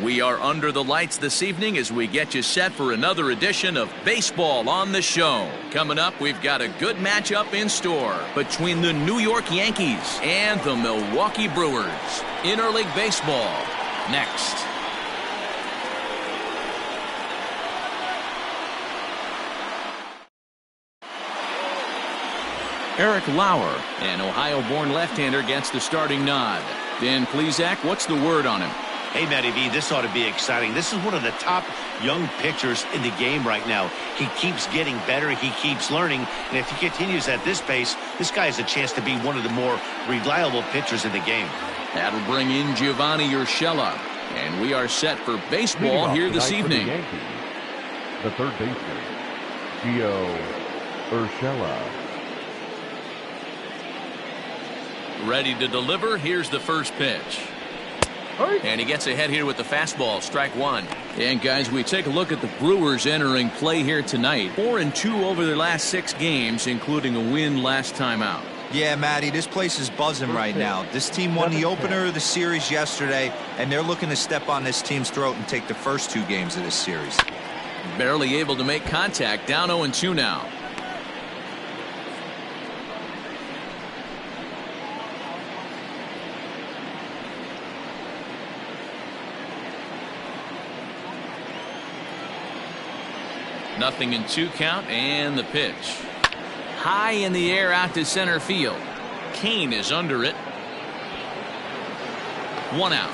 We are under the lights this evening as we get you set for another edition of Baseball on the Show. Coming up, we've got a good matchup in store between the New York Yankees and the Milwaukee Brewers. Interleague Baseball, next. Eric Lauer, an Ohio-born left-hander, gets the starting nod. Dan Plesac, what's the word on him? Hey, Matty V, this ought to be exciting. This is one of the top young pitchers in the game right now. He keeps getting better. He keeps learning. And if he continues at this pace, this guy has a chance to be one of the more reliable pitchers in the game. That'll bring in Giovanni Urshela. And we are set for baseball here this evening. The third baseman, Gio Urshela. Ready to deliver. Here's the first pitch. And he gets ahead here with the fastball, strike one. And guys, we take a look at the Brewers entering play here tonight. 4-2 over their last 6 games, including a win last time out. Yeah, Matty, this place is buzzing right now. This team won the opener of the series yesterday, and they're looking to step on this team's throat and take the first 2 games of this series. Barely able to make contact, down 0-2 now. Nothing in 2 count, and the pitch. High in the air out to center field. Kane is under it. 1 out.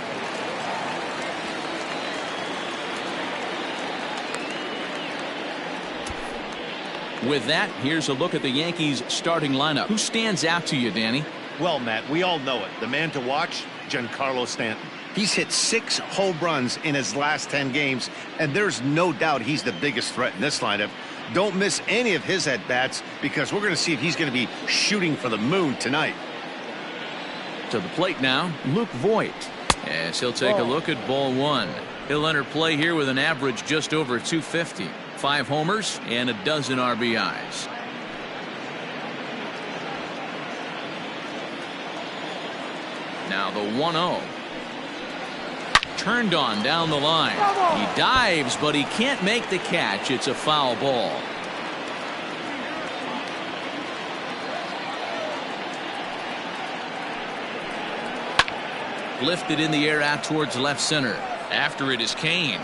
With that, here's a look at the Yankees starting lineup. Who stands out to you, Danny? Well, Matt, we all know it. The man to watch, Giancarlo Stanton. He's hit 6 home runs in his last 10 games, and there's no doubt he's the biggest threat in this lineup. Don't miss any of his at-bats because we're going to see if he's going to be shooting for the moon tonight. To the plate now, Luke Voit. As he'll take a look at ball 1. He'll enter play here with an average just over 250. 5 homers and a dozen RBIs. Now the 1-0. Turned on down the line. He dives, but he can't make the catch. It's a foul ball. Lifted in the air out towards left center. After it is Kane.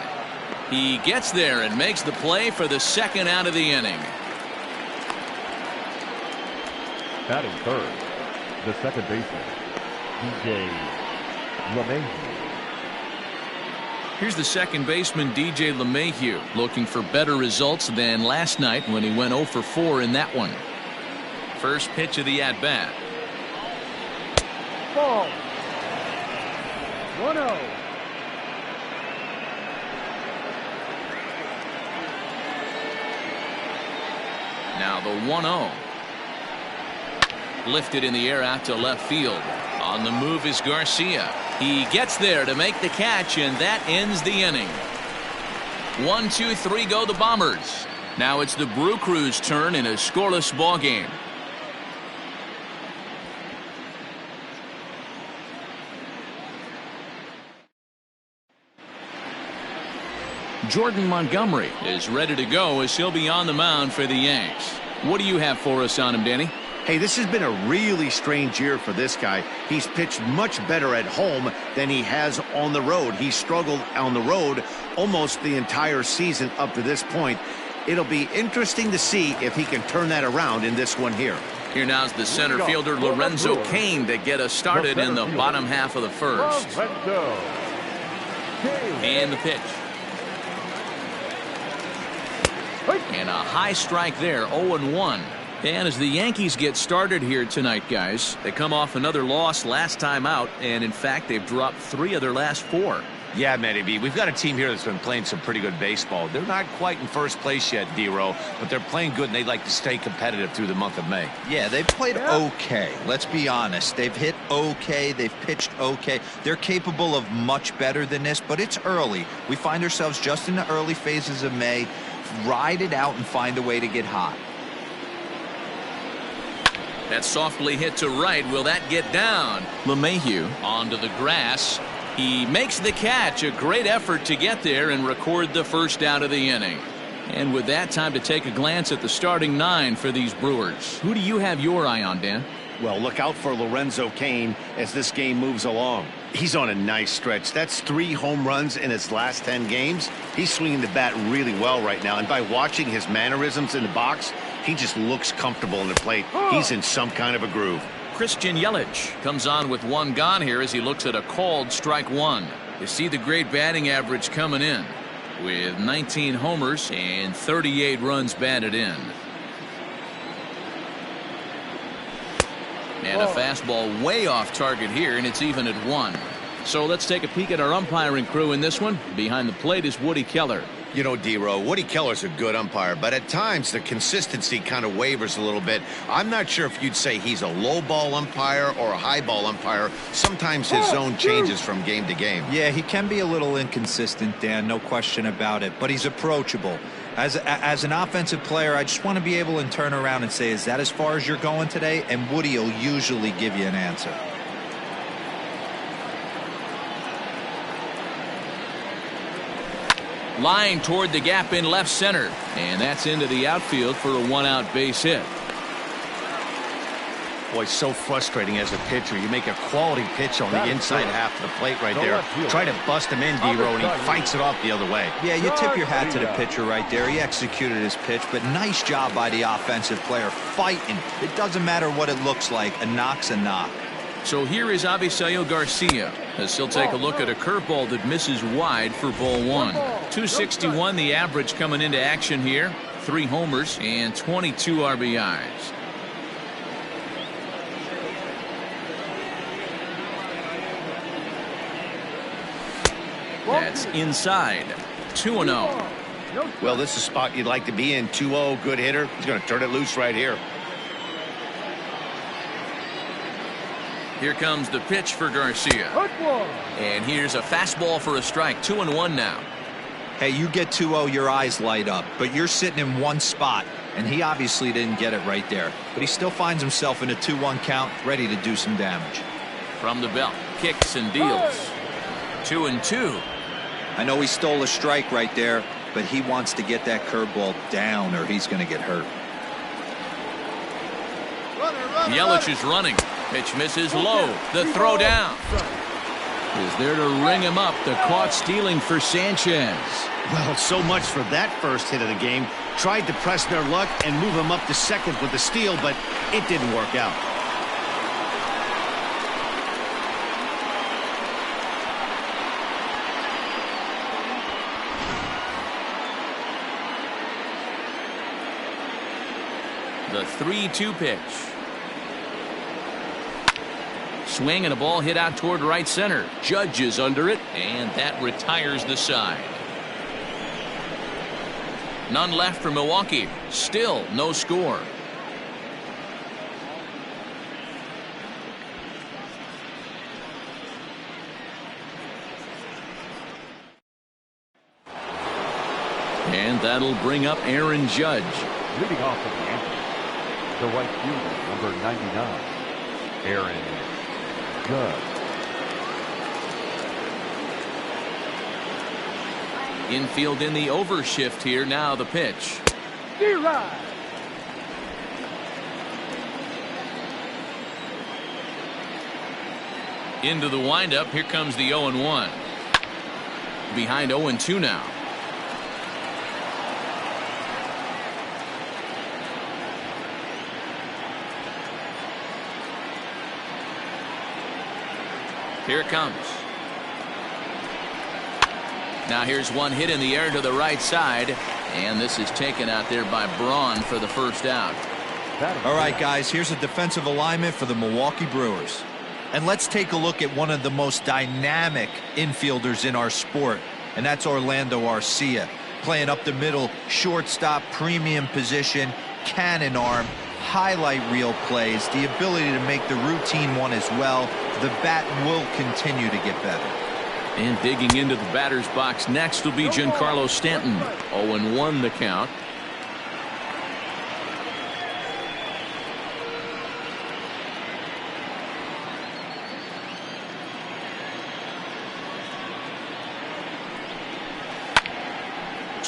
He gets there and makes the play for the 2nd out of the inning. Batting third, the second baseman, DJ LeMahieu. Here's the second baseman, DJ LeMahieu, looking for better results than last night when he went 0 for 4 in that one. First pitch of the at-bat. Ball. 1-0. Now the 1-0. Lifted in the air out to left field. On the move is Garcia. He gets there to make the catch, and that ends the inning. 1, 2, 3 go the Bombers. Now it's the Brew Crew's turn in a scoreless ball game. Jordan Montgomery is ready to go as he'll be on the mound for the Yanks. What do you have for us on him, Danny? Hey, this has been a really strange year for this guy. He's pitched much better at home than he has on the road. He struggled on the road almost the entire season up to this point. It'll be interesting to see if he can turn that around in this one here. Here now's the center fielder Lorenzo Kane to get us started in the bottom half of the first. And the pitch. And a high strike there, 0-1. And as the Yankees get started here tonight, guys, they come off another loss last time out, and in fact, they've dropped 3 of their last 4. Yeah, Matty B, we've got a team here that's been playing some pretty good baseball. They're not quite in first place yet, D-Row, but they're playing good, and they'd like to stay competitive through the month of May. Yeah, they've played okay. Let's be honest. They've hit okay. They've pitched okay. They're capable of much better than this, but it's early. We find ourselves just in the early phases of May. Ride it out and find a way to get hot. That softly hit to right. Will that get down? LeMahieu onto the grass. He makes the catch. A great effort to get there and record the first out of the inning. And with that, time to take a glance at the starting 9 for these Brewers. Who do you have your eye on, Dan? Well, look out for Lorenzo Kane as this game moves along. He's on a nice stretch. That's 3 home runs in his last 10 games. He's swinging the bat really well right now. And by watching his mannerisms in the box, he just looks comfortable in the plate. He's in some kind of a groove. Christian Yelich comes on with 1 gone here as he looks at a called strike 1. You see the great batting average coming in with 19 homers and 38 runs batted in. And a fastball way off target here, and it's even at 1. So let's take a peek at our umpiring crew in this one. Behind the plate is Woody Keller. You know, D-Row, Woody Keller's a good umpire, but at times the consistency kind of wavers a little bit. I'm not sure if you'd say he's a low ball umpire or a high ball umpire. Sometimes his zone changes from game to game. Yeah, he can be a little inconsistent, Dan, no question about it, but he's approachable. As an offensive player, I just want to be able to turn around and say, is that as far as you're going today? And Woody will usually give you an answer. Line toward the gap in left center, and that's into the outfield for a 1-out base hit. Boy, so frustrating as a pitcher. You make a quality pitch on the inside half of the plate right there. Try to bust him in, D-Row, and he fights it off the other way. Yeah, you tip your hat to the pitcher right there. He executed his pitch, but nice job by the offensive player fighting. It doesn't matter what it looks like. A knock's a knock. So here is Avisail Garcia as he'll take a look at a curveball that misses wide for ball 1. 261 the average coming into action here. 3 homers and 22 RBIs. That's inside. 2-0. Well, this is a spot you'd like to be in. 2-0, good hitter. He's going to turn it loose right here. Here comes the pitch for Garcia. And here's a fastball for a strike. 2-1 now. Hey, you get 2-0, your eyes light up, but you're sitting in one spot, and he obviously didn't get it right there. But he still finds himself in a 2-1 count, ready to do some damage. From the belt, kicks and deals. 2-2. I know he stole a strike right there, but he wants to get that curveball down or he's going to get hurt. Yelich is running. Pitch misses low. The throw down is there to ring him up. The caught stealing for Sanchez. Well, so much for that first hit of the game. Tried to press their luck and move him up to second with the steal, but it didn't work out. The 3-2 pitch. Swing and a ball hit out toward right center. Judge is under it, and that retires the side. None left for Milwaukee. Still no score. And that'll bring up Aaron Judge. Leading off for the Yankees, the right fielder, number 99, Aaron Judge. Infield in the overshift here. Now the pitch. Into the windup. Here comes the 0-1. Behind 0-2 now. Here it comes. Now here's one hit in the air to the right side, and this is taken out there by Braun for the first out. All right, guys, here's a defensive alignment for the Milwaukee Brewers. And let's take a look at one of the most dynamic infielders in our sport, and that's Orlando Garcia. Playing up the middle, shortstop, premium position, cannon arm, highlight reel plays, the ability to make the routine one as well. The bat will continue to get better. And digging into the batter's box next will be Giancarlo Stanton. 0-1 the count.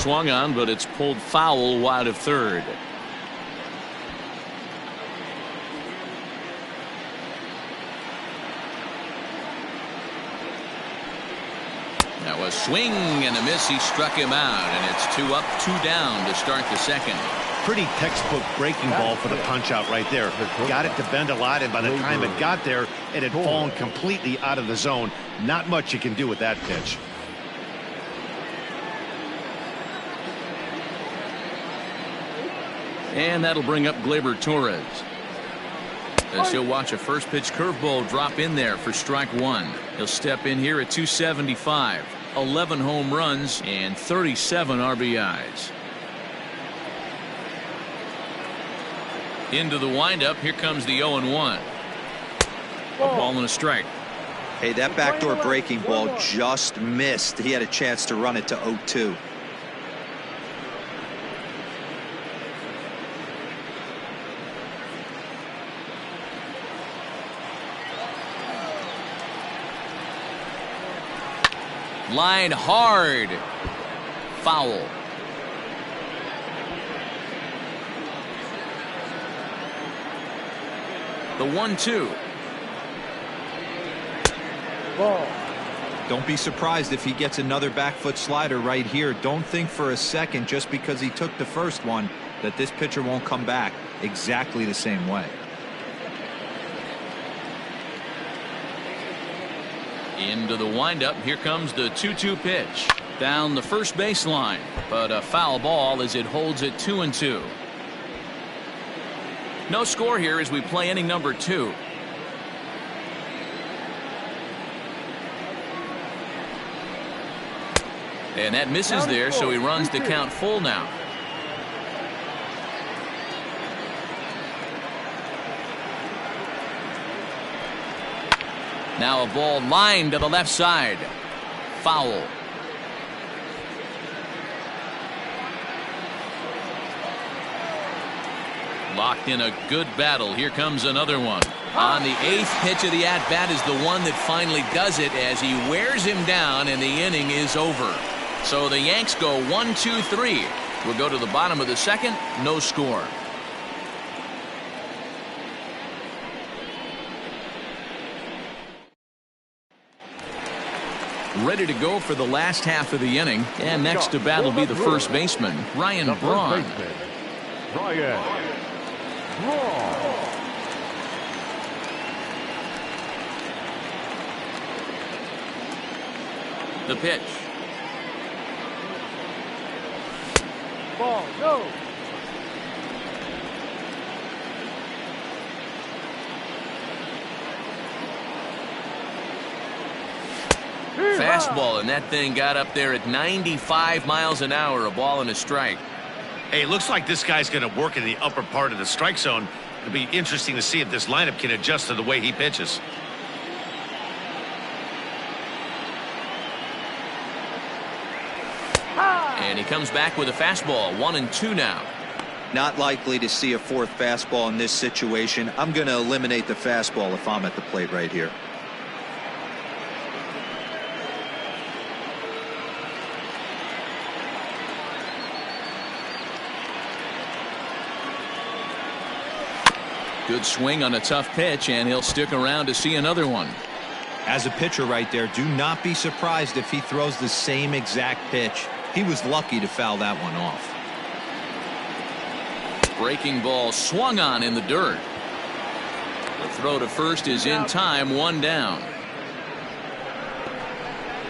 swung on, but it's pulled foul wide of third. That was swing and a miss. He struck him out, and it's 2 up, 2 down to start the second. Pretty textbook breaking ball for the punch out right there. Got it to bend a lot, and by the time it got there, it had fallen completely out of the zone. Not much you can do with that pitch. And that'll bring up Gleyber Torres. As he'll watch a first pitch curveball drop in there for strike 1. He'll step in here at 275. 11 home runs and 37 RBIs. Into the windup. Here comes the 0-1. A ball and a strike. Hey, that backdoor breaking ball just missed. He had a chance to run it to 0-2. Line hard. Foul. The 1-2. Ball. Don't be surprised if he gets another back foot slider right here. Don't think for a second, just because he took the first one, that this pitcher won't come back exactly the same way. Into the windup. Here comes the 2-2 pitch. Down the first baseline, but a foul ball as it holds it 2-2. No score here as we play inning number 2. And that misses there, so he runs the count full now. Now a ball lined to the left side. Foul. Locked in a good battle. Here comes another one. On the 8th pitch of the at-bat is the one that finally does it as he wears him down, and the inning is over. So the Yanks go 1-2-3. We'll go to the bottom of the second. No score. Ready to go for the last half of the inning. And next to bat will be the first baseman, Ryan Braun. The pitch. Ball, no. Fastball, and that thing got up there at 95 miles an hour. A ball and a strike. Hey, looks like this guy's going to work in the upper part of the strike zone. It'll be interesting to see if this lineup can adjust to the way he pitches. And he comes back with a fastball. 1-2 now. Not likely to see a fourth fastball in this situation. I'm going to eliminate the fastball if I'm at the plate right here. Good swing on a tough pitch, and he'll stick around to see another one. As a pitcher right there, do not be surprised if he throws the same exact pitch. He was lucky to foul that one off. Breaking ball swung on in the dirt. The throw to first is in time. 1 down.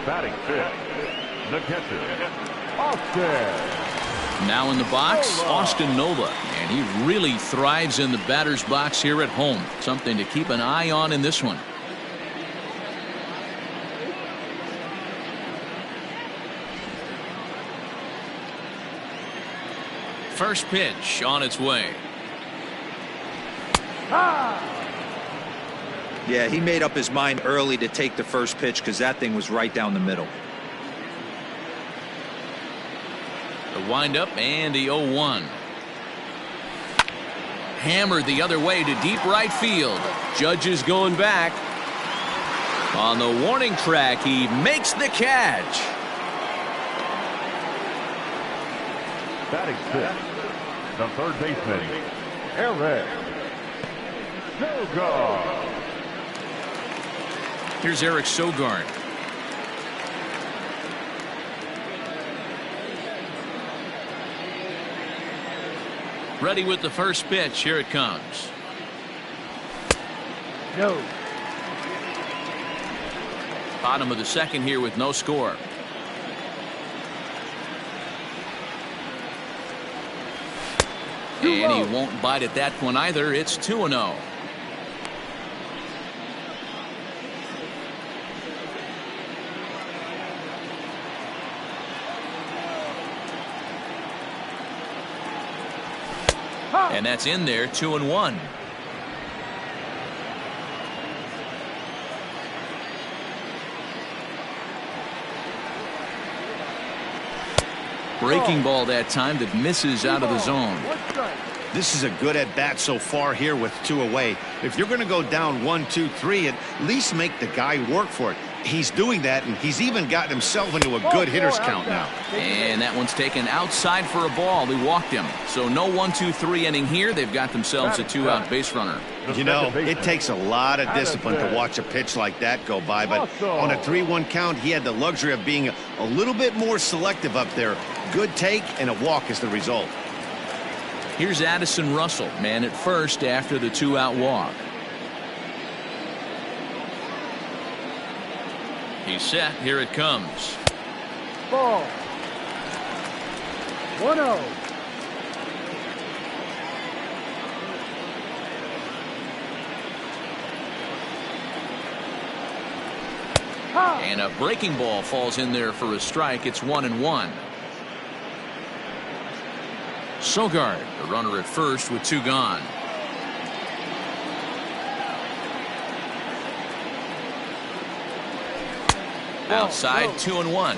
Batting fifth, the catcher, Austin. Now in the box, Austin Nova, and he really thrives in the batter's box here at home. Something to keep an eye on in this one. First pitch on its way. Yeah, he made up his mind early to take the first pitch because that thing was right down the middle. The windup and the 0-1. Hammered the other way to deep right field. Judge is going back. On the warning track, he makes the catch. Batting fifth, the third baseman, Eric Sogard. Here's Eric Sogard. Ready with the first pitch. Here it comes. No. Bottom of the second here with no score. And he won't bite at that one either. It's 2-0. And that's in there, 2-1. Breaking ball that time that misses out of the zone. This is a good at bat so far here with 2 away. If you're going to go down 1, 2, 3, at least make the guy work for it. He's doing that, and he's even gotten himself into a good hitter's count now. And that one's taken outside for a ball. He walked him. So no 1, 2, 3 inning here. They've got themselves a 2-out base runner. You know, it takes a lot of discipline to watch a pitch like that go by, but on a 3-1 count, he had the luxury of being a little bit more selective up there. Good take, and a walk is the result. Here's Addison Russell, man at first after the 2-out walk. He's set. Here it comes. Ball. 1-0. And a breaking ball falls in there for a strike. It's 1-1. Sogard, the runner at first with 2 gone. Outside, 2-1.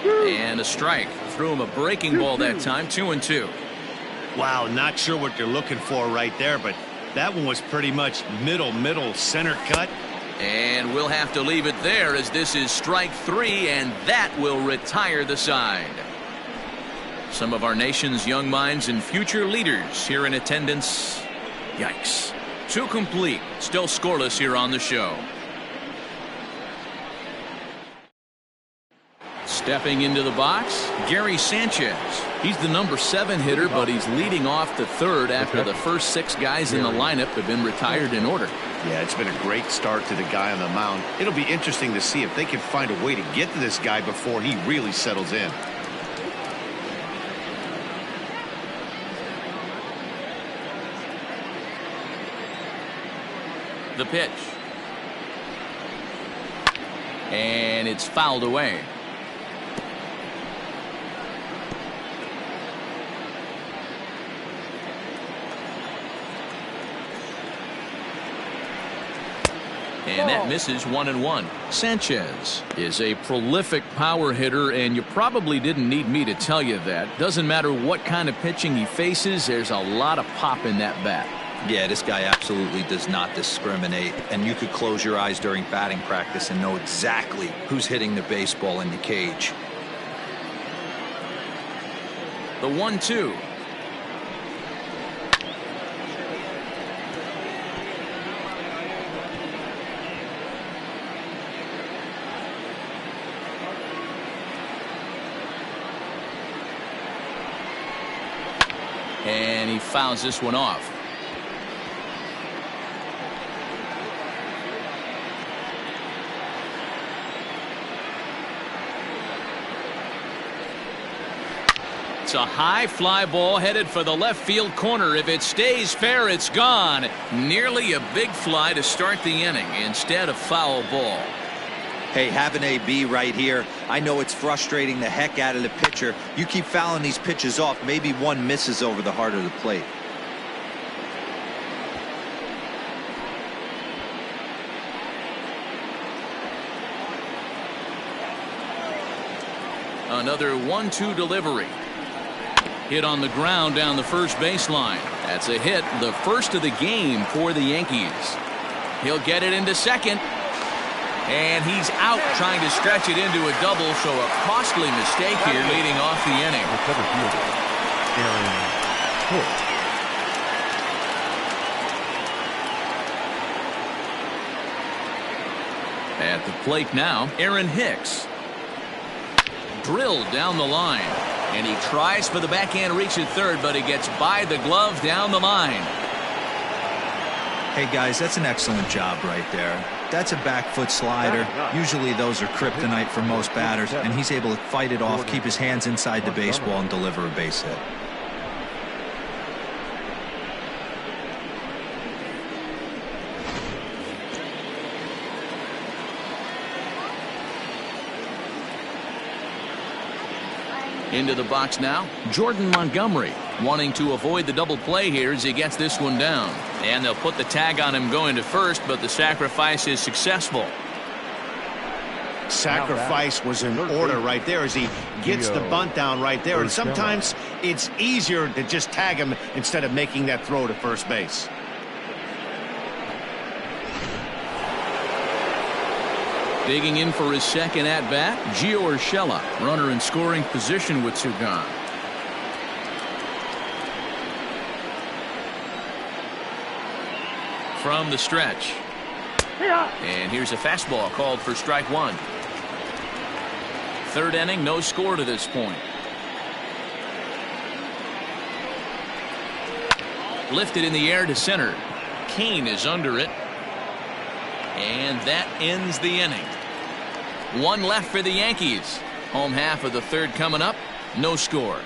And a strike. Threw him a breaking ball that time, 2-2. Wow, not sure what you're looking for right there, but that one was pretty much middle center cut. And we'll have to leave it there as this is strike 3, and that will retire the side. Some of our nation's young minds and future leaders here in attendance. Yikes. 2 complete. Still scoreless here on the show. Stepping into the box, Gary Sanchez. He's the number 7 hitter, but he's leading off the 3rd after the first 6 guys in the lineup have been retired in order. Yeah, it's been a great start to the guy on the mound. It'll be interesting to see if they can find a way to get to this guy before he really settles in. The pitch. And it's fouled away. And that misses 1-1. Sanchez is a prolific power hitter, and you probably didn't need me to tell you that. Doesn't matter what kind of pitching he faces, there's a lot of pop in that bat. Yeah, this guy absolutely does not discriminate, and you could close your eyes during batting practice and know exactly who's hitting the baseball in the cage. The 1-2. And he fouls this one off. It's a high fly ball headed for the left field corner. If it stays fair, it's gone. Nearly a big fly to start the inning instead of foul ball. Hey, have an AB right here. I know it's frustrating the heck out of the pitcher. You keep fouling these pitches off, maybe one misses over the heart of the plate. Another 1-2 delivery. Hit on the ground down the first baseline. That's a hit, the first of the game for the Yankees. He'll get it into second. And he's out trying to stretch it into a double, so a costly mistake here leading off the inning. At the plate now, Aaron Hicks. Drilled down the line. And he tries for the backhand reach at third, but he gets by the glove down the line. Hey, guys, that's an excellent job right there. That's a back foot slider. Usually those are kryptonite for most batters, and he's able to fight it off, keep his hands inside the baseball, and deliver a base hit. Into the box now, Jordan Montgomery, wanting to avoid the double play here as he gets this one down. And they'll put the tag on him going to first, but the sacrifice is successful. Sacrifice was in order right there as he gets the bunt down right there. And sometimes it's easier to just tag him instead of making that throw to first base. Digging in for his second at-bat, Gio Urshela, runner in scoring position with two gone. From the stretch. And here's a fastball called for strike one. Third inning, no score to this point. Lifted in the air to center. Kane is under it. And that ends the inning. One left for the Yankees. Home half of the third coming up. No score.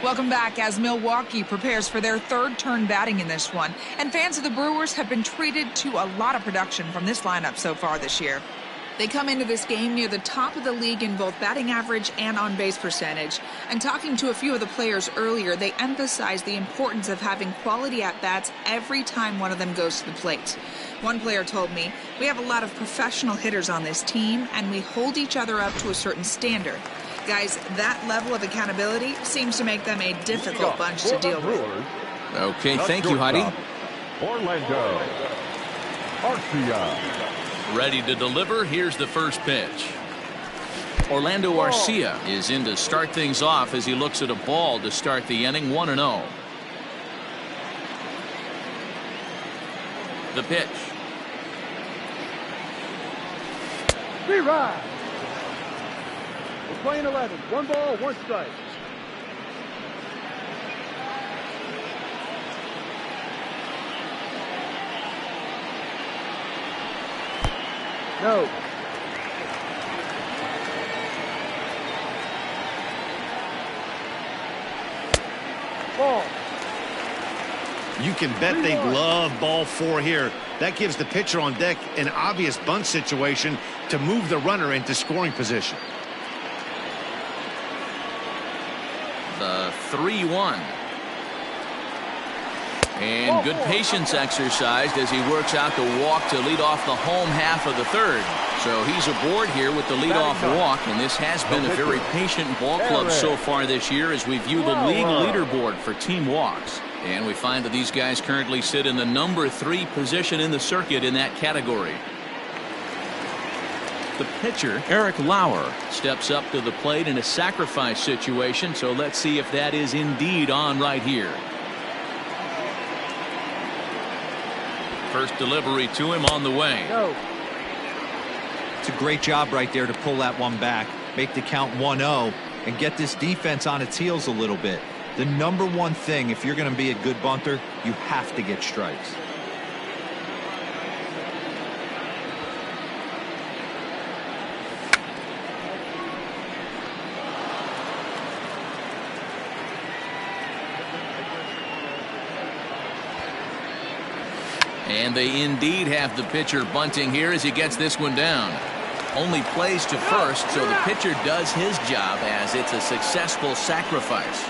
Welcome back as Milwaukee prepares for their third turn batting in this one. And fans of the Brewers have been treated to a lot of production from this lineup so far this year. They come into this game near the top of the league in both batting average and on-base percentage. And talking to a few of the players earlier, they emphasized the importance of having quality at-bats every time one of them goes to the plate. One player told me, "We have a lot of professional hitters on this team, and we hold each other up to a certain standard." Guys, that level of accountability seems to make them a difficult bunch to deal with. Okay, thank you, Heidi. Orlando Garcia. Ready to deliver. Here's the first pitch. Orlando Garcia is in to start things off as he looks at a ball to start the inning. 1-0. The pitch. We're playing 11. 1 ball, 1 strike. No. Ball. You can bet they love ball 4 here. That gives the pitcher on deck an obvious bunt situation to move the runner into scoring position. The 3-1. And good patience exercised as he works out the walk to lead off the home half of the third. So he's aboard here with the leadoff walk, and this has been a very patient ball club so far this year as we view the league leaderboard for team walks. And we find that these guys currently sit in the number 3 position in the circuit in that category. The pitcher, Eric Lauer, steps up to the plate in a sacrifice situation, so let's see if that is indeed on right here. First delivery to him on the way. No. It's a great job right there to pull that one back, make the count 1-0, and get this defense on its heels a little bit. The number one thing, if you're going to be a good bunter, you have to get strikes. And they indeed have the pitcher bunting here as he gets this one down. Only plays to first, so the pitcher does his job as it's a successful sacrifice.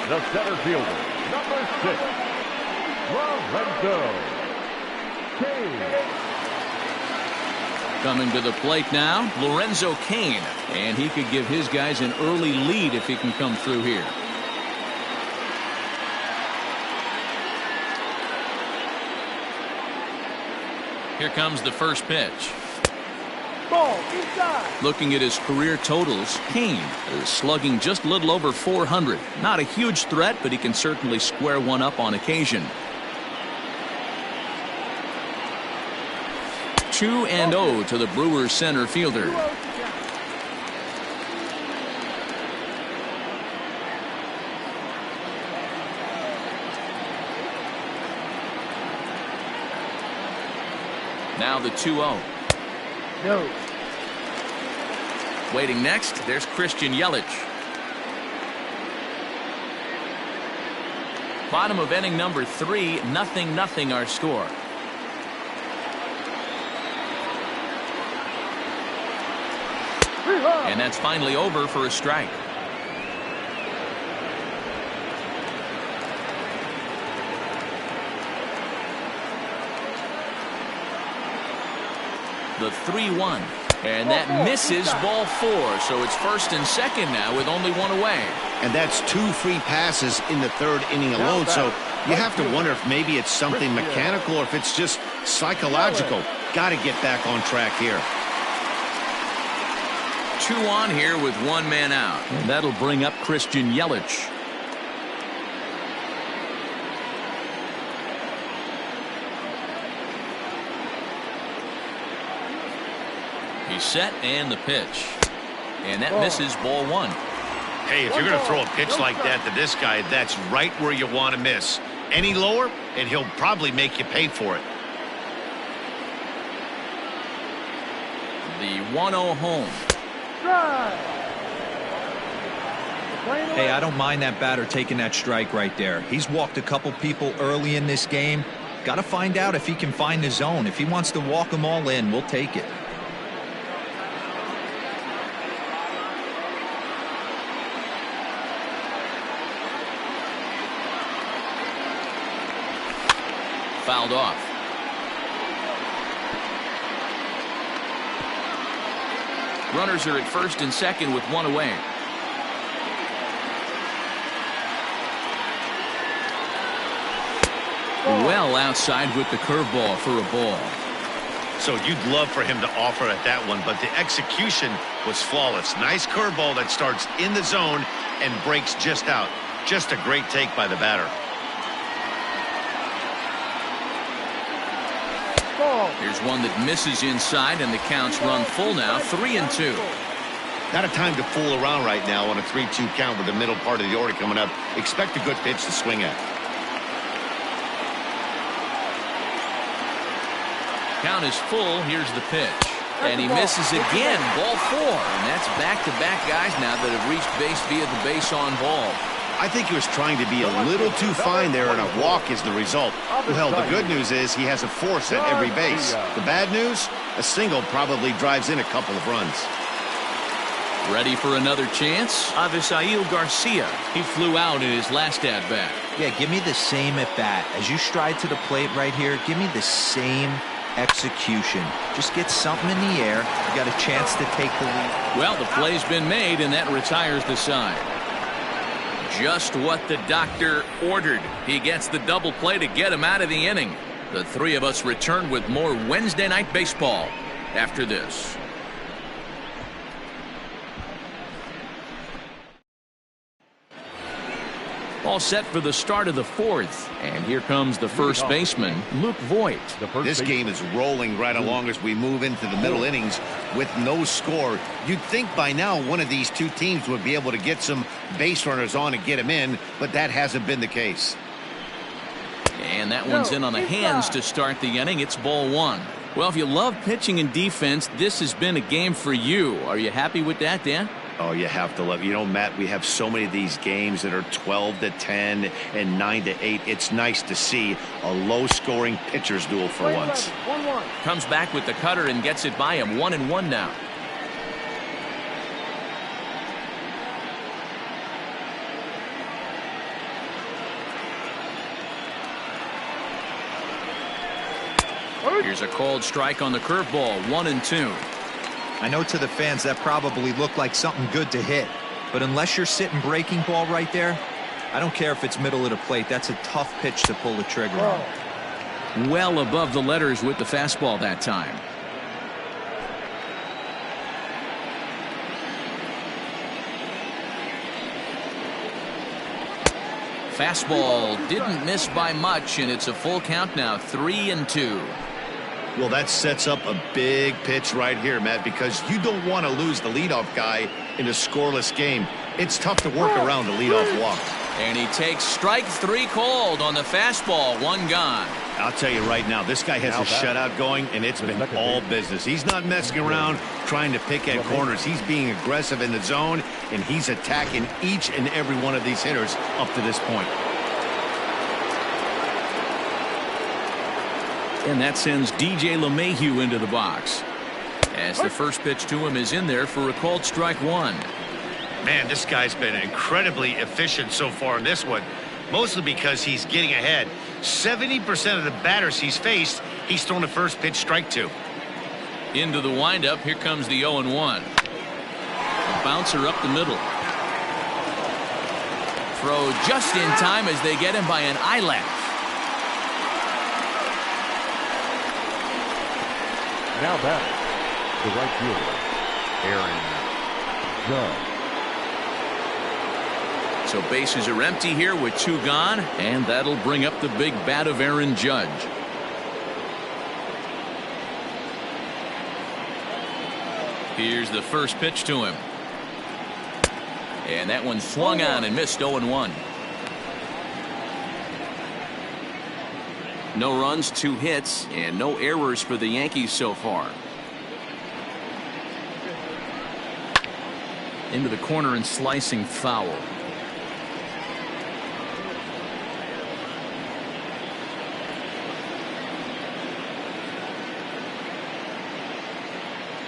The center fielder, number 6, Lorenzo Kane. Coming to the plate now, Lorenzo Kane. And he could give his guys an early lead if he can come through here. Here comes the first pitch. Ball inside. Looking at his career totals, Kane is slugging just a little over 400. Not a huge threat, but he can certainly square one up on occasion. 2-0 to the Brewers center fielder. Now the 2-0. No. Waiting next, there's Christian Yelich. Bottom of inning number 3, 0-0 our score. And that's finally over for a strike. The 3-1. And that misses, ball 4. So it's first and second now with only one away. And that's 2 free passes in the 3rd inning alone. So you have to wonder if maybe it's something mechanical or if it's just psychological. Got to get back on track here. 2 on here with 1 man out. And that'll bring up Christian Yelich. He's set and the pitch. And that misses, ball 1. Hey, if you're going to throw a pitch like that to this guy, that's right where you want to miss. Any lower, and he'll probably make you pay for it. The 1-0 home. Hey, I don't mind that batter taking that strike right there. He's walked a couple people early in this game. Got to find out if he can find the zone. If he wants to walk them all in, we'll take it. Fouled off. Runners are at first and second with 1 away. Well outside with the curveball for a ball. So you'd love for him to offer at that one, but the execution was flawless. Nice curveball that starts in the zone and breaks just out. Just a great take by the batter. Here's one that misses inside, and the count's run full now, 3-2. Not a time to fool around right now on a 3-2 count with the middle part of the order coming up. Expect a good pitch to swing at. Count is full. Here's the pitch. And he misses again. Ball 4. And that's back-to-back guys now that have reached base via the base on ball. I think he was trying to be a little too fine there, and a walk is the result. Well, the good news is he has a force at every base. The bad news, a single probably drives in a couple of runs. Ready for another chance? Addison Garcia. He flew out in his last at-bat. Yeah, give me the same at-bat. As you stride to the plate right here, give me the same execution. Just get something in the air. You got a chance to take the lead. Well, the play's been made, and that retires the side. Just what the doctor ordered. He gets the double play to get him out of the inning. The 3 of us return with more Wednesday Night Baseball after this. All set for the start of the 4th. And here comes the first baseman, Luke Voigt. This game is rolling right along as we move into the middle innings with no score. You'd think by now one of these 2 teams would be able to get some base runners on and get them in, but that hasn't been the case. And that one's in on the hands to start the inning. It's ball 1. Well, if you love pitching and defense, this has been a game for you. Are you happy with that, Dan? Oh, you have to love. You know, Matt, we have so many of these games that are 12-10 and 9-8. It's nice to see a low-scoring pitcher's duel for once. Comes back with the cutter and gets it by him. 1-1 now. Here's a called strike on the curveball, 1-2. I know to the fans that probably looked like something good to hit, but unless you're sitting breaking ball right there, I don't care if it's middle of the plate. That's a tough pitch to pull the trigger on. Well above the letters with the fastball that time. Fastball didn't miss by much, and it's a full count now, 3-2. Well, that sets up a big pitch right here, Matt, because you don't want to lose the leadoff guy in a scoreless game. It's tough to work around a leadoff walk. And he takes strike 3 called on the fastball, 1 gone. I'll tell you right now, this guy has a shutout going, and it's been all business. He's not messing around trying to pick at corners. He's being aggressive in the zone, and he's attacking each and every one of these hitters up to this point. And that sends DJ LeMahieu into the box, as the first pitch to him is in there for a called strike 1. Man, this guy's been incredibly efficient so far in this one, mostly because he's getting ahead. 70% of the batters he's faced, he's thrown the first pitch strike to. Into the windup, here comes the 0-1. A bouncer up the middle. Throw just in time as they get him by an eyelash. Now back, the right fielder, Aaron Judge. So bases are empty here with 2 gone, and that'll bring up the big bat of Aaron Judge. Here's the first pitch to him. And that one swung on and missed, 0-1. No runs, 2 hits, and no errors for the Yankees so far. Into the corner and slicing foul.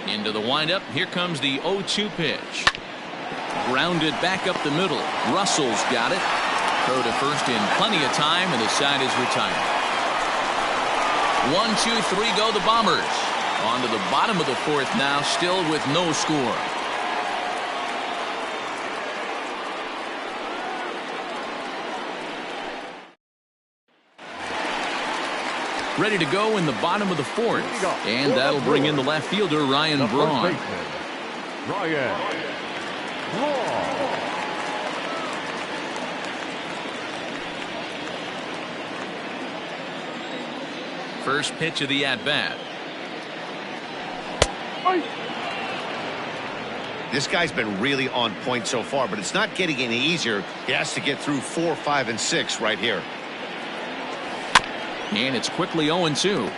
Into the windup. Here comes the 0-2 pitch. Grounded back up the middle. Russell's got it. Throw to first in plenty of time, and the side is retired. 1, 2, 3 go the Bombers. On to the bottom of the 4th now, still with no score. Ready to go in the bottom of the 4th. And that'll bring in the left fielder, Ryan Braun. Ryan Braun. First pitch of the at-bat. This guy's been really on point so far, but it's not getting any easier. He has to get through 4, 5, and 6 right here. And it's quickly 0-2.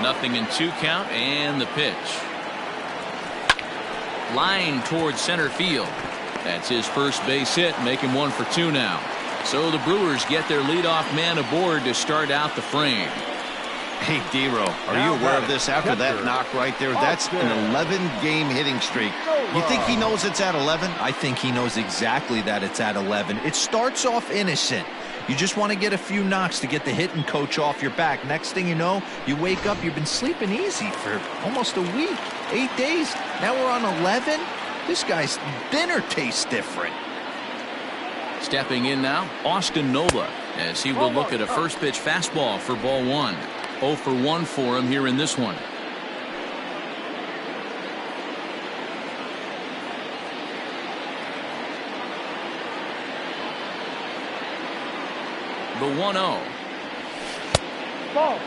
Nothing in 2 count, and the pitch. Line towards center field. That's his first base hit, make him 1 for 2 now. So the Brewers get their leadoff man aboard to start out the frame. Hey, D-Row, are you aware of this after that knock right there? That's an 11-game hitting streak. You think he knows it's at 11? I think he knows exactly that it's at 11. It starts off innocent. You just want to get a few knocks to get the hitting coach off your back. Next thing you know, you wake up, you've been sleeping easy for almost a week, 8 days. Now we're on 11. This guy's dinner tastes different. Stepping in now, Austin Nola, as he will look at a first pitch fastball for ball 1. 0 for 1 for him here in this one. The 1-0. Ball.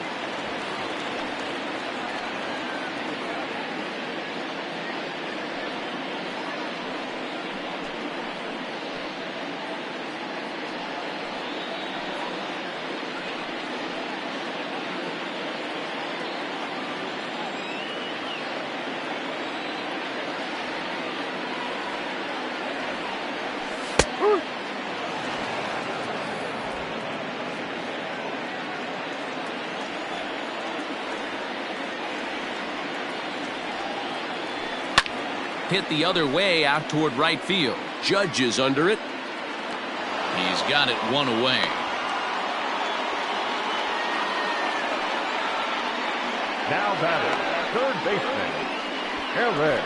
Hit the other way out toward right field. Judge is under it. He's got it one away. Now batting, third baseman, Eric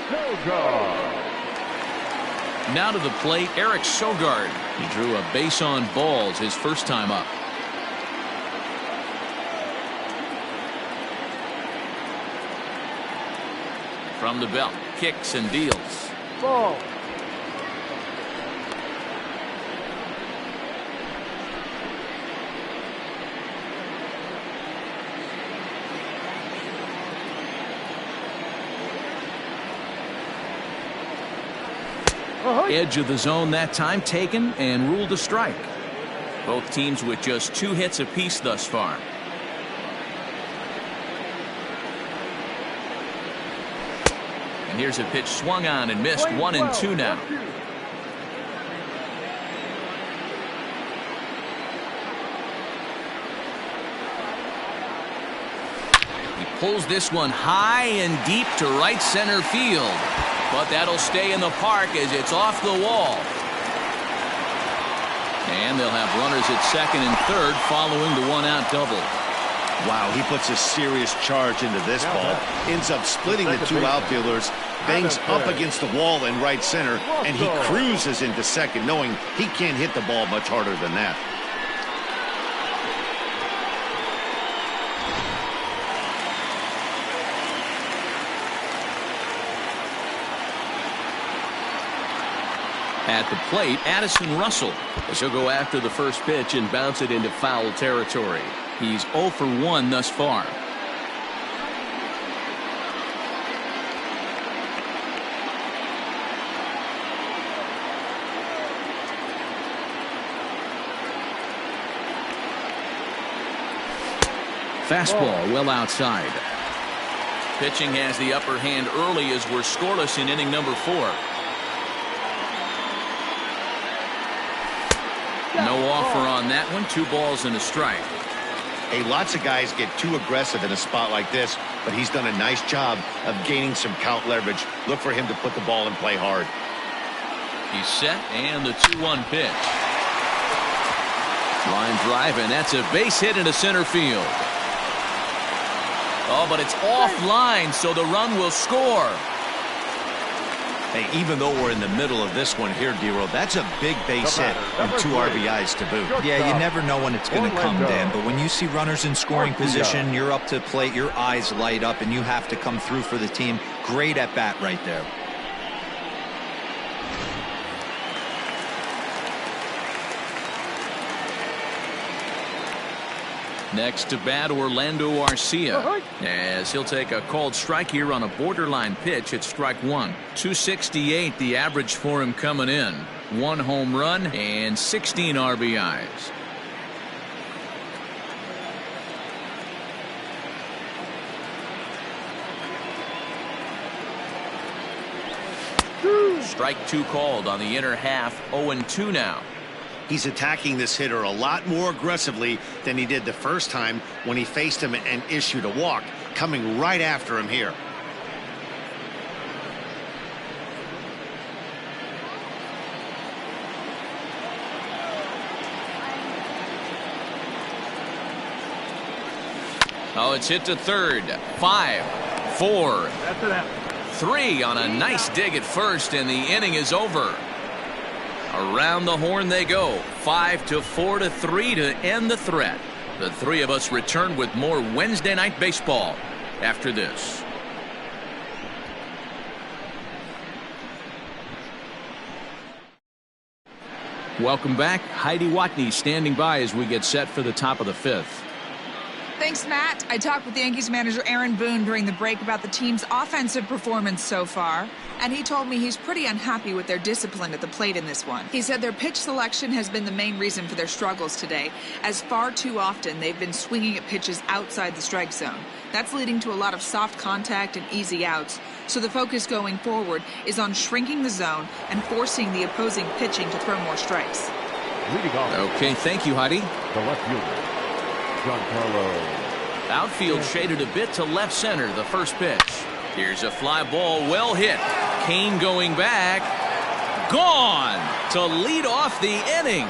Sogard. Now to the plate, Eric Sogard. He drew a base on balls his first time up. From the belt, kicks and deals. Ball. Edge of the zone that time taken and ruled a strike. Both teams with just 2 hits apiece thus far. And here's a pitch swung on and missed. 1-2 now. He pulls this one high and deep to right center field. But that'll stay in the park as it's off the wall. And they'll have runners at second and third following the 1-out double. Wow, he puts a serious charge into this ball. Ends up splitting the 2 outfielders. Bangs up against the wall in right center. And he cruises into second, knowing he can't hit the ball much harder than that. At the plate, Addison Russell. As he'll go after the first pitch and bounce it into foul territory. He's 0 for 1 thus far. Fastball well outside. Pitching has the upper hand early as we're scoreless in inning number 4. No offer on that one. 2 balls and a strike. Hey, lots of guys get too aggressive in a spot like this, but he's done a nice job of gaining some count leverage. Look for him to put the ball in play hard. He's set, and the 2-1 pitch. Line drive, and that's a base hit into center field. Oh, but it's offline, so the run will score. Hey, even though we're in the middle of this one here, D-Roll, that's a big base hit and 2 RBIs to boot. Yeah, you never know when it's going to come, Dan, but when you see runners in scoring position, you're up to plate, your eyes light up, and you have to come through for the team. Great at bat right there. Next to bat, Orlando Garcia, as he'll take a called strike here on a borderline pitch at strike 1. 268 the average for him coming in. 1 home run and 16 RBIs. Strike 2 called on the inner half. 0-2 now. He's attacking this hitter a lot more aggressively than he did the first time when he faced him and issued a walk, coming right after him here. Oh, it's hit to third. 5, 4, 3 on a nice dig at first, and the inning is over. Around the horn they go. 5-4-3 to end the threat. The 3 of us return with more Wednesday night baseball after this. Welcome back. Heidi Watney standing by as we get set for the top of the 5th. Thanks, Matt. I talked with the Yankees manager Aaron Boone during the break about the team's offensive performance so far, and he told me he's pretty unhappy with their discipline at the plate in this one. He said their pitch selection has been the main reason for their struggles today, as far too often they've been swinging at pitches outside the strike zone. That's leading to a lot of soft contact and easy outs, so the focus going forward is on shrinking the zone and forcing the opposing pitching to throw more strikes. Okay, thank you, Heidi. The left fielder, Giancarlo. Outfield shaded a bit to left center, the first pitch. Here's a fly ball, well hit. Kane going back. Gone to lead off the inning.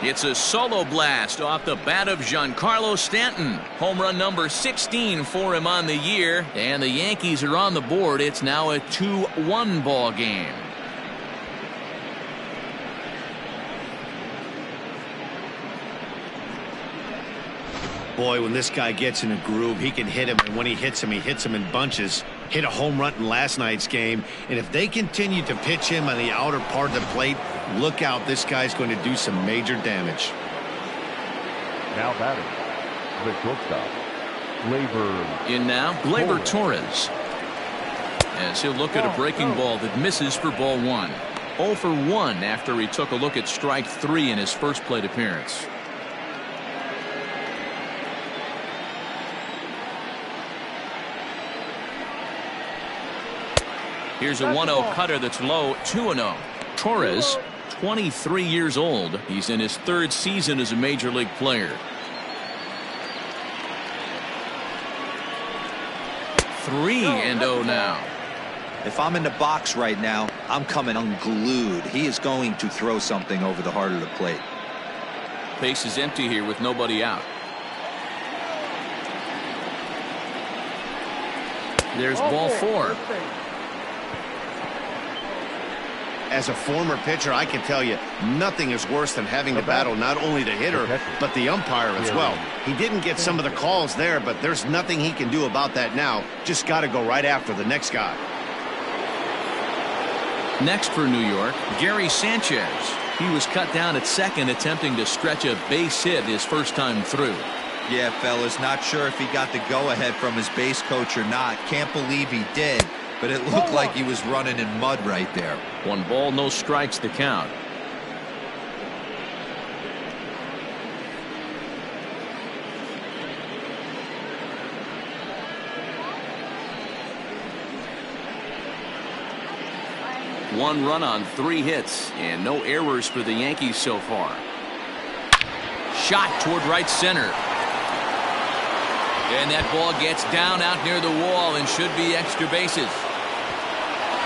It's a solo blast off the bat of Giancarlo Stanton. Home run number 16 for him on the year. And the Yankees are on the board. It's now a 2-1 ball game. Boy, when this guy gets in a groove, he can hit him. And when he hits him in bunches. Hit a home run in last night's game. And if they continue to pitch him on the outer part of the plate, look out. This guy's going to do some major damage. Now batting, the shortstop, Gleyber. In now, Gleyber Torres. As he'll look at a breaking ball that misses for ball 1. 0 for 1 after he took a look at strike 3 in his first plate appearance. Here's a 1-0 cutter that's low, 2-0. Torres, 23 years old. He's in his 3rd season as a major league player. 3-0 now. If I'm in the box right now, I'm coming unglued. He is going to throw something over the heart of the plate. Base is empty here with nobody out. There's ball 4. As a former pitcher, I can tell you nothing is worse than having to battle not only the hitter but the umpire as well. He didn't get some of the calls there, but there's nothing he can do about that now. Just got to go right after the next guy. Next for New York, Gary Sanchez. He was cut down at second attempting to stretch a base hit his first time through. Yeah, fellas, not sure if he got the go-ahead from his base coach or not. Can't believe he did. But it looked like he was running in mud right there. 1 ball, no strikes the count. One run on 3 hits and no errors for the Yankees so far. Shot toward right center. And that ball gets down out near the wall and should be extra bases.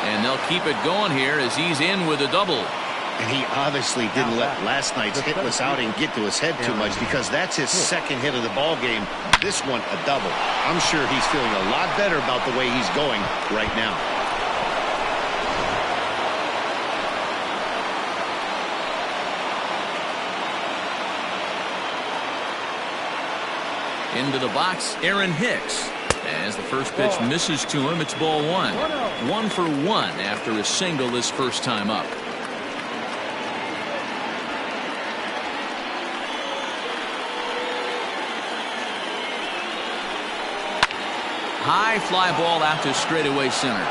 And they'll keep it going here as he's in with a double. And he obviously didn't let last night's hitless outing get to his head too much, because that's his 2nd hit of the ball game. This one a double. I'm sure he's feeling a lot better about the way he's going right now. Into the box, Aaron Hicks. As the first pitch misses to him, it's ball 1. 1 for 1 after a single his first time up. High fly ball out to straightaway center.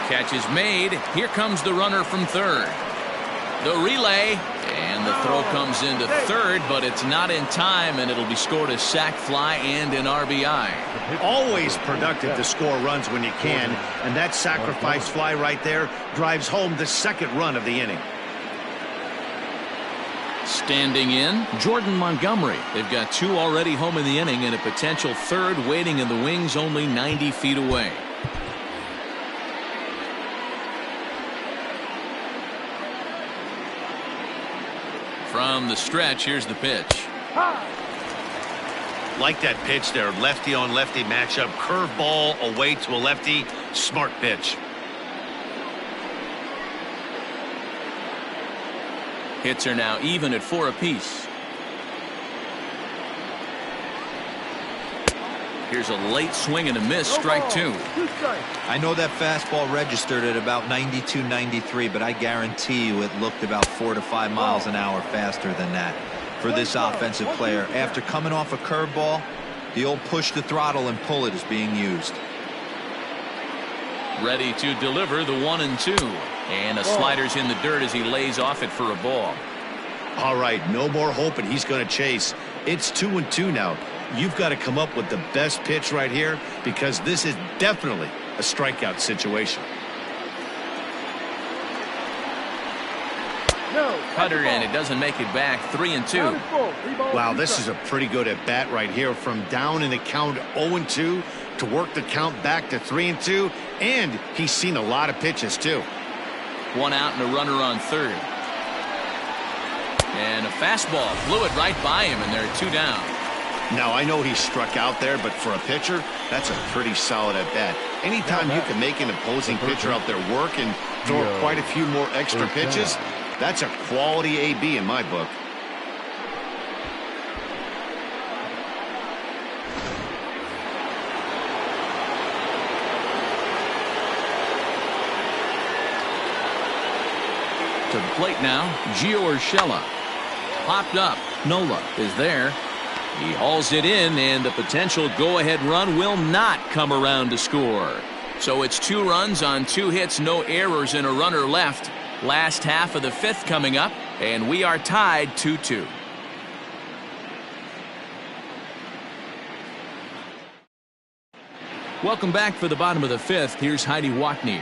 Catch is made. Here comes the runner from third. The relay. And the throw comes into third, but it's not in time, and it'll be scored a sac fly and an RBI. Always productive to score runs when you can, and that sacrifice fly right there drives home the 2nd run of the inning. Standing in, Jordan Montgomery. They've got 2 already home in the inning and a potential 3rd waiting in the wings only 90 feet away. From the stretch, here's the pitch. Like that pitch there, lefty on lefty matchup, curveball away to a lefty, smart pitch. Hits are now even at 4 apiece. Here's a late swing and a miss, strike 2. I know that fastball registered at about 92, 93, but I guarantee you it looked about 4 to 5 miles an hour faster than that for this offensive player. After coming off a curveball, the old push the throttle and pull it is being used. Ready to deliver the 1-2. And a slider's in the dirt as he lays off it for a ball. All right, no more hoping he's going to chase. It's 2-2 now. You've got to come up with the best pitch right here, because this is definitely a strikeout situation. Cutter, and it doesn't make it back. 3-2. Wow, this is a pretty good at bat right here. From down in the count 0-2 to work the count back to 3-2, and he's seen a lot of pitches too. One out and a runner on third. And a fastball flew it right by him, and they're 2 down. Now, I know he struck out there, but for a pitcher, that's a pretty solid at bat. Anytime you can make an opposing pitcher out there work and throw quite a few more extra pitches, that's a quality AB in my book. To the plate now, Giancarlo. Popped up. Nola is there. He hauls it in, and the potential go-ahead run will not come around to score. So it's 2 runs on 2 hits, no errors, and a runner left. Last half of the 5th coming up, and we are tied 2-2. Welcome back for the bottom of the 5th. Here's Heidi Watney.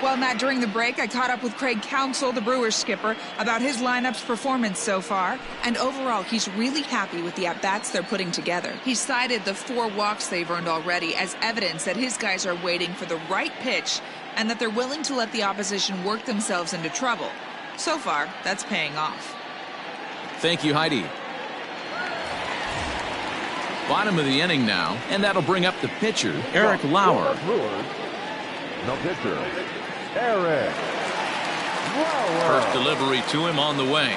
Well, Matt, during the break, I caught up with Craig Counsell, the Brewers skipper, about his lineup's performance so far. And overall, he's really happy with the at-bats they're putting together. He cited the 4 walks they've earned already as evidence that his guys are waiting for the right pitch and that they're willing to let the opposition work themselves into trouble. So far, that's paying off. Thank you, Heidi. Bottom of the inning now, and that'll bring up the pitcher, Eric Lauer. No pitcher, Eric Lauer. First delivery to him on the way.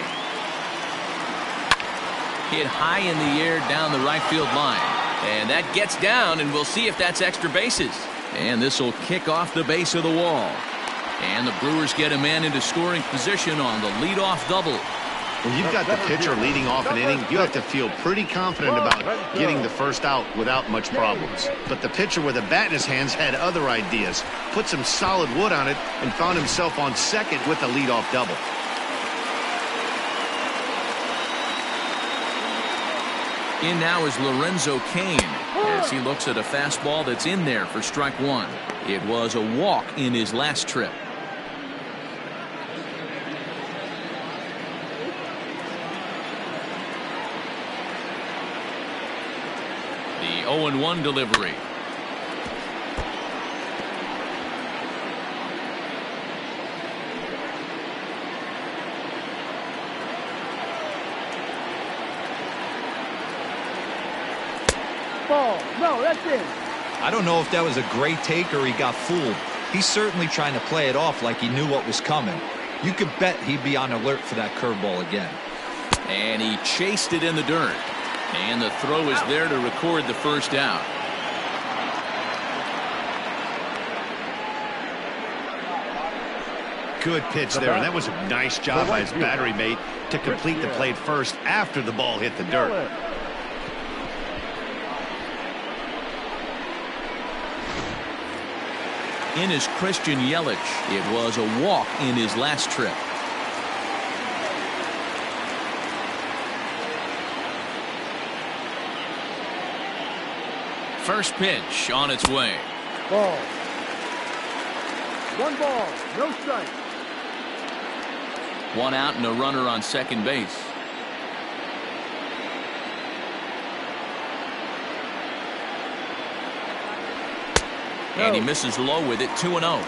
Hit high in the air down the right field line. And that gets down, and we'll see if that's extra bases. And this will kick off the base of the wall. And the Brewers get a man into scoring position on the leadoff double. When you've got the pitcher leading off an inning, you have to feel pretty confident about getting the first out without much problems. But the pitcher with a bat in his hands had other ideas, put some solid wood on it, and found himself on second with a leadoff double. In now is Lorenzo Kane as he looks at a fastball that's in there for strike 1. It was a walk in his last trip. The 0-1 delivery. Ball. No, that's in. I don't know if that was a great take or he got fooled. He's certainly trying to play it off like he knew what was coming. You could bet he'd be on alert for that curveball again. And he chased it in the dirt. And the throw is there to record the first out. Good pitch there, and that was a nice job by his battery mate to complete the play first after the ball hit the dirt. In is Christian Yelich. It was a walk in his last trip. First pitch on its way. Ball. 1 ball, no strike. 1 out and a runner on second base. And he misses low with it. 2-0.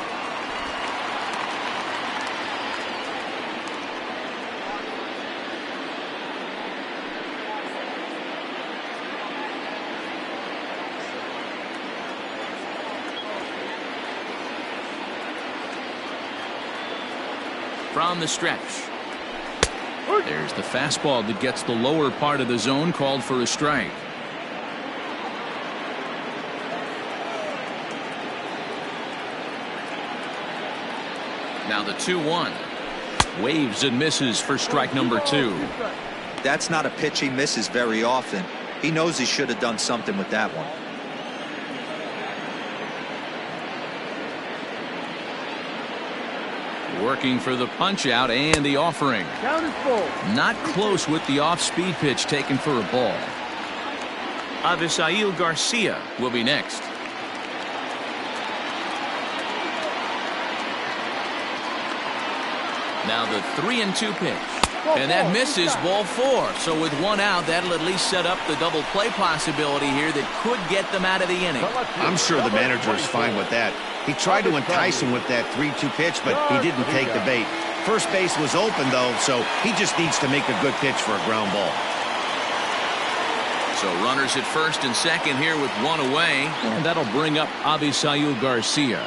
From the stretch. There's the fastball that gets the lower part of the zone, called for a strike. Now the 2-1. Waves and misses for strike number 2. That's not a pitch he misses very often. He knows he should have done something with that one. Working for the punch out and the offering. Count is full. Not close with the off-speed pitch taken for a ball. Addison Garcia will be next. Now the 3-2 pitch. And that misses, ball 4. So with 1 out, that'll at least set up the double play possibility here that could get them out of the inning. I'm sure the manager is fine with that. He tried to entice him with that 3-2 pitch, but he didn't take the bait. First base was open, though, so he just needs to make a good pitch for a ground ball. So runners at first and second here with 1 away. And that'll bring up Garcia.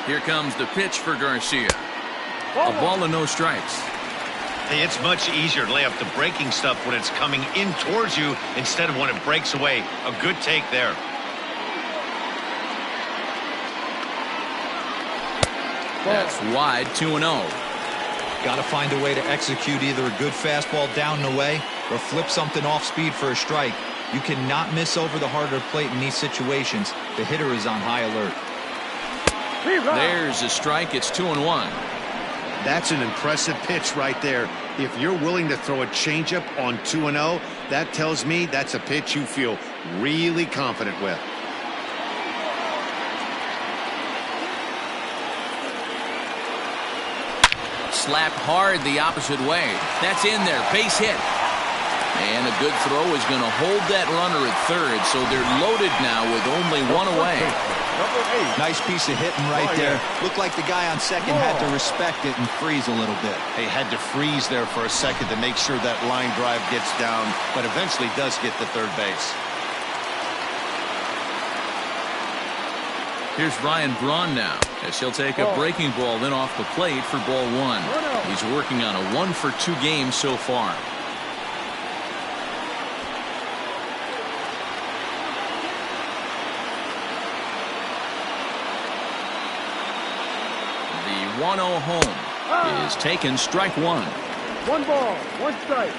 Here comes the pitch for Garcia. A ball and no strikes. Hey, it's much easier to lay up the breaking stuff when it's coming in towards you instead of when it breaks away. A good take there. That's wide, 2-0. Got to find a way to execute either a good fastball down and away or flip something off speed for a strike. You cannot miss over the harder plate in these situations. The hitter is on high alert. There's a strike. It's 2-1. That's an impressive pitch right there. If you're willing to throw a changeup on 2-0, that tells me that's a pitch you feel really confident with. Slapped hard the opposite way. That's in there. Base hit. And a good throw is going to hold that runner at third. So they're loaded now with only 1 away. Nice piece of hitting right there. Looked like the guy on second had to respect it and freeze a little bit. He had to freeze there for a second to make sure that line drive gets down, but eventually does get to third base. Here's Braun now, as he'll take a breaking ball then off the plate for ball 1. He's working on a 1-for-2 game so far. The 1-0 home is taken, strike 1. 1 ball, 1 strike.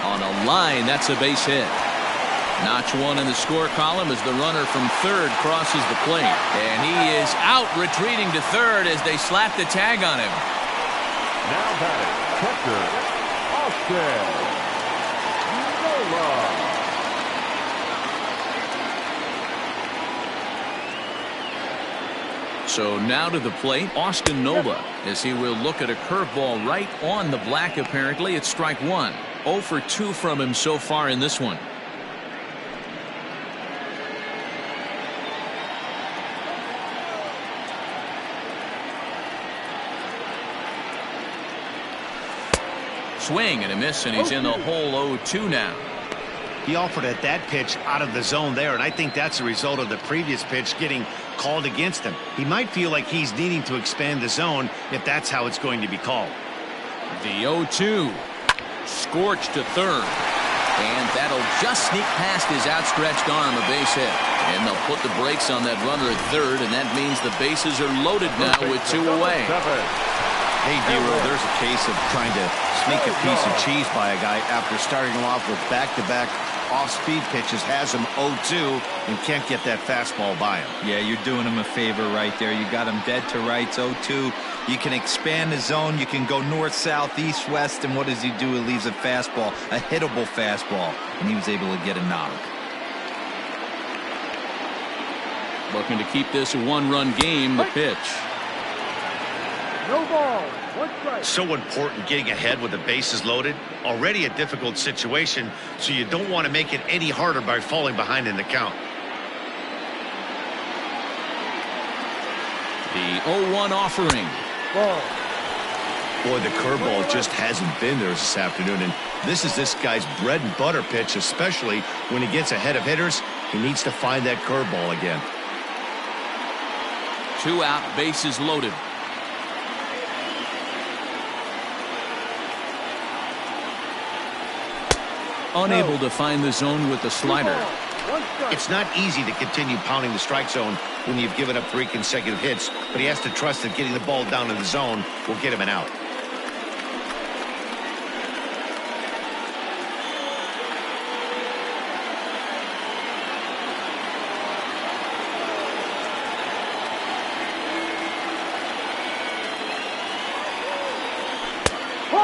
On a line, that's a base hit. Notch 1 in the score column as the runner from third crosses the plate. And he is out, retreating to third as they slap the tag on him. Now batting, catcher, Austin Lower. So now to the plate, Austin Nola, as he will look at a curveball right on the black. Apparently, it's strike 1. 0 for 2 from him so far in this one. Swing and a miss, and he's in the hole 0-2 now. He offered at that pitch out of the zone there, and I think that's a result of the previous pitch getting called against him. He might feel like he's needing to expand the zone if that's how it's going to be called. The 0-2. Scorched to third. And that'll just sneak past his outstretched arm, a base hit. And they'll put the brakes on that runner at third, and that means the bases are loaded now with 2 away. Hey, D-Row, there's a case of trying to sneak a piece of cheese by a guy after starting him off with back-to-back off-speed pitches, has him 0-2, and can't get that fastball by him. Yeah, you're doing him a favor right there. You got him dead to rights, 0-2. You can expand the zone. You can go north, south, east, west, and what does he do? He leaves a fastball, a hittable fastball, and he was able to get a knock. Looking to keep this a 1-run game, the pitch. No ball, 1 strike. So important getting ahead with the bases loaded. Already a difficult situation, so you don't want to make it any harder by falling behind in the count. The 0-1 offering. Ball. Boy, the curveball just hasn't been there this afternoon, and this is this guy's bread and butter pitch, especially when he gets ahead of hitters. He needs to find that curveball again. 2 out, bases loaded. Unable to find the zone with the slider. It's not easy to continue pounding the strike zone when you've given up 3 consecutive hits, but he has to trust that getting the ball down in the zone will get him an out.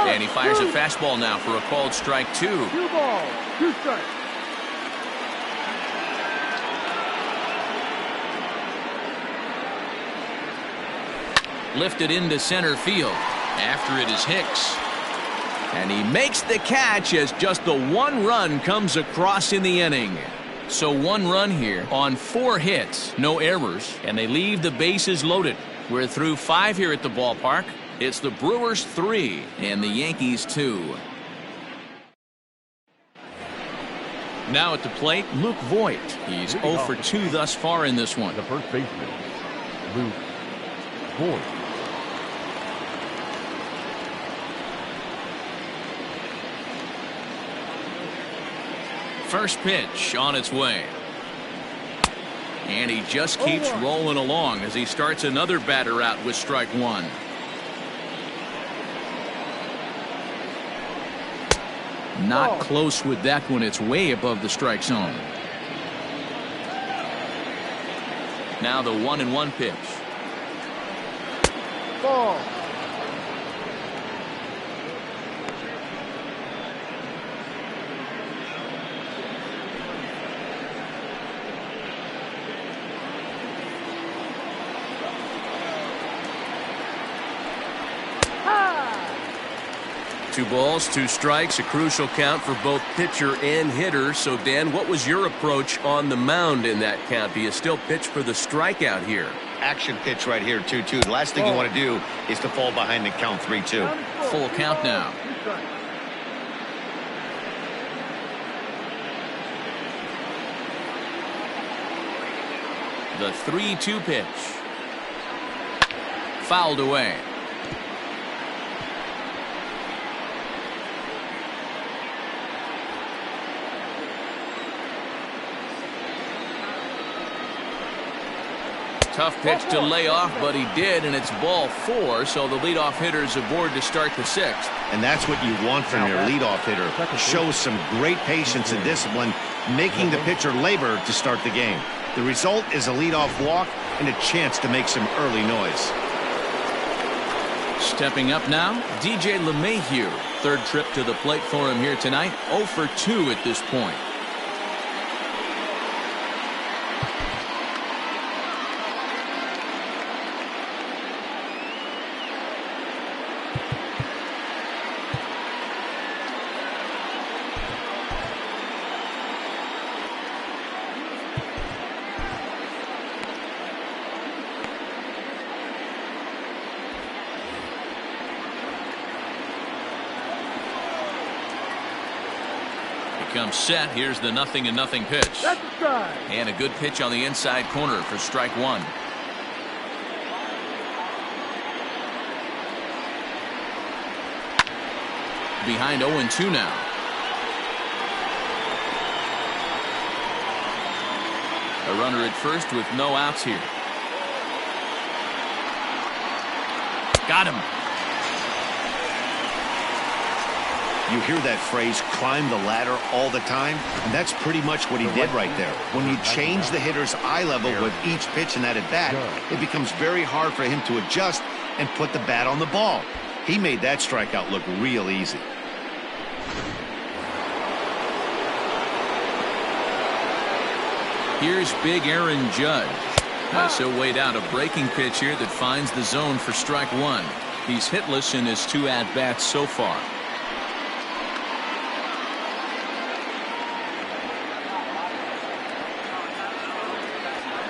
And he fires a fastball now for a called strike 2. 2 balls, 2 strikes. Lifted into center field. After it is Hicks. And he makes the catch as just the one run comes across in the inning. So one run here on 4 hits, no errors, and they leave the bases loaded. We're through 5 here at the ballpark. It's the Brewers 3 and the Yankees 2. Now at the plate, Luke Voit. He's 0 for 2 thus far in this one. The first baseman, Luke Voit. First pitch on its way. And he just keeps rolling along as he starts another batter out with strike 1. Not close with that one. It's way above the strike zone. Now the 1-1 pitch. Ball. Two balls, 2 strikes, a crucial count for both pitcher and hitter. So, Dan, what was your approach on the mound in that count? Do you still pitch for the strikeout here? Action pitch right here, 2-2. The last thing you want to do is to fall behind the count 3-2. Full count now. The 3-2 pitch. Fouled away. Tough pitch to lay off, but he did, and it's ball 4, so the leadoff hitter is aboard to start the 6th. And that's what you want from your leadoff hitter. Shows some great patience and discipline, making the pitcher labor to start the game. The result is a leadoff walk and a chance to make some early noise. Stepping up now, DJ LeMahieu. 3rd trip to the plate for him here tonight. 0 for 2 at this point. Comes set. Here's the 0-0 pitch. That's a strike. And a good pitch on the inside corner for strike 1. Behind 0-2 now. A runner at first with no outs here. Got him. You hear that phrase, climb the ladder, all the time, and that's pretty much what he did right there. When you change the hitter's eye level with each pitch in that at-bat, it becomes very hard for him to adjust and put the bat on the ball. He made that strikeout look real easy. Here's big Aaron Judge. So weighed out a breaking pitch here that finds the zone for strike 1. He's hitless in his 2 at-bats so far.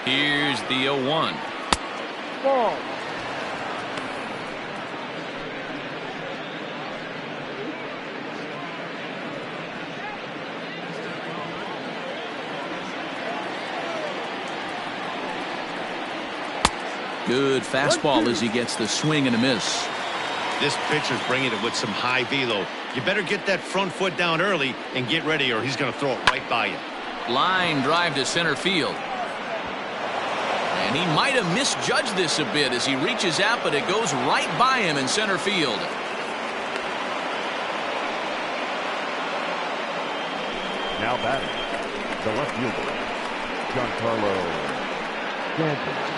Here's the 0-1. Ball. Good fastball as he gets the swing and a miss. This pitcher's bringing it with some high velo. You better get that front foot down early and get ready, or he's going to throw it right by you. Line drive to center field. And he might have misjudged this a bit as he reaches out, but it goes right by him in center field. Now batting, the left fielder, Giancarlo Stanton.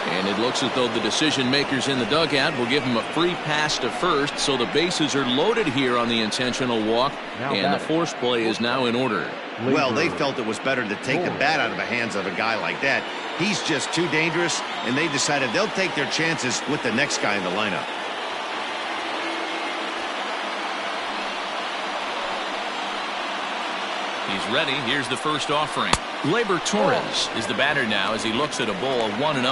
And it looks as though the decision makers in the dugout will give him a free pass to first, so the bases are loaded here on the intentional walk, and the force play is now in order. Well, they felt it was better to take the bat out of the hands of a guy like that. He's just too dangerous, and they decided they'll take their chances with the next guy in the lineup. He's ready. Here's the first offering. Gleyber Torres is the batter now as he looks at a ball of 1-0.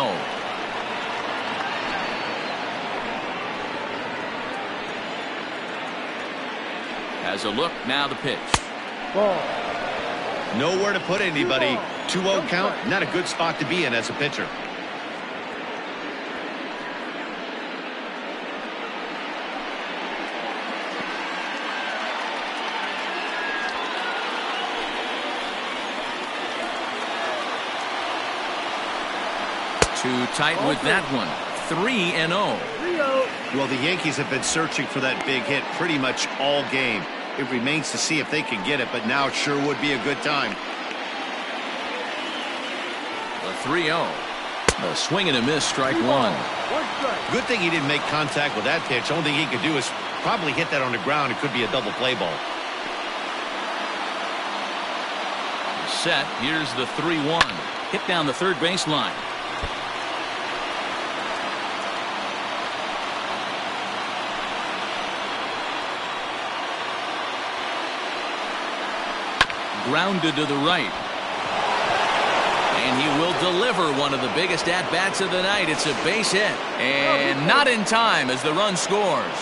Has a look, now the pitch. Nowhere to put anybody. 2-0 count, not a good spot to be in as a pitcher. Too tight with that one. 3-0. Well, the Yankees have been searching for that big hit pretty much all game. It remains to see if they can get it, but now it sure would be a good time. A 3-0. A swing and a miss, strike one. Good thing he didn't make contact with that pitch. Only thing he could do is probably hit that on the ground. It could be a double play ball. Set. Here's the 3-1. Hit down the third baseline. Grounded to the right. And he will deliver one of the biggest at-bats of the night. It's a base hit. And not in time as the run scores.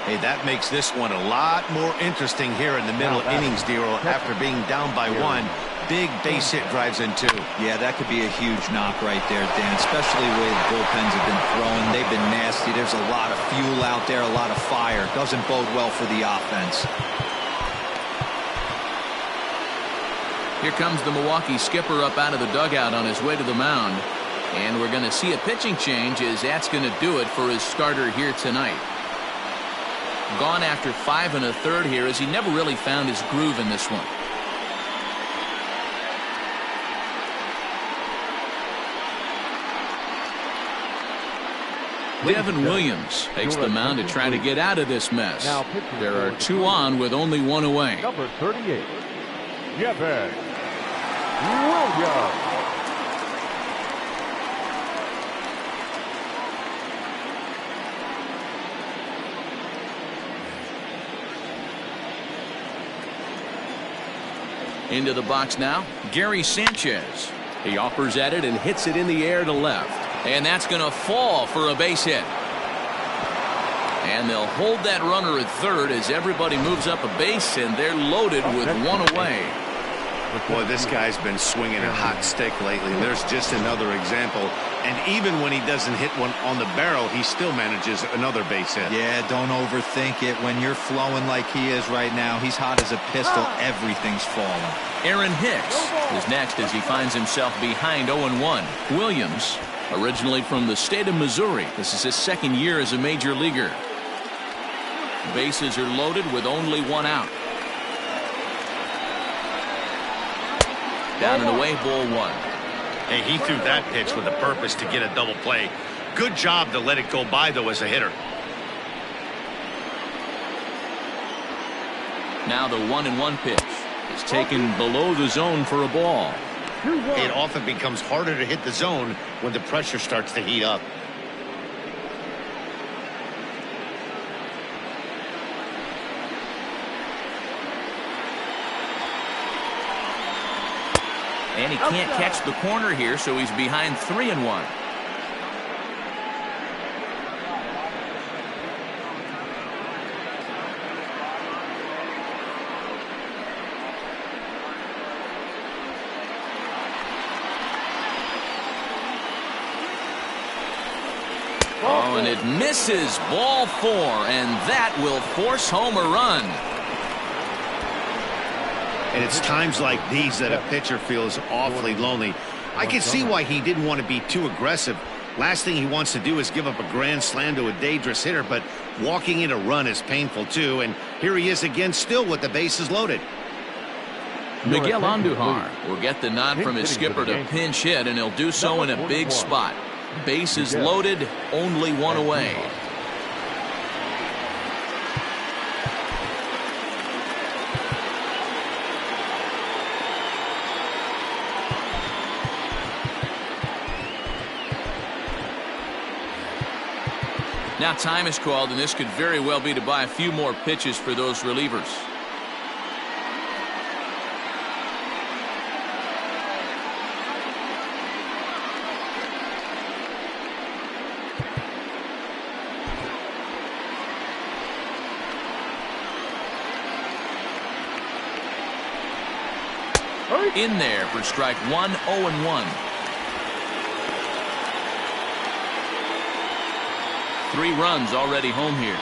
Hey, that makes this one a lot more interesting here in the middle innings, Dero. After being down by one, big base hit drives in two. Yeah, that could be a huge knock right there, Dan, especially the way the bullpens have been throwing. They've been nasty. There's a lot of fuel out there, a lot of fire. Doesn't bode well for the offense. Here comes the Milwaukee skipper up out of the dugout on his way to the mound. And we're going to see a pitching change as that's going to do it for his starter here tonight. Gone after 5 1/3 here as he never really found his groove in this one. Devin Williams takes the mound to try to get out of this mess. There are 2 on with only 1 away. Number 38, Devin Williams. Into the box now, Gary Sanchez. He offers at it and hits it in the air to left. And that's going to fall for a base hit. And they'll hold that runner at third as everybody moves up a base, and they're loaded with 1 away. Boy, this guy's been swinging a hot stick lately. There's just another example. And even when he doesn't hit one on the barrel, he still manages another base hit. Yeah, don't overthink it. When you're flowing like he is right now, he's hot as a pistol. Everything's falling. Aaron Hicks is next as he finds himself behind 0-1. Williams, originally from the state of Missouri. This is his second year as a major leaguer. Bases are loaded with only 1 out. Down and away, ball 1. Hey, he threw that pitch with a purpose to get a double play. Good job to let it go by, though, as a hitter. Now the 1-1 pitch is taken below the zone for a ball. It often becomes harder to hit the zone when the pressure starts to heat up. And he can't catch the corner here, so he's behind 3-1. Oh, and it misses, ball 4, and that will force home a run. And it's times like these that a pitcher feels awfully lonely. I can see why he didn't want to be too aggressive. Last thing he wants to do is give up a grand slam to a dangerous hitter, but walking in a run is painful too. And here he is again, still with the bases loaded. Miguel Andujar will get the nod from his skipper to pinch hit, and he'll do so in a big spot. Bases loaded, only 1 away. Now time is called, and this could very well be to buy a few more pitches for those relievers. In there for strike one, 0-1. 3 runs already home here.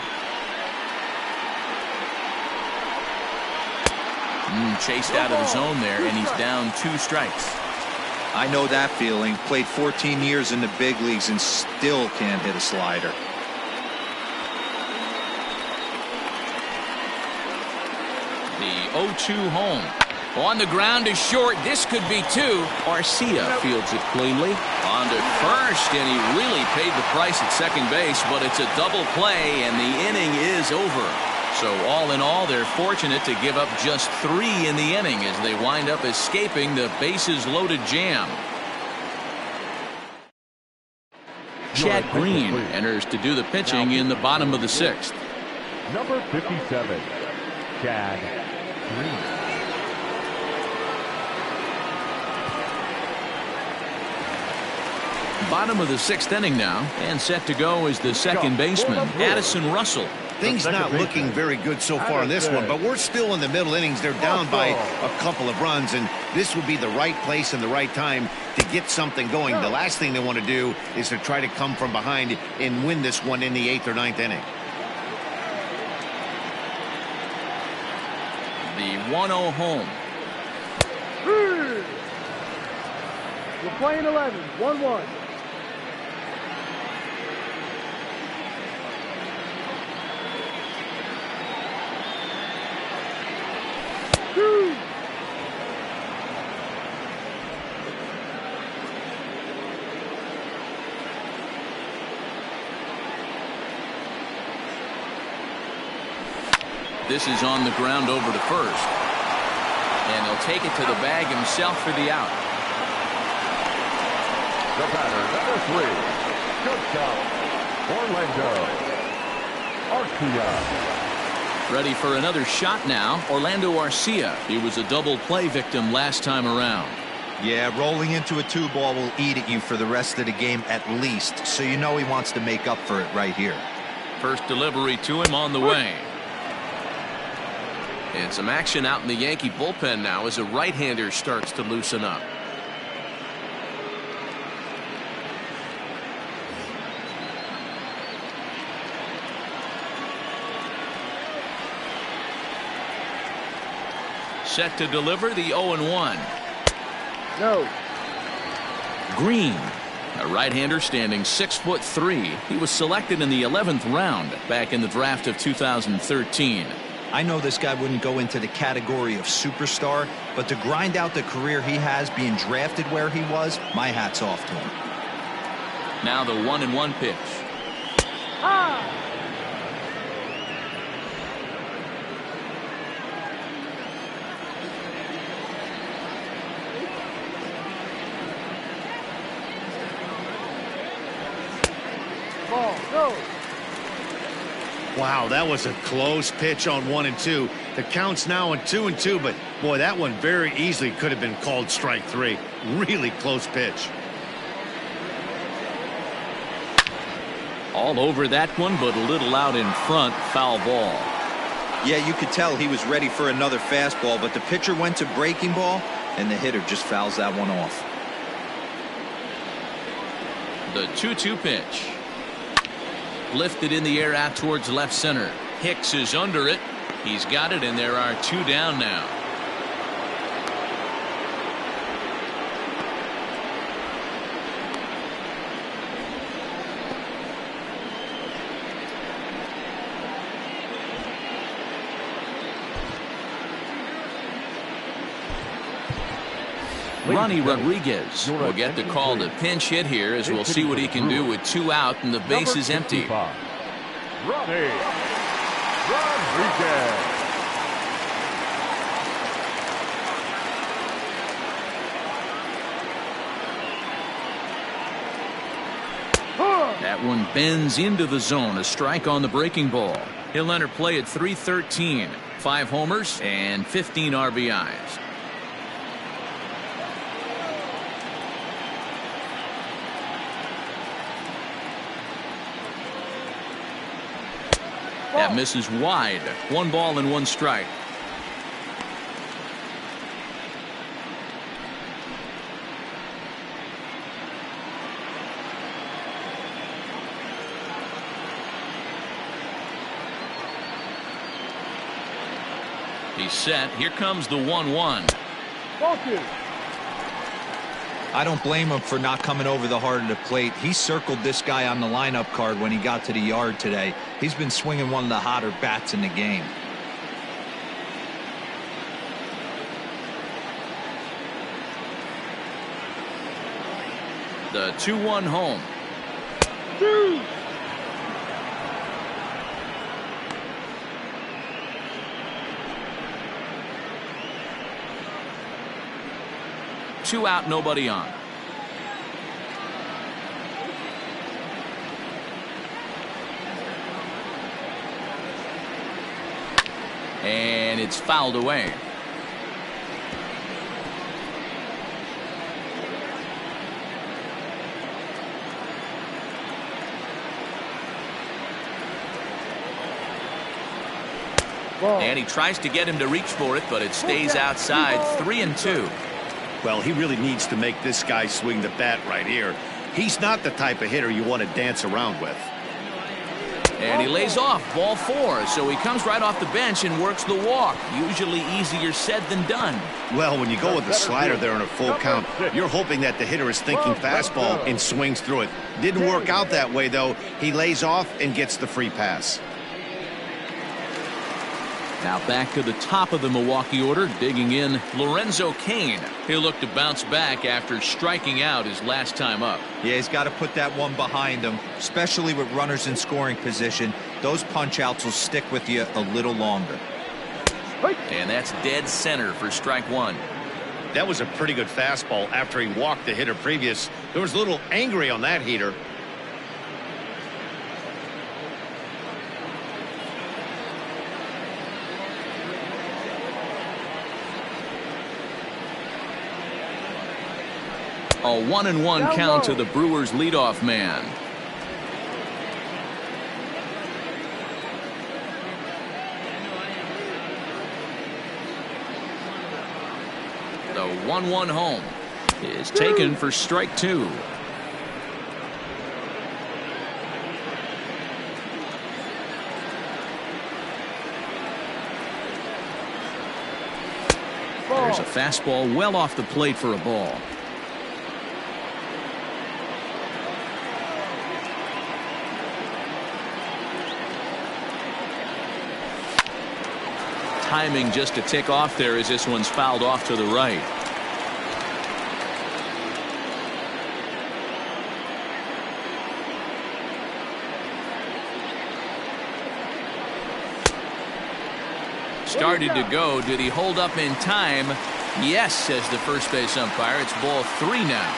Chased out of the zone there, and he's down 2 strikes. I know that feeling. Played 14 years in the big leagues and still can't hit a slider. The 0-2 home. On the ground is short. This could be 2. Garcia fields it cleanly. On to first, and he really paid the price at second base, but it's a double play, and the inning is over. So all in all, they're fortunate to give up just 3 in the inning as they wind up escaping the bases-loaded jam. Chad Green enters to do the pitching in the bottom of the 6th. Number 57, Chad Green. Bottom of the 6th inning now, and set to go is the second baseman, Addison Russell. Things not looking very good so far in this one, but we're still in the middle innings. They're down by a couple of runs, and this would be the right place and the right time to get something going. The last thing they want to do is to try to come from behind and win this one in the 8th or 9th inning. The 1-0 home. We're playing 11, 1-1. This is on the ground over to first. And he'll take it to the bag himself for the out. The batter, number 3, good job, Orlando Arcia. Ready for another shot now, Orlando Arcia. He was a double play victim last time around. Yeah, rolling into a 2-ball will eat at you for the rest of the game at least, so you know he wants to make up for it right here. First delivery to him on the way. And some action out in the Yankee bullpen now as a right-hander starts to loosen up. Set to deliver the 0-1. No. Green, a right-hander standing 6'3". He was selected in the 11th round back in the draft of 2013. I know this guy wouldn't go into the category of superstar, but to grind out the career he has being drafted where he was, my hat's off to him. Now the 1-1 pitch. Ah! Ball, go. Wow, that was a close pitch on 1 and 2. The count's now on 2 and 2, but boy, that one very easily could have been called strike 3. Really close pitch. All over that one, but a little out in front. Foul ball. Yeah, you could tell he was ready for another fastball, but the pitcher went to breaking ball, and the hitter just fouls that one off. The 2-2 pitch. Lifted in the air out towards left center. Hicks is under it. He's got it, and there are 2 down now. Ronnie Rodriguez will get the call to pinch hit here as we'll see what he can do with 2 out and the base is empty. Ronnie Rodriguez. That one bends into the zone. A strike on the breaking ball. He'll enter play at 313. 5 homers and 15 RBIs. That misses wide. 1 ball and 1 strike. He's set. Here comes the 1-1. I don't blame him for not coming over the heart of the plate. He circled this guy on the lineup card when he got to the yard today. He's been swinging one of the hotter bats in the game. The 2-1 home. Two out, nobody on. And it's fouled away. And he tries to get him to reach for it, but it stays outside. 3-2. Well, he really needs to make this guy swing the bat right here. He's not the type of hitter you want to dance around with. And he lays off. Ball 4. So he comes right off the bench and works the walk. Usually easier said than done. Well, when you go with the slider there in a full count, you're hoping that the hitter is thinking fastball and swings through it. Didn't work out that way, though. He lays off and gets the free pass. Now back to the top of the Milwaukee order, digging in Lorenzo Kane. He'll look to bounce back after striking out his last time up. Yeah, he's got to put that one behind him, especially with runners in scoring position. Those punch-outs will stick with you a little longer. And that's dead center for strike 1. That was a pretty good fastball after he walked the hitter previous. There was a little angry on that heater. A 1-1 count to the Brewers leadoff man. The 1-1 home is taken for strike 2. There's a fastball well off the plate for a ball. Timing just to tick off there as this one's fouled off to the right. Started to go. Did he hold up in time? Yes, says the first base umpire. It's ball 3 now.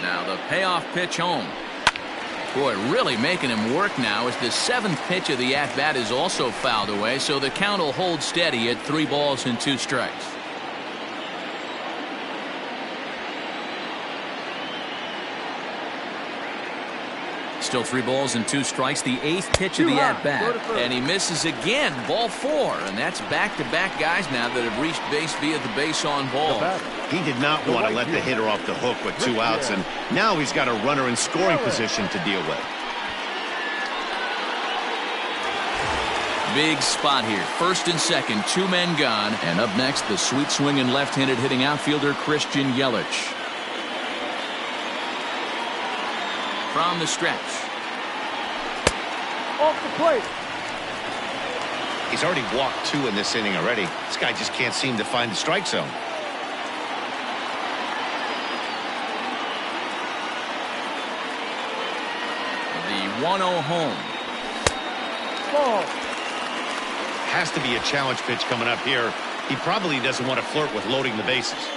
Now the payoff pitch home. Boy, really making him work now as the 7th pitch of the at-bat is also fouled away, so the count will hold steady at 3 balls and 2 strikes. Still 3 balls and 2 strikes. The 8th pitch of the at-bat. And he misses again. Ball 4. And that's back-to-back guys now that have reached base via the base on ball. He did not want to let the hitter off the hook with 2 outs, and now he's got a runner in scoring position to deal with. Big spot here. First and second, 2 men gone. And up next, the sweet swinging left-handed hitting outfielder Christian Yelich. From the stretch. Off the plate. He's already walked 2 in this inning already. This guy just can't seem to find the strike zone. The 1-0 home. Ball. Has to be a challenge pitch coming up here. He probably doesn't want to flirt with loading the bases.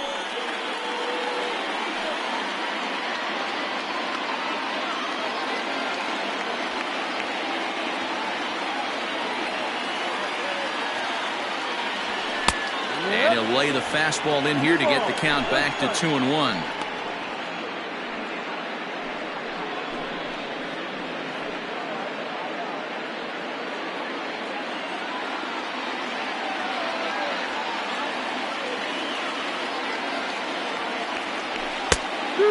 He'll lay the fastball in here to get the count back to 2-1.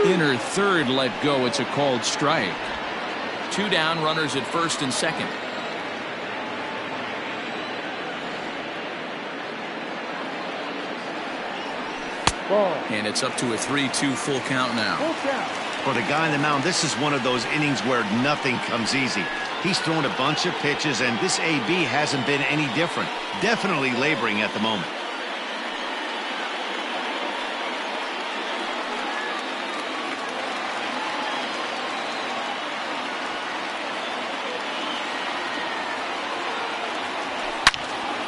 Inner third let go. It's a called strike. 2 down, runners at first and second. And it's up to a 3-2 full count now. For the guy on the mound, this is one of those innings where nothing comes easy. He's thrown a bunch of pitches, and this AB hasn't been any different. Definitely laboring at the moment.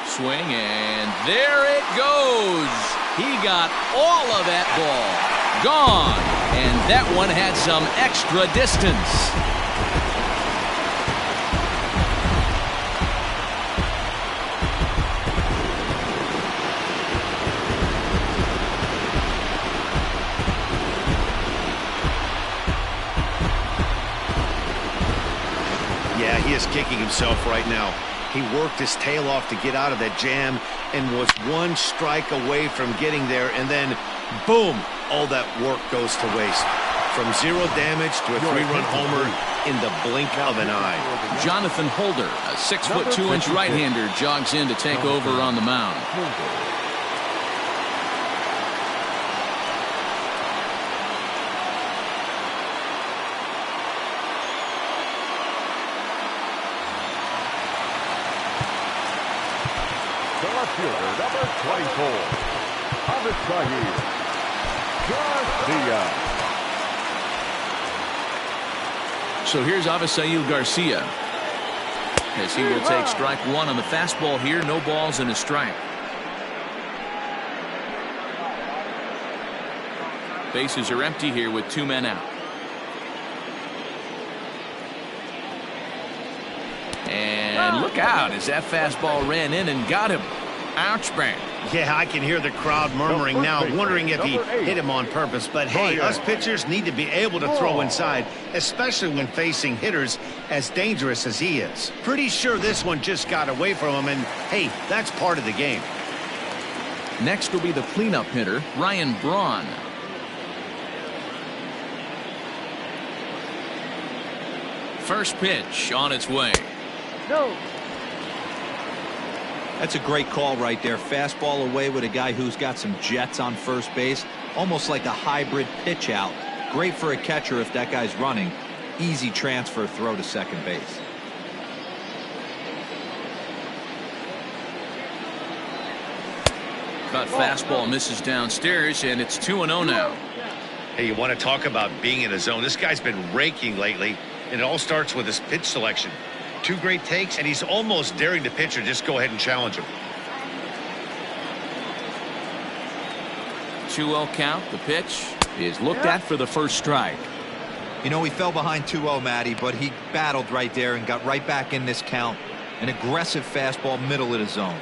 Swing, and there it goes. He got all of that ball. Gone. And that one had some extra distance. Yeah, he is kicking himself right now. He worked his tail off to get out of that jam and was 1 strike away from getting there, and then boom, all that work goes to waste. From 0 damage to a 3-run homer in the blink of an eye. Jonathan Holder, a 6'2" right-hander, jogs in to take over on the mound. Fielder, number 24, Garcia. So here's Avisail Garcia, as he will take strike 1 on the fastball here. No balls and a strike. Bases are empty here with 2 men out. And look out as that fastball ran in and got him. Ouch, bang. Yeah, I can hear the crowd murmuring now, wondering if he hit him on purpose. But hey, us pitchers need to be able to throw inside, especially when facing hitters as dangerous as he is. Pretty sure this one just got away from him, and hey, that's part of the game. Next will be the cleanup hitter, Ryan Braun. First pitch on its way. No. That's a great call right there. Fastball away with a guy who's got some jets on first base. Almost like a hybrid pitch out. Great for a catcher if that guy's running. Easy transfer throw to second base. Cut fastball misses downstairs, and it's 2-0 now. Hey, you want to talk about being in a zone? This guy's been raking lately, and it all starts with his pitch selection. 2 great takes, and he's almost daring the pitcher just go ahead and challenge him. 2-0 count. The pitch is looked at for the first strike. You know, he fell behind 2-0, Matty, but he battled right there and got right back in this count. An aggressive fastball, middle of the zone.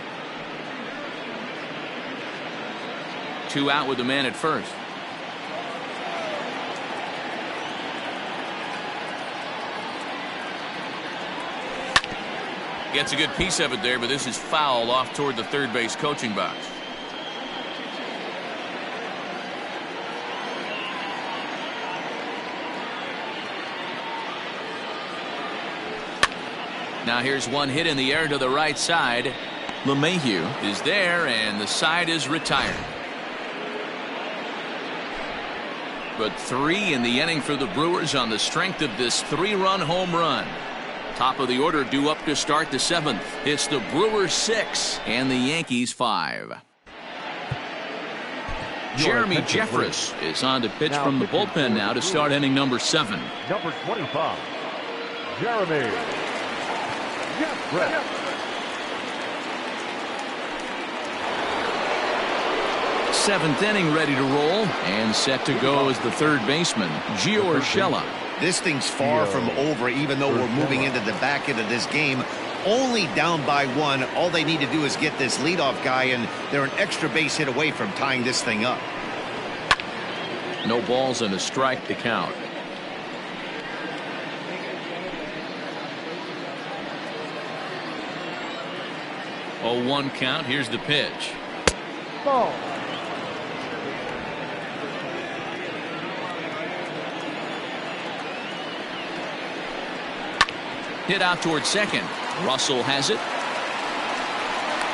2 out with the man at first. Gets a good piece of it there, but this is foul off toward the third base coaching box. Now here's one hit in the air to the right side. LeMahieu is there, and the side is retired. But 3 in the inning for the Brewers on the strength of this 3-run home run. Top of the order due up to start the 7th. It's the Brewers 6 and the Yankees 5. Jeremy Jeffress is on to pitch from the bullpen now to start inning number 7. Number 25, Jeremy Jeffress. 7th inning ready to roll and set to go as the third baseman, Gio Urshela. This thing's far from over, even though we're moving into the back end of this game. only down by 1. All they need to do is get this leadoff guy, and they're an extra base hit away from tying this thing up. No balls and a strike to count. Oh, 1 count. Here's the pitch. Ball. Hit out towards second. Russell has it.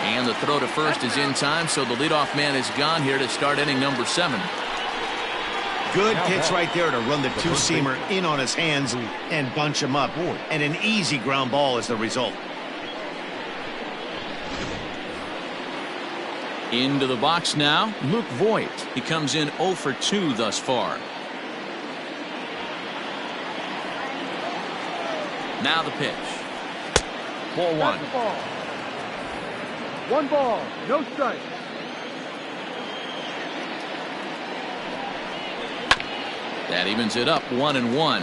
And the throw to first is in time, so the leadoff man is gone here to start inning number 7. Good pitch right there to run the two-seamer in on his hands and bunch him up. And an easy ground ball is the result. Into the box now, Luke Voigt. He comes in 0 for 2 thus far. Now the pitch. Ball 1. Ball. 1 ball, no strike. That evens it up 1-1.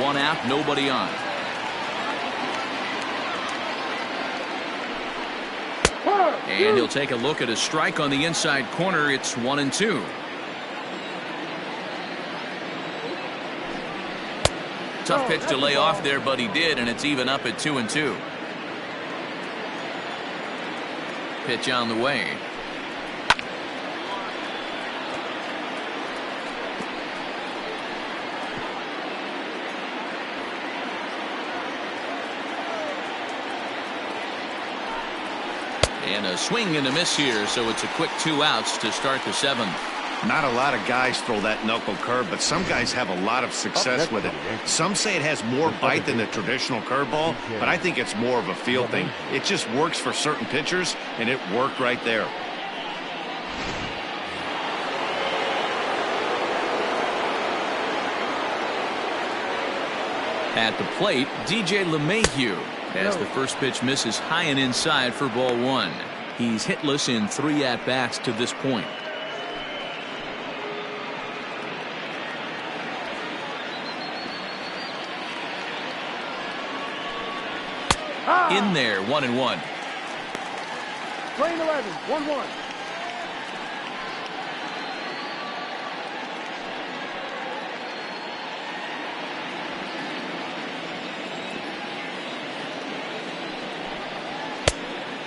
1 out, nobody on. And he'll take a look at a strike on the inside corner. It's 1-2. Tough pitch to lay off there, but he did, and it's even up at 2-2. Pitch on the way. And a swing and a miss here, so it's a quick 2 outs to start the 7th. Not a lot of guys throw that knuckle curve, but some guys have a lot of success with it. Some say it has more bite than the traditional curveball, but I think it's more of a feel thing. It just works for certain pitchers, and it worked right there. At the plate, DJ LeMahieu, as the first pitch misses high and inside for ball 1. He's hitless in 3 at-bats to this point. In there, 1-1. Lane 11, 1-1.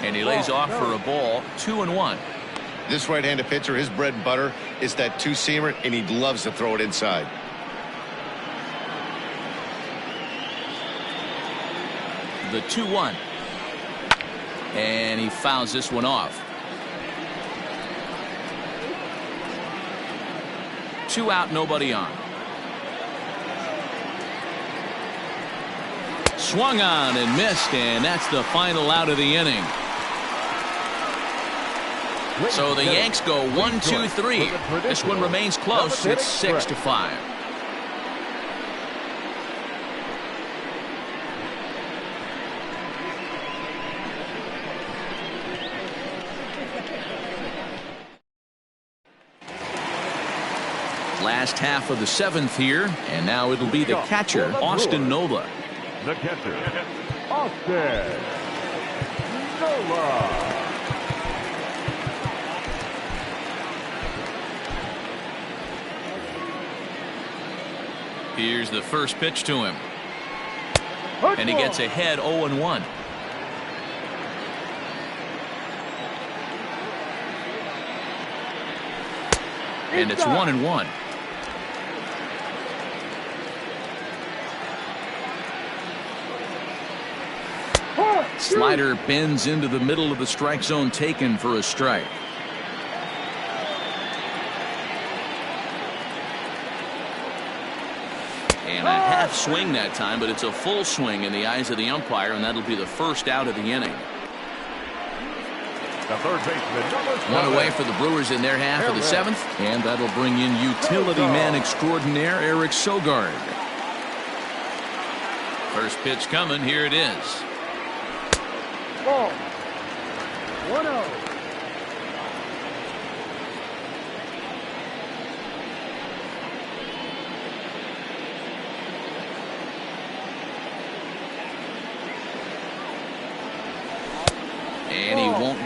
And he lays off for a ball, 2-1. This right-handed pitcher, his bread and butter is that two-seamer, and he loves to throw it inside. The 2-1. And he fouls this one off. 2 out, nobody on. Swung on and missed, and that's the final out of the inning. So the Yanks go 1-2-3. This one remains close. It's 6-5. Last half of the 7th here, and now it'll be the catcher, Austin Nola. The catcher, Austin Nola. Here's the first pitch to him. And he gets ahead 0-1. And it's 1-1. Slider bends into the middle of the strike zone, taken for a strike. And a half swing that time, but it's a full swing in the eyes of the umpire, and that'll be the first out of the inning. The third baseman, One away for the Brewers in their half of the 7th, and that'll bring in utility man extraordinaire Eric Sogard. First pitch coming. Here it is. Ball. 1-0.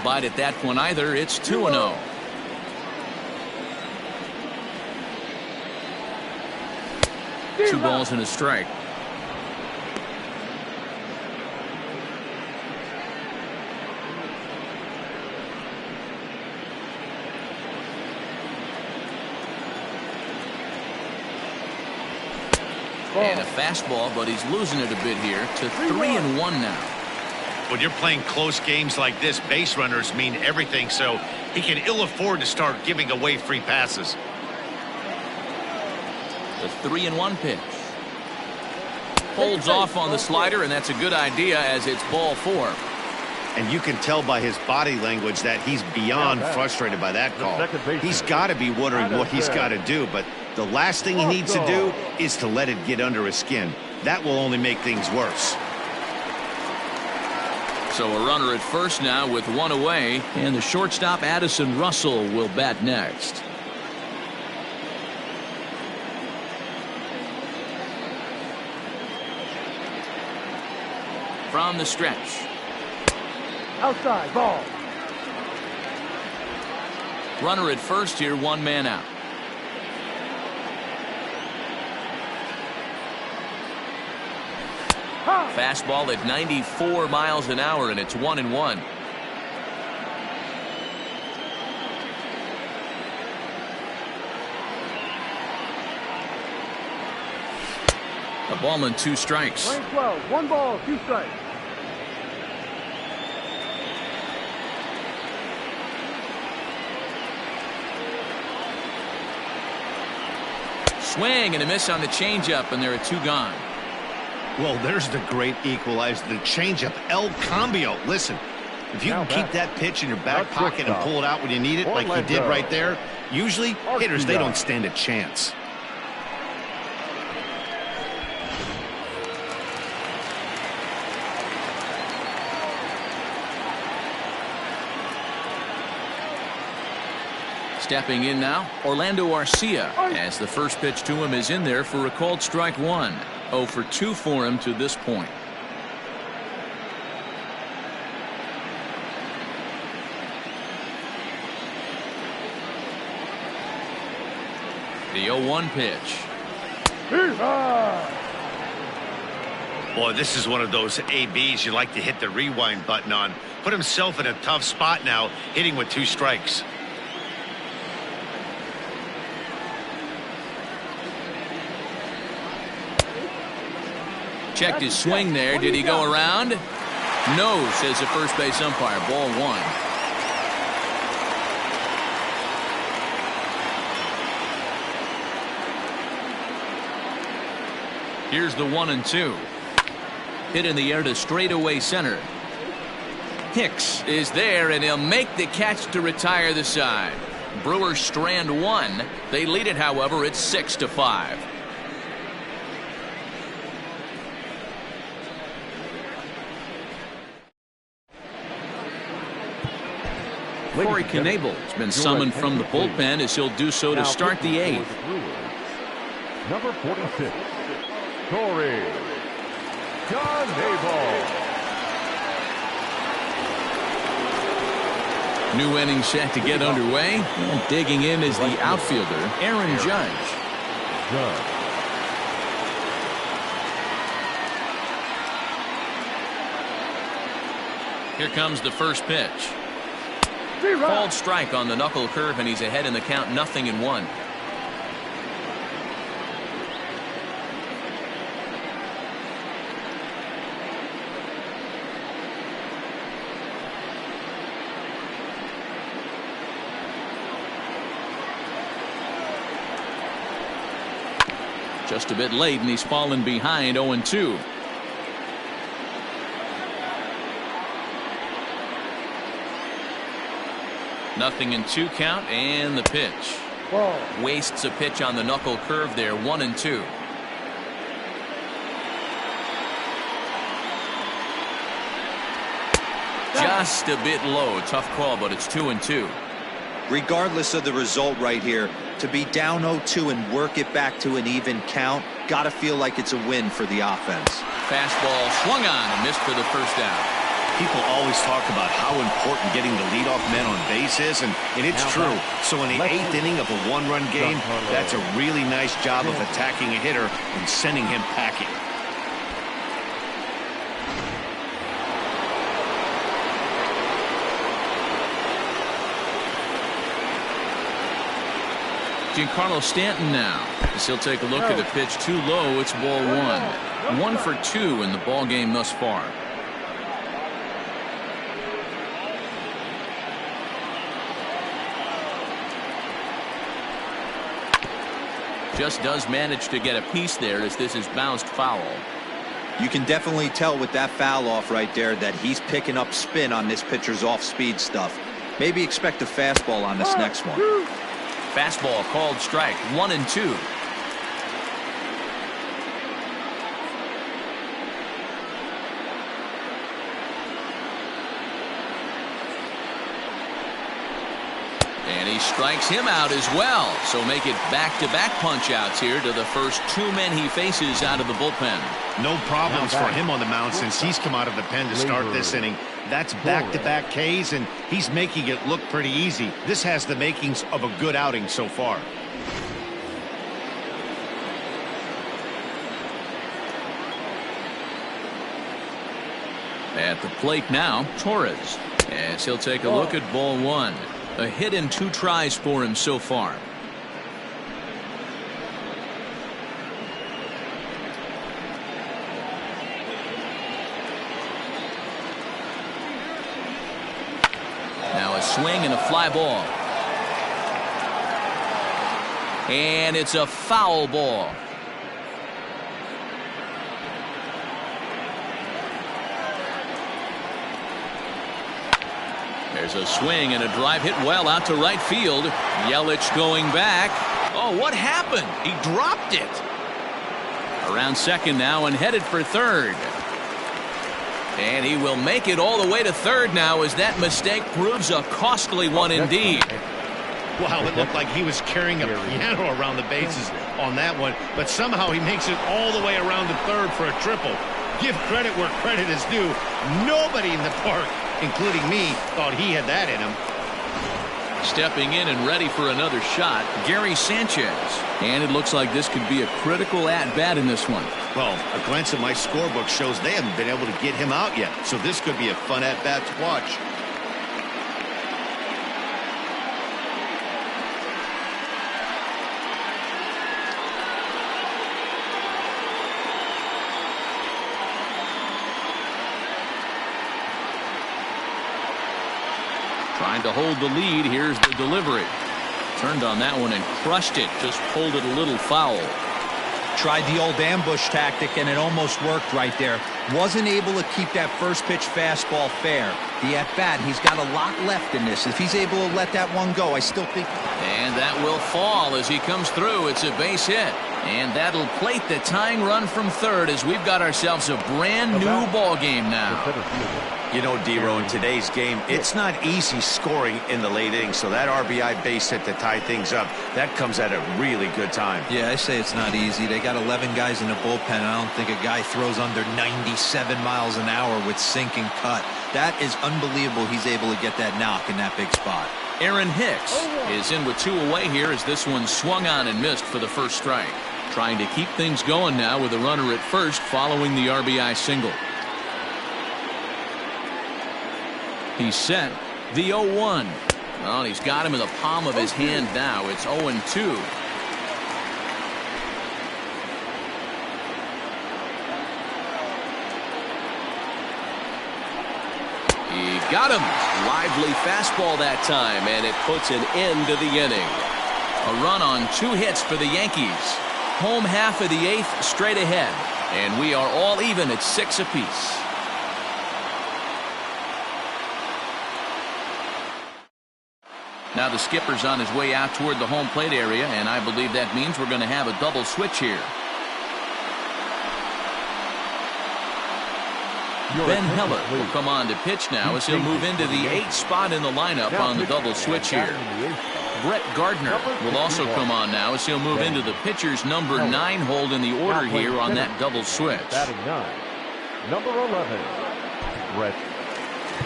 bite at that one either. It's 2-0. Two balls and a strike. And a fastball, but he's losing it a bit here to 3-1 now. When you're playing close games like this, base runners mean everything, so he can ill afford to start giving away free passes. The 3-1 pitch. Holds off on the slider, and that's a good idea as it's ball 4. And you can tell by his body language that he's beyond frustrated by that call. He's got to be wondering what he's got to do, but the last thing he needs to do is to let it get under his skin. That will only make things worse. So a runner at first now with one away, and the shortstop Addison Russell will bat next. From the stretch. Outside, ball. Runner at first here, one man out. Fastball at 94 miles an hour, and it's 1-1. A ball and 2 strikes. Line 12, 1 ball, 2 strikes. Swing and a miss on the changeup, and there are 2 gone. Well, there's the great equalizer, the changeup, El Cambio. Listen, if you can keep that pitch in your back pocket and pull it out when you need it, like he did right there, usually hitters, they don't stand a chance. Stepping in now, Orlando Garcia, as the first pitch to him is in there for a called strike 1. 0 for 2 for him to this point. The 0-1 pitch. Boy, this is one of those ABs you like to hit the rewind button on. Put himself in a tough spot now, hitting with 2 strikes. Checked his swing there. Did he go around? No, says the first base umpire. Ball 1. Here's the 1-2. Hit in the air to straightaway center. Hicks is there, and he'll make the catch to retire the side. Brewers strand 1. They lead it, however, it's 6-5. Corey Knebel has been summoned from the bullpen as he'll do so to start the 8th. Number 46, Corey Knebel. New inning set to get underway. And digging in is the outfielder, Aaron Judge. Here comes the first pitch. Called strike on the knuckle curve, and he's ahead in the count, 0-1. Just a bit late, and he's fallen behind 0-2. Nothing in 2 count, and the pitch. Ball. Wastes a pitch on the knuckle curve there, 1-2. Just a bit low. Tough call, but it's 2-2. Regardless of the result right here, to be down 0-2 and work it back to an even count, gotta feel like it's a win for the offense. Fastball swung on and missed for the first out. People always talk about how important getting the leadoff man on base is, and it's true. So in the 8th inning of a one-run game, that's a really nice job of attacking a hitter and sending him packing. Giancarlo Stanton now, as he'll take a look at the pitch too low. It's ball 1. 1 for 2 in the ball game thus far. Just does manage to get a piece there as this is bounced foul. You can definitely tell with that foul off right there that he's picking up spin on this pitcher's off-speed stuff. Maybe expect a fastball on this next one. Fastball called strike. 1-2. And he strikes him out as well. So make it back-to-back punch-outs here to the first 2 men he faces out of the bullpen. No problems for him on the mound since he's come out of the pen to start this inning. That's back-to-back Ks, and he's making it look pretty easy. This has the makings of a good outing so far. At the plate now, Torres, as he'll take a look at ball 1. A hit and 2 tries for him so far. Now a swing and a fly ball. And it's a foul ball. There's a swing and a drive hit well out to right field. Yelich going back. Oh, what happened? He dropped it. Around second now and headed for third. And he will make it all the way to third now as that mistake proves a costly one indeed. Wow, it looked like he was carrying a piano around the bases on that one, but somehow he makes it all the way around to third for a triple. Give credit where credit is due. Nobody in the park, including me, thought he had that in him. Stepping in and ready for another shot, Gary Sanchez. And it looks like this could be a critical at-bat in this one. Well, a glance at my scorebook shows they haven't been able to get him out yet, so this could be a fun at-bat to watch. Trying to hold the lead. Here's the delivery. Turned on that one and crushed it. Just pulled it a little foul. Tried the old ambush tactic and it almost worked right there. Wasn't able to keep that first pitch fastball fair. The at-bat, he's got a lot left in this. If he's able to let that one go, I still think. And that will fall as he comes through. It's a base hit. And that'll plate the tying run from third as we've got ourselves a brand new ball game now. You know, D-Row, in today's game, it's not easy scoring in the late innings, so that RBI base hit to tie things up, that comes at a really good time. Yeah, I say it's not easy. They got 11 guys in the bullpen. I don't think a guy throws under 97 miles an hour with sink and cut. That is unbelievable he's able to get that knock in that big spot. Aaron Hicks is in with 2 away here as this one swung on and missed for the first strike. Trying to keep things going now with a runner at first following the RBI single. He's set. The 0-1. Well, he's got him in the palm of his hand now. It's 0-2. He got him. Lively fastball that time, and it puts an end to the inning. A run on 2 hits for the Yankees. Home half of the 8th straight ahead, and we are all even at 6 apiece. Now the skipper's on his way out toward the home plate area, and I believe that means we're going to have a double switch here. Ben Heller will come on to pitch now as he'll move into the 8th spot in the lineup on the double switch here. Brett Gardner will also come on now as he'll move into the pitcher's number 9 hold in the order here on that double switch. Batting 9, number 11, Brett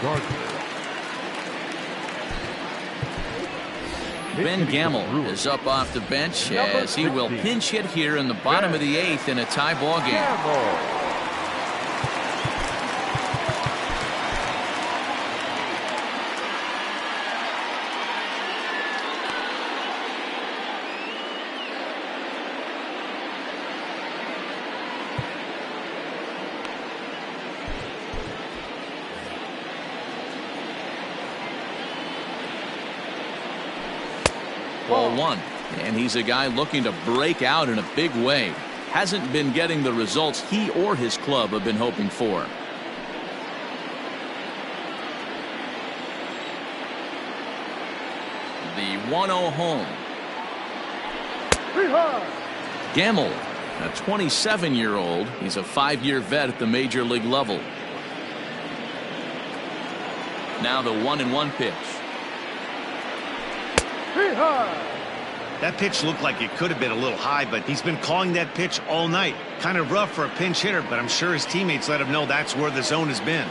Gardner. Ben Gamble is up off the bench as he will pinch hit here in the bottom of the 8th in a tie ball game. Ball 1, and he's a guy looking to break out in a big way. Hasn't been getting the results he or his club have been hoping for. The 1-0 home. Gamble, a 27-year-old. He's a 5-year vet at the major league level. Now the 1-1 pitch. That pitch looked like it could have been a little high, but he's been calling that pitch all night. Kind of rough for a pinch hitter, but I'm sure his teammates let him know that's where the zone has been.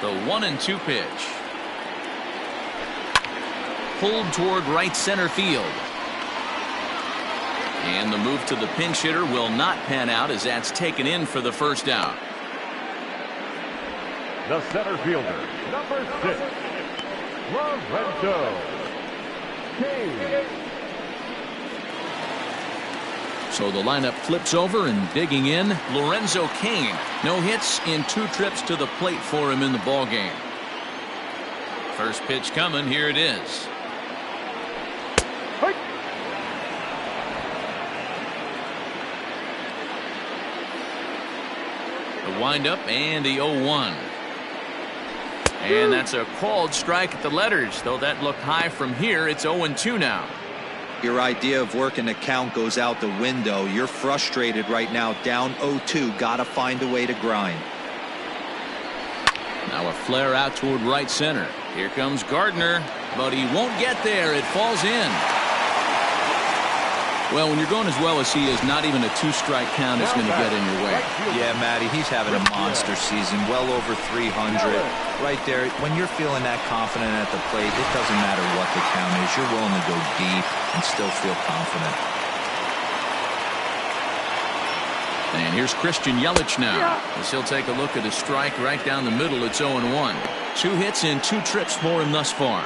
The 1-2 pitch. Pulled toward right center field. And the move to the pinch hitter will not pan out as that's taken in for the first out. The center fielder, number 6, Lorenzo Kane. So the lineup flips over, and digging in, Lorenzo Kane. No hits in 2 trips to the plate for him in the ball game. First pitch coming. Here it is. The windup and the 0-1. And that's a called strike at the letters, though that looked high from here. It's 0-2 now. Your idea of working the count goes out the window. You're frustrated right now, down 0-2. Gotta find a way to grind. Now a flare out toward right center. Here comes Gardner, but he won't get there. It falls in. Well, when you're going as well as he is, not even a 2-strike count is going to get in your way. Yeah, Matty, he's having a monster season, well over 300. Right there, when you're feeling that confident at the plate, it doesn't matter what the count is. You're willing to go deep and still feel confident. And here's Christian Yelich now, as he'll take a look at his strike right down the middle. It's 0-1. 2 hits in 2 trips for him thus far.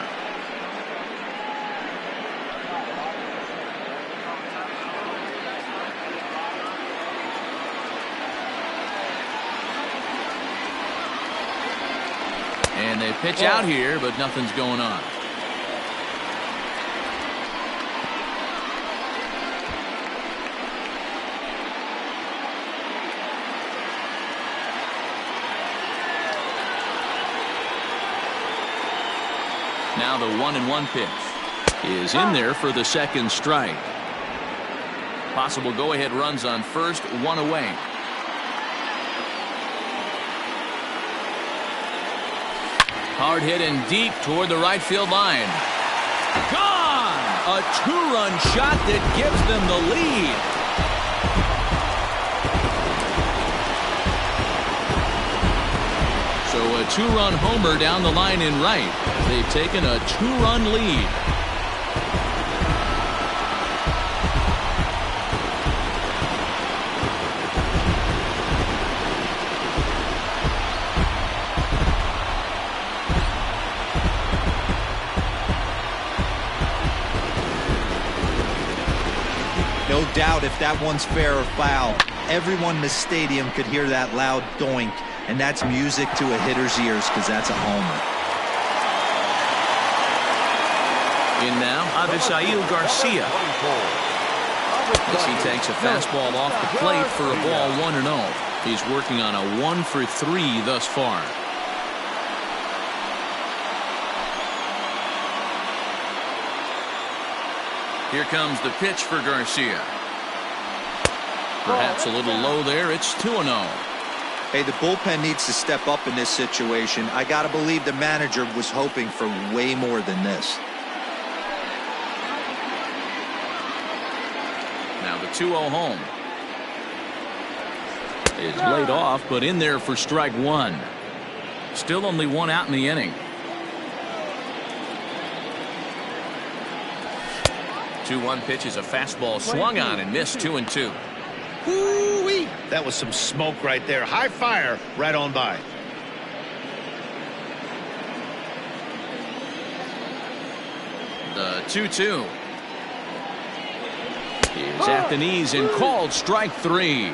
And they pitch out here, but nothing's going on. Now the 1-1 pitch is in there for the second strike. Possible go-ahead runs on first, 1 away. Hard hit and deep toward the right field line. Gone! A 2-run shot that gives them the lead. So a 2-run homer down the line in right. They've taken a 2-run lead. No doubt if that one's fair or foul, everyone in the stadium could hear that loud doink, and that's music to a hitter's ears because that's a homer. In now, Addison Garcia. As he takes a fastball off the plate for a ball 1-0. He's working on a 1 for 3 thus far. Here comes the pitch for Garcia. Perhaps a little low there. It's 2-0. Hey, the bullpen needs to step up in this situation. I got to believe the manager was hoping for way more than this. Now the 2-0 home is laid off, but in there for strike 1. Still only one out in the inning. 2-1 pitch is a fastball swung on and missed. 2-2. Woo-wee. That was some smoke right there. High fire right on by. The 2-2 is at the knees and called strike 3.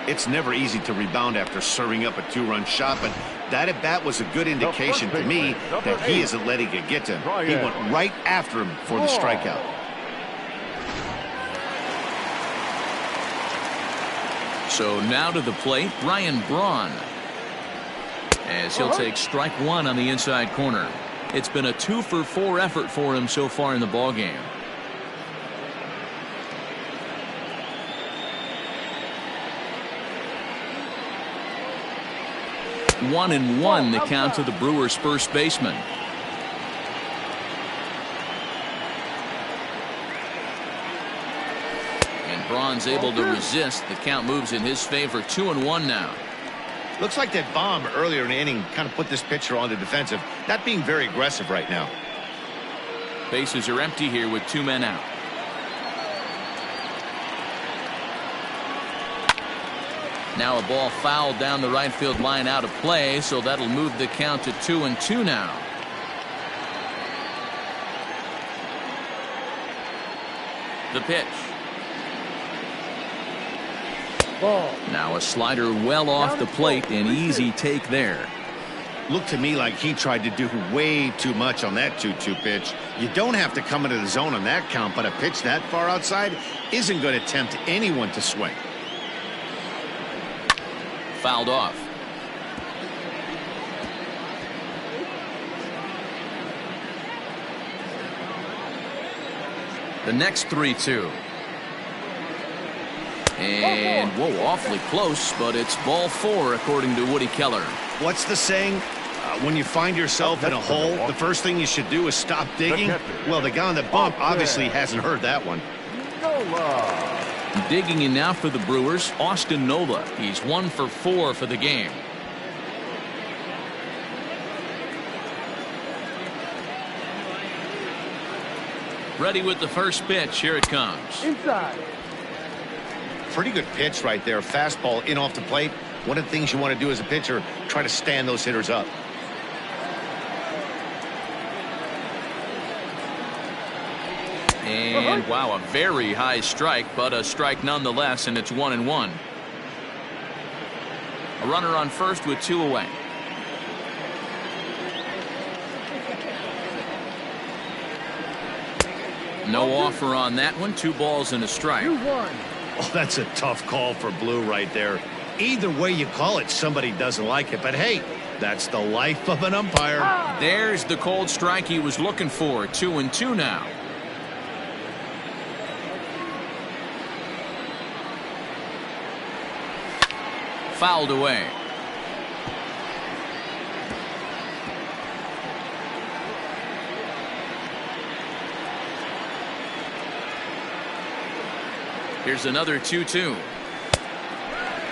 It's never easy to rebound after serving up a 2-run shot, but that at bat was a good indication to me that he isn't letting it get to him. He went right after him for the strikeout. So now to the plate, Braun, as he'll take strike 1 on the inside corner. It's been a 2-for-4 effort for him so far in the ballgame. One and one the count to the Brewers' first baseman. And Braun's able to resist. The count moves in his favor. 2-1 now. Looks like that bomb earlier in the inning kind of put this pitcher on the defensive. Not being very aggressive right now. Bases are empty here with 2 men out. Now a ball fouled down the right field line out of play, so that'll move the count to 2-2 now. The pitch. Ball. Now a slider well off the plate, an easy take there. Looked to me like he tried to do way too much on that 2-2 pitch. You don't have to come into the zone on that count, but a pitch that far outside isn't going to tempt anyone to swing. Fouled off. The next 3-2. And, whoa, awfully close, but it's ball 4 according to Woody Keller. What's the saying? When you find yourself in a hole, the first thing you should do is stop digging. Well, the guy on the bump obviously hasn't heard that one. Digging in now for the Brewers, Austin Nola. He's 1 for 4 for the game. Ready with the first pitch. Here it comes. Inside. Pretty good pitch right there. Fastball in off the plate. One of the things you want to do as a pitcher, try to stand those hitters up. And wow, a very high strike, but a strike nonetheless, and it's 1-1. A runner on first with 2 away. No offer on that one. 2 balls and a strike. 2-1. Oh, that's a tough call for Blue right there. Either way you call it, somebody doesn't like it. But hey, that's the life of an umpire. There's the cold strike he was looking for. 2-2 now. Fouled away. Here's another 2-2.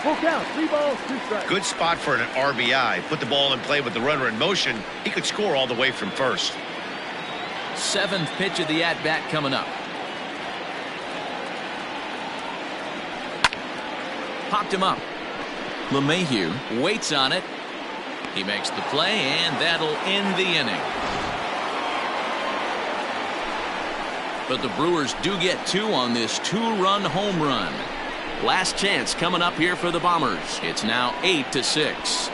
Full count. 3 balls, 2 strikes. Good spot for an RBI. Put the ball in play with the runner in motion. He could score all the way from first. 7th pitch of the at-bat coming up. Popped him up. LeMahieu waits on it. He makes the play, and that'll end the inning. But the Brewers do get 2 on this 2-run home run. Last chance coming up here for the Bombers. It's now 8-6.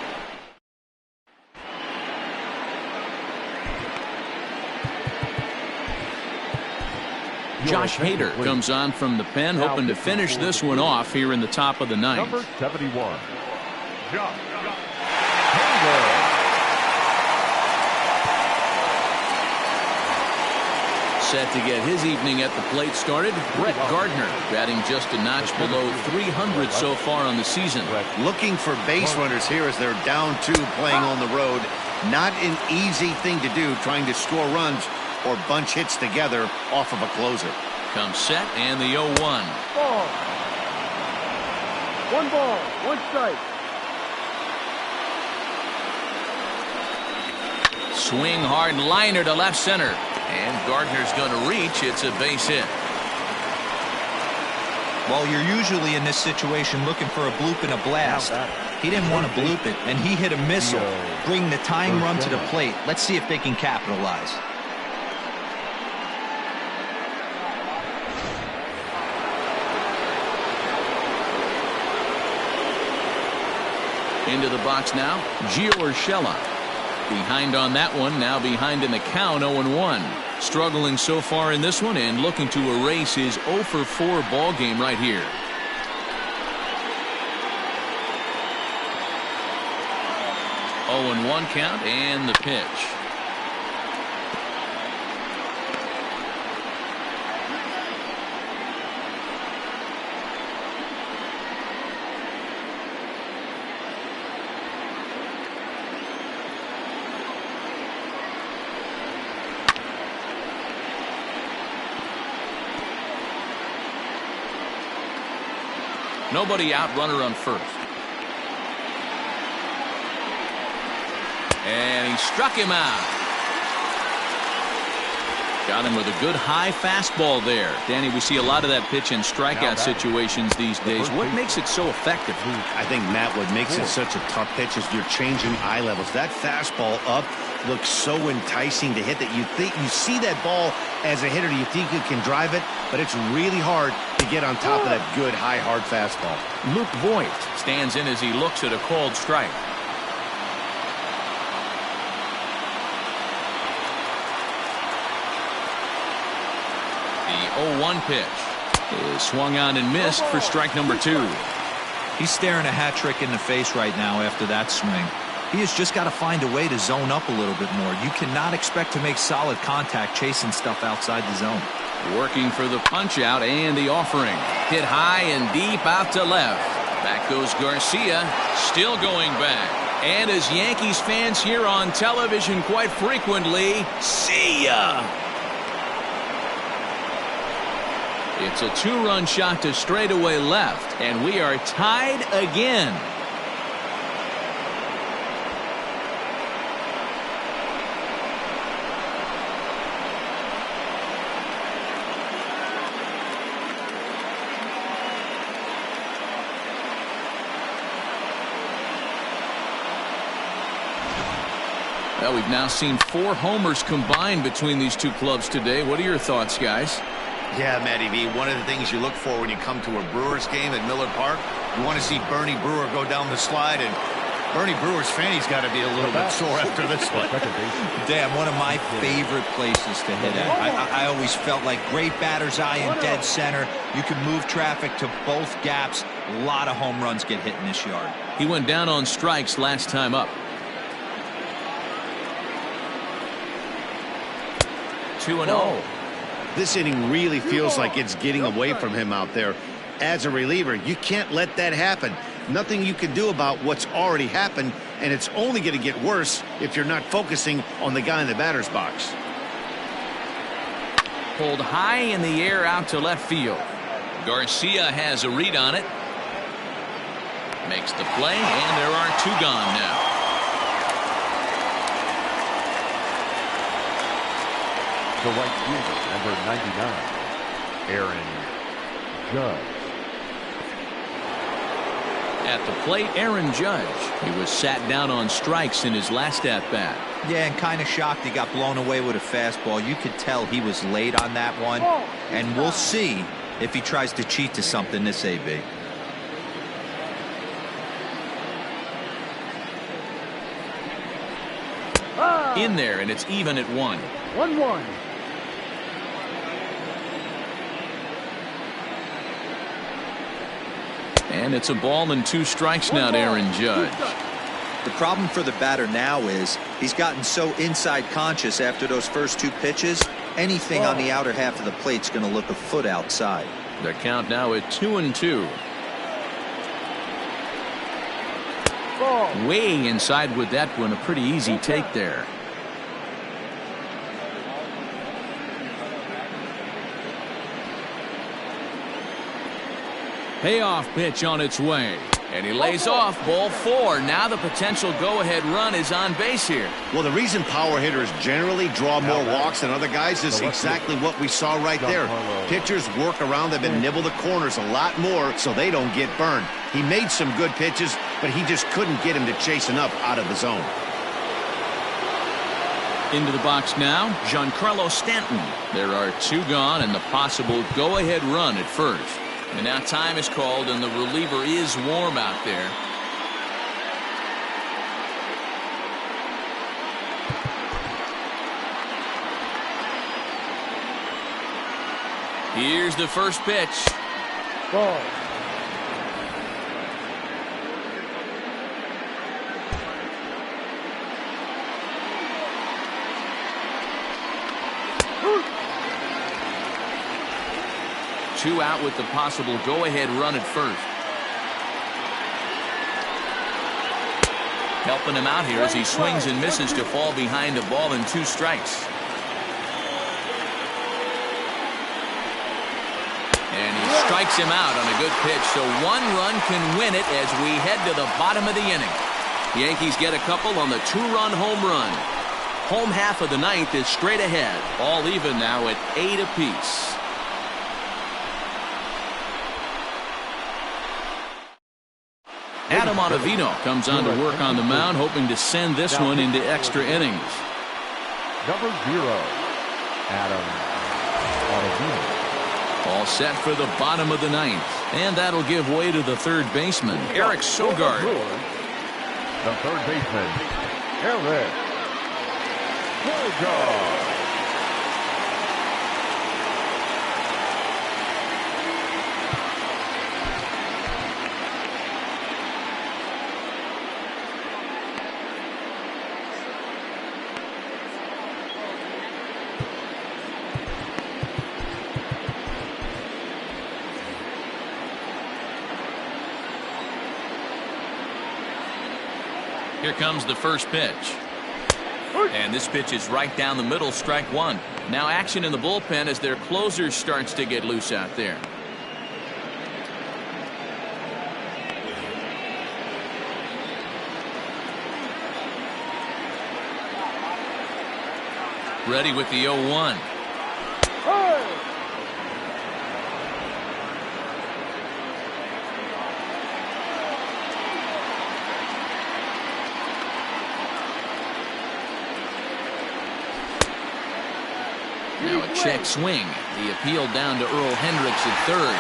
Josh Hader comes on from the pen, hoping to finish this one off here in the top of the 9th. Number 71, Josh Hader. Set to get his evening at the plate started, Brett Gardner, batting just a notch below 300 so far on the season. Looking for base runners here as they're down 2 playing on the road. Not an easy thing to do, trying to score runs or bunch hits together off of a closer. Comes set and the 0-1. Ball. 1 ball, 1 strike. swing hard liner to left center. And Gardner's going to reach. It's a base hit. Well, you're usually in this situation looking for a bloop and a blast. He didn't want to bloop it, and he hit a missile, bring the tying run to the plate. Let's see if they can capitalize. Into the box now, Giancarlo. Behind on that one, now behind in the count, 0-1. Struggling so far in this one and looking to erase his 0-for-4 ball game right here. Oh, 0-1 count and the pitch. Nobody out, runner on first. And he struck him out. Got him with a good high fastball there. Danny, we see a lot of that pitch in strikeout situations these days. What makes it so effective? I think, Matt, what makes it such a tough pitch is you're changing eye levels. That fastball up looks so enticing to hit that you think you see that ball as a hitter, you think you can drive it, but it's really hard to get on top of that good high hard fastball. Luke Voigt stands in as he looks at a called strike. The 0-1 pitch is swung on and missed for strike number 2. He's staring a hat trick in the face right now after that swing. He has just got to find a way to zone up a little bit more. You cannot expect to make solid contact chasing stuff outside the zone. Working for the punch out and the offering. Hit high and deep out to left. Back goes Garcia, still going back. And as Yankees fans hear on television quite frequently, see ya! It's a 2-run shot to straightaway left, and we are tied again. Well, we've now seen 4 homers combined between these two clubs today. What are your thoughts, guys? Yeah, Matty V, one of the things you look for when you come to a Brewers game at Miller Park, you want to see Bernie Brewer go down the slide, and Bernie Brewer's fan, he's got to be a little bit sore after this one. Damn, one of my favorite places to hit at. I always felt like great batter's eye in dead center. You can move traffic to both gaps. A lot of home runs get hit in this yard. He went down on strikes last time up. 2-0. This inning really feels like it's getting away from him out there. As a reliever, you can't let that happen. Nothing you can do about what's already happened, and it's only going to get worse if you're not focusing on the guy in the batter's box. Pulled high in the air out to left field. Garcia has a read on it. Makes the play, and there are 2 gone now. The right fielder, number 99, Aaron Judge. At the plate, Aaron Judge. He was sat down on strikes in his last at-bat. Yeah, and kind of shocked he got blown away with a fastball. You could tell he was late on that one. And we'll see if he tries to cheat to something this AB. In there, and it's even at 1. 1-1. And it's a ball and 2 strikes now to Aaron Judge. The problem for the batter now is he's gotten so inside conscious after those first 2 pitches. Anything on the outer half of the plate's going to look a foot outside. The count now at 2-2. Way inside with that one. A pretty easy take there. Payoff pitch on its way. And he lays off ball 4. Now the potential go-ahead run is on base here. Well, the reason power hitters generally draw more walks than other guys is exactly what we saw right there. Pitchers work around them and nibble the corners a lot more so they don't get burned. He made some good pitches, but he just couldn't get him to chase enough out of the zone. Into the box now, Giancarlo Stanton. There are 2 gone and the possible go-ahead run at first. And now time is called and the reliever is warm out there. Here's the first pitch. Ball. Two out with the possible go-ahead run at first. Helping him out here as he swings and misses to fall behind a ball and 2 strikes. And he strikes him out on a good pitch, so 1 run can win it as we head to the bottom of the inning. The Yankees get a couple on the 2-run home run. Home half of the 9th is straight ahead, all even now at 8 apiece. Adam Ottavino comes on to work on the mound, hoping to send this one into extra innings. Number 0, Adam Ottavino. All set for the bottom of the 9th, and that'll give way to the 3rd baseman, Eric Sogard. The 3rd baseman, Eric Sogard. Here comes the first pitch. And this pitch is right down the middle, strike 1. Now action in the bullpen as their closer starts to get loose out there. Ready with the 0-1. Now a check swing. The appeal down to Earl Hendricks at 3rd.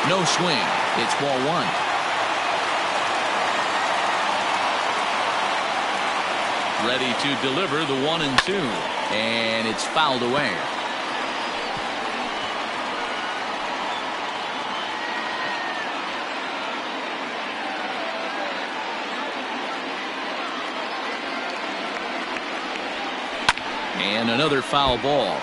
No swing. It's ball 1. Ready to deliver the 1-2. And it's fouled away. And another foul ball.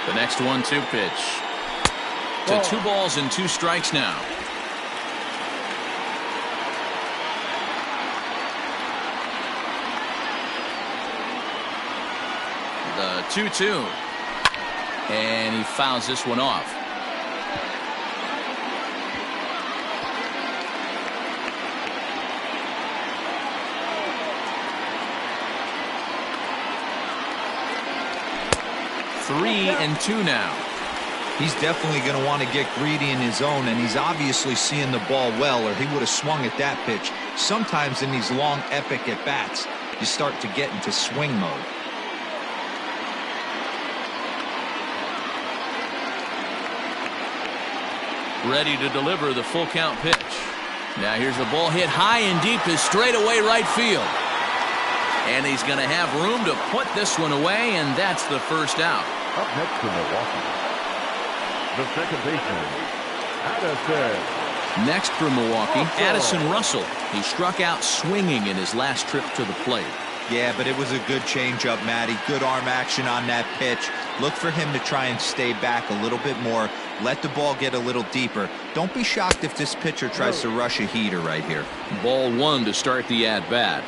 The next 1-2 pitch. To 2 balls and 2 strikes now. The 2-2. And he fouls this one off. Three and 2 now. He's definitely going to want to get greedy in his own, and he's obviously seeing the ball well, or he would have swung at that pitch. Sometimes in these long, epic at-bats, you start to get into swing mode. Ready to deliver the full count pitch. Now here's a ball hit high and deep to straightaway right field. And he's going to have room to put this one away, and that's the first out. Up next to Milwaukee, the 2nd baseman, Addison. Next for Milwaukee, Addison Russell. He struck out swinging in his last trip to the plate. Yeah, but it was a good changeup, Matty. Good arm action on that pitch. Look for him to try and stay back a little bit more. Let the ball get a little deeper. Don't be shocked if this pitcher tries to rush a heater right here. Ball 1 to start the at-bat.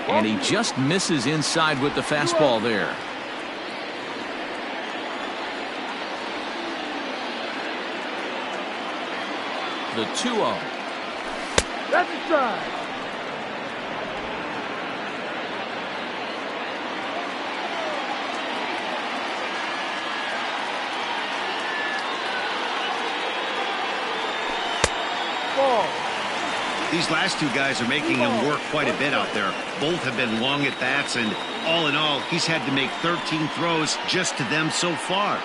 And he just misses inside with the fastball there. The 2-0. That's a strike. These last two guys are making him work quite a bit out there. Both have been long at bats, and all in all, he's had to make 13 throws just to them so far.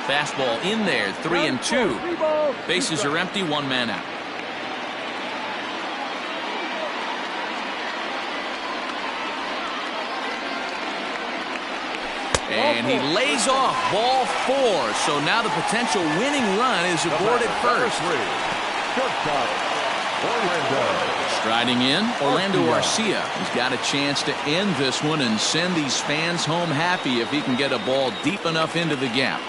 Fastball in there, 3-2. Bases are empty, one man out. And he lays off ball 4. So now the potential winning run is aboard at first. Striding in, Orlando Garcia. He's got a chance to end this one and send these fans home happy if he can get a ball deep enough into the gap.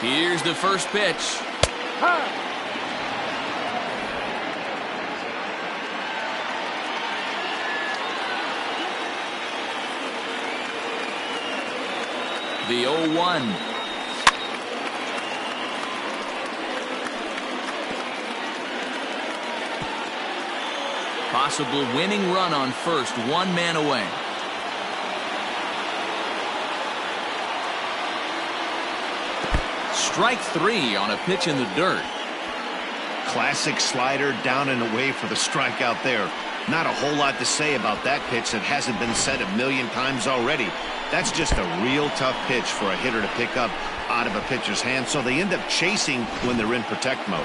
Here's the first pitch. The 0-1. Possible winning run on first, one man away. Strike 3 on a pitch in the dirt. Classic slider down and away for the strikeout there. Not a whole lot to say about that pitch that hasn't been said a million times already. That's just a real tough pitch for a hitter to pick up out of a pitcher's hand, so they end up chasing when they're in protect mode.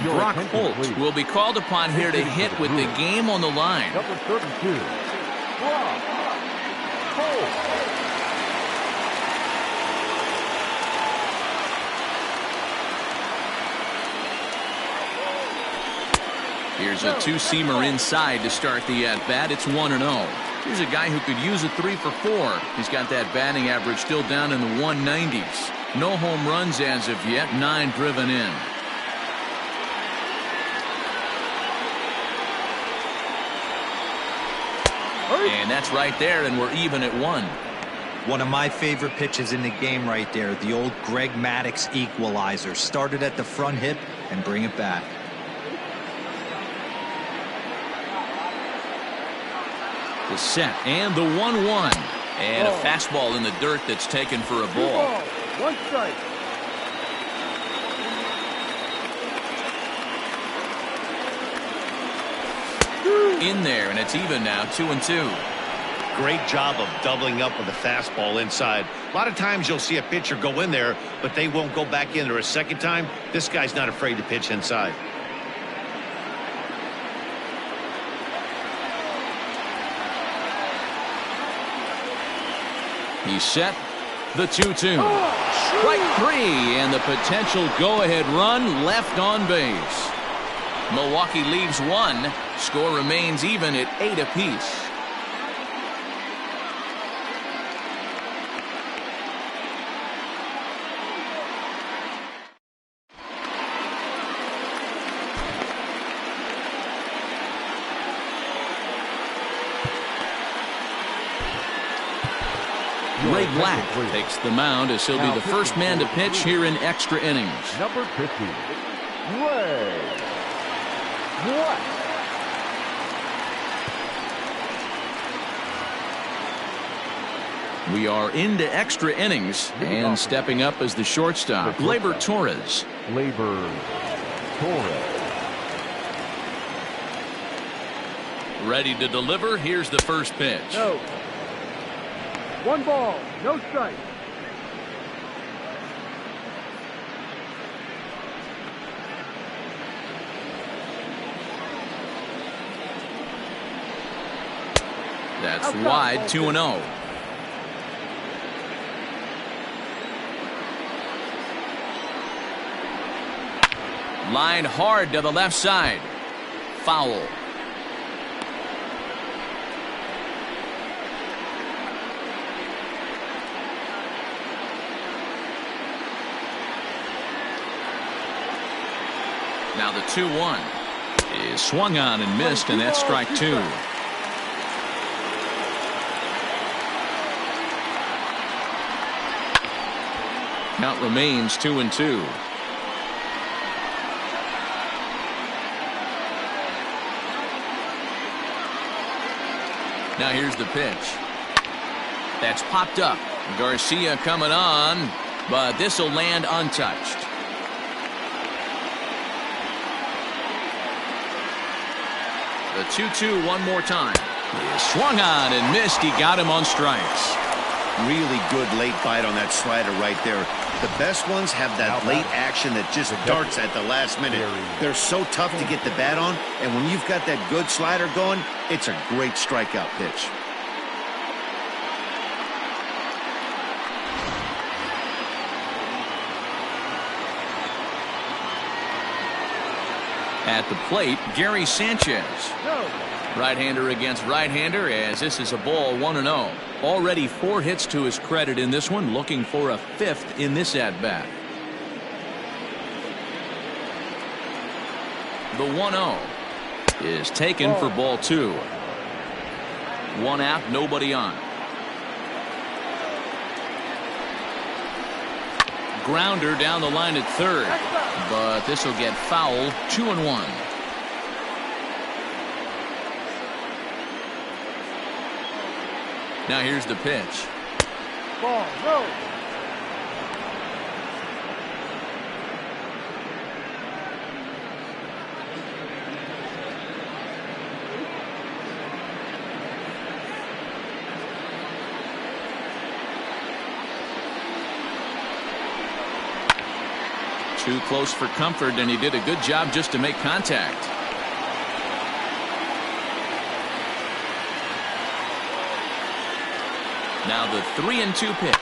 Brock Holt will be called upon here to hit with the game on the line. Number 32, Brock Holt. Here's a two-seamer inside to start the at-bat. It's 1-0. Here's a guy who could use a 3 for 4. He's got that batting average still down in the 190s. No home runs as of yet, 9 driven in. And that's right there, and we're even at 1. One of my favorite pitches in the game right there, the old Greg Maddux equalizer. Started at the front hip and bring it back. The set and the 1-1. And a fastball in the dirt that's taken for a ball. 1 strike. In there, and it's even now, 2-2. Great job of doubling up with a fastball inside. A lot of times you'll see a pitcher go in there, but they won't go back in there a second time. This guy's not afraid to pitch inside. He's set. The 2-2. Strike 3, and the potential go-ahead run left on base. Milwaukee leaves 1. Score remains even at 8 apiece. Ray Black takes the mound as he'll be the first man to pitch here in extra innings. Number 50, Ray Black. We are into extra innings, and stepping up as the shortstop, Gleyber Torres. Gleyber Torres. Ready to deliver. Here's the first pitch. No. 1 ball, no strike. That's wide, 2-0. Line hard to the left side. Foul. Now the 2-1 is swung on and missed, and that's strike 2. Count remains 2-2. Now here's the pitch. That's popped up. Garcia coming on, but this will land untouched. The 2-2 one more time. He swung on and missed. He got him on strikes. Really good late bite on that slider right there. The best ones have that late action that just darts at the last minute. They're so tough to get the bat on, and when you've got that good slider going, it's a great strikeout pitch. At the plate, Gary Sanchez. Right-hander against right-hander, as this is a ball 1-0. Already 4 hits to his credit in this one, looking for a 5th in this at-bat. The 1-0 is taken for ball 2. 1 out, nobody on. Grounder down the line at third, but this will get foul. 2-1. Now here's the pitch. Ball, no. Too close for comfort, and he did a good job just to make contact. Now the 3-2 pitch.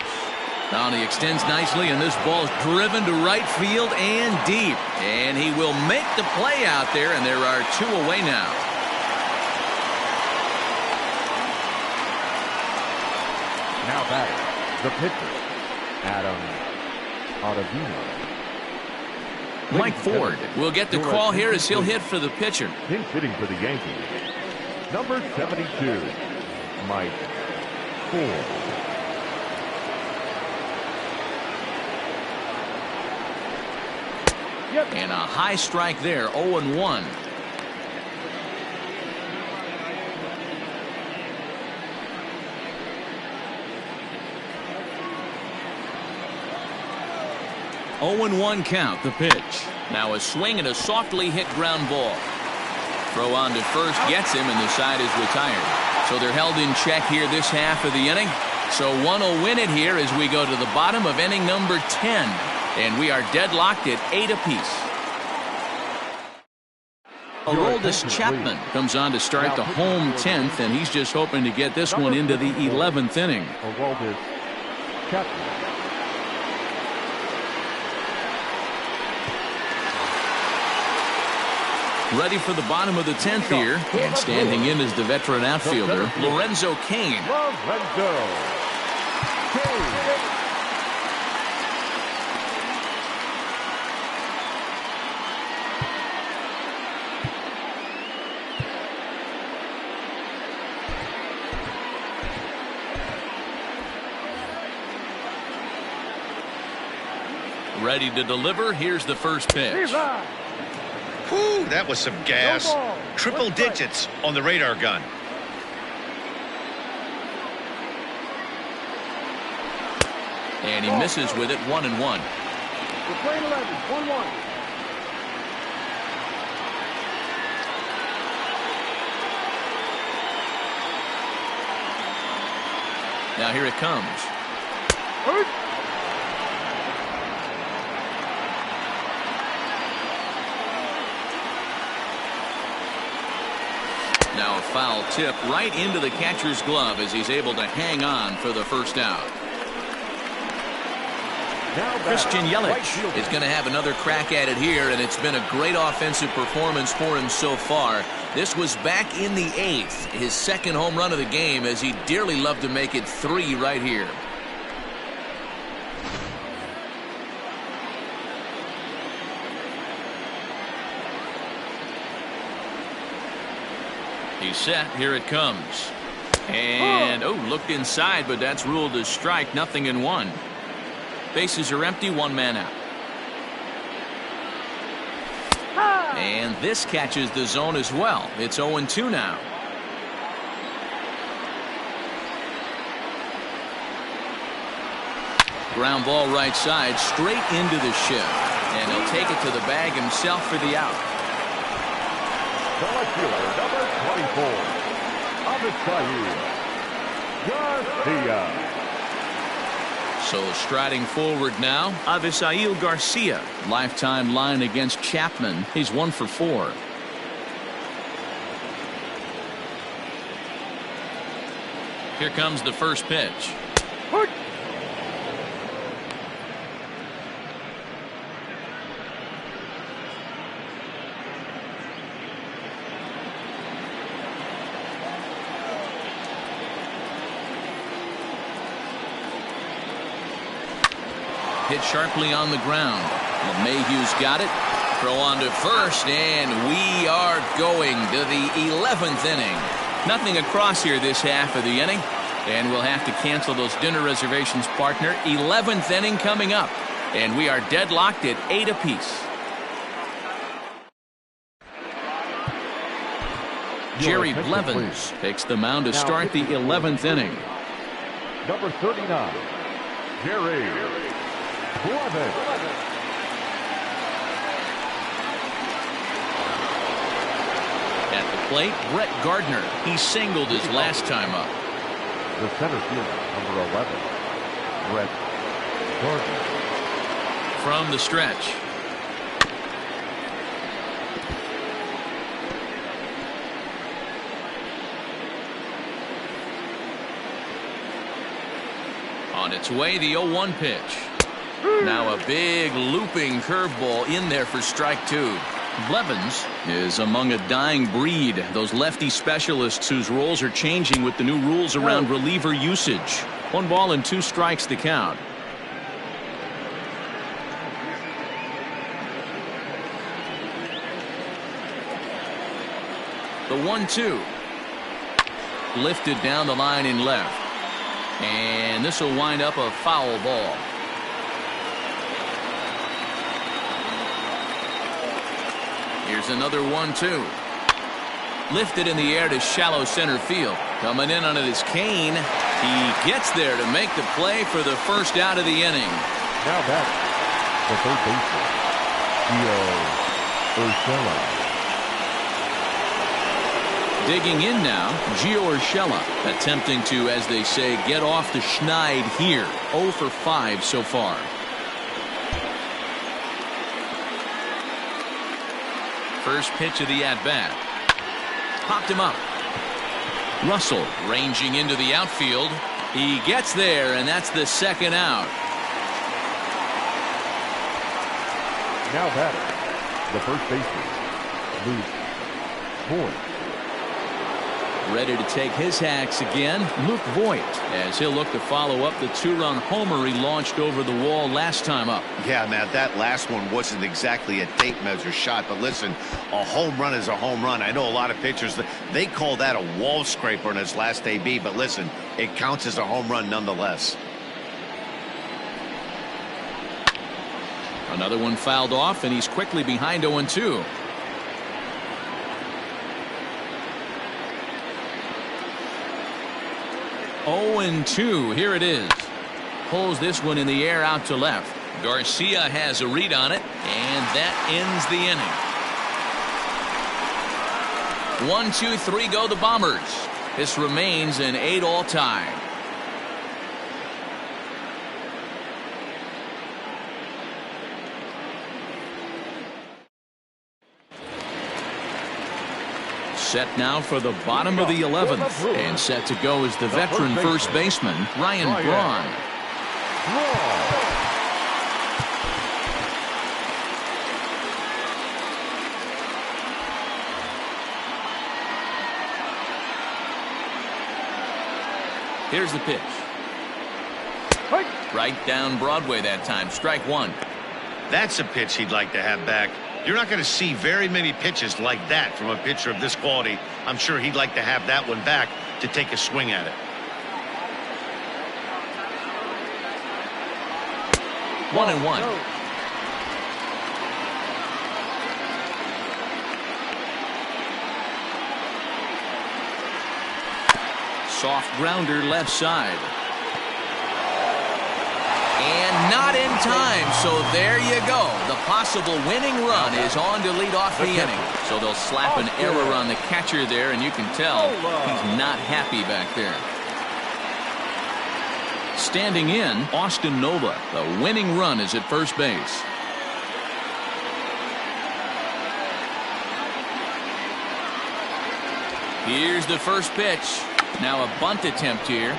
Now he extends nicely, and this ball is driven to right field and deep. And he will make the play out there, and there are 2 away now. Now batting, the pitcher, Addison. Mike Ford will get the call here as he'll hit for the pitcher. Pinch hitting for the Yankees, number 72, Mike Ford. And a high strike there, 0-1. (0-1) count, the pitch. Now a swing and a softly hit ground ball. Throw on to first gets him, and the side is retired. So they're held in check here this half of the inning. So one will win it here as we go to the bottom of inning number 10. And we are deadlocked at 8 apiece. Aroldis Chapman comes on to start the home 10th, and he's just hoping to get this one into the 11th inning. Aroldis Chapman. Ready for the bottom of the 10th here, and standing in is the veteran outfielder, Lorenzo Kane. Lorenzo Kane. Ready to deliver. Here's the first pitch. Whew, that was some gas. Triple digits on the radar gun. And he misses with it, 1-1. We're playing 11, 1-1. Now here it comes. Now a foul tip right into the catcher's glove as he's able to hang on for the first out. Christian Yelich is going to have another crack at it here, and it's been a great offensive performance for him so far. This was back in the 8th, his second home run of the game, as he dearly loved to make it 3 right here. He's set. Here it comes. And, looked inside, but that's ruled a strike. Nothing in 1. Bases are empty, 1 man out. And this catches the zone as well. It's 0-2 now. Ground ball right side, straight into the shift. And he'll take it to the bag himself for the out. The left fielder, number 24, Garcia. So striding forward now, Addison Garcia. Lifetime line against Chapman. He's 1 for 4. Here comes the first pitch. Hit sharply on the ground. LeMahieu's got it. Throw on to first, and we are going to the 11th inning. Nothing across here this half of the inning, and we'll have to cancel those dinner reservations, partner. 11th inning coming up, and we are deadlocked at 8 apiece. Jerry Blevins takes the mound to start the 11th inning. Number 39, Jerry Blevins. At the plate, Brett Gardner. He singled his last time up. The center fielder, number 11, Brett Gardner. From the stretch. On its way, the 0-1 pitch. Now a big looping curveball in there for strike 2. Blevins is among a dying breed. Those lefty specialists whose roles are changing with the new rules around reliever usage. 1 ball and 2 strikes to count. The 1-2. Lifted down the line in left. And this will wind up a foul ball. Here's another 1-2. Lifted in the air to shallow center field. Coming in on it is Kane. He gets there to make the play for the first out of the inning. Now back, the third baseman, Gio Urshela. Digging in now, Gio Urshela, attempting to, as they say, get off the schneid here. 0 for 5 so far. First pitch of the at-bat. Popped him up. Russell ranging into the outfield. He gets there, and that's the second out. Now batter, the first baseman, Luke Voigt. Ready to take his hacks again, Luke Voigt, as he'll look to follow up the 2-run homer he launched over the wall last time up. Yeah, Matt, that last one wasn't exactly a tape measure shot, but listen, a home run is a home run. I know a lot of pitchers, they call that a wall scraper in its last AB, but listen, it counts as a home run nonetheless. Another one fouled off, and he's quickly behind 0-2. Here it is. Pulls this one in the air out to left. Garcia has a read on it, and that ends the inning. 1, 2, 3 go the Bombers. This remains an 8-all tie. Set now for the bottom of the 11th, and set to go is the veteran first baseman, Ryan Braun. Here's the pitch. Right down Broadway that time. Strike one. That's a pitch he'd like to have back. You're not going to see very many pitches like that from a pitcher of this quality. I'm sure he'd like to have that one back to take a swing at it. 1-1. Soft grounder left side. And not in time, so there you go. The possible winning run is on to lead off the inning. So they'll slap an error on the catcher there, and you can tell he's not happy back there. Standing in, Austin Nova. The winning run is at first base. Here's the first pitch. Now a bunt attempt here.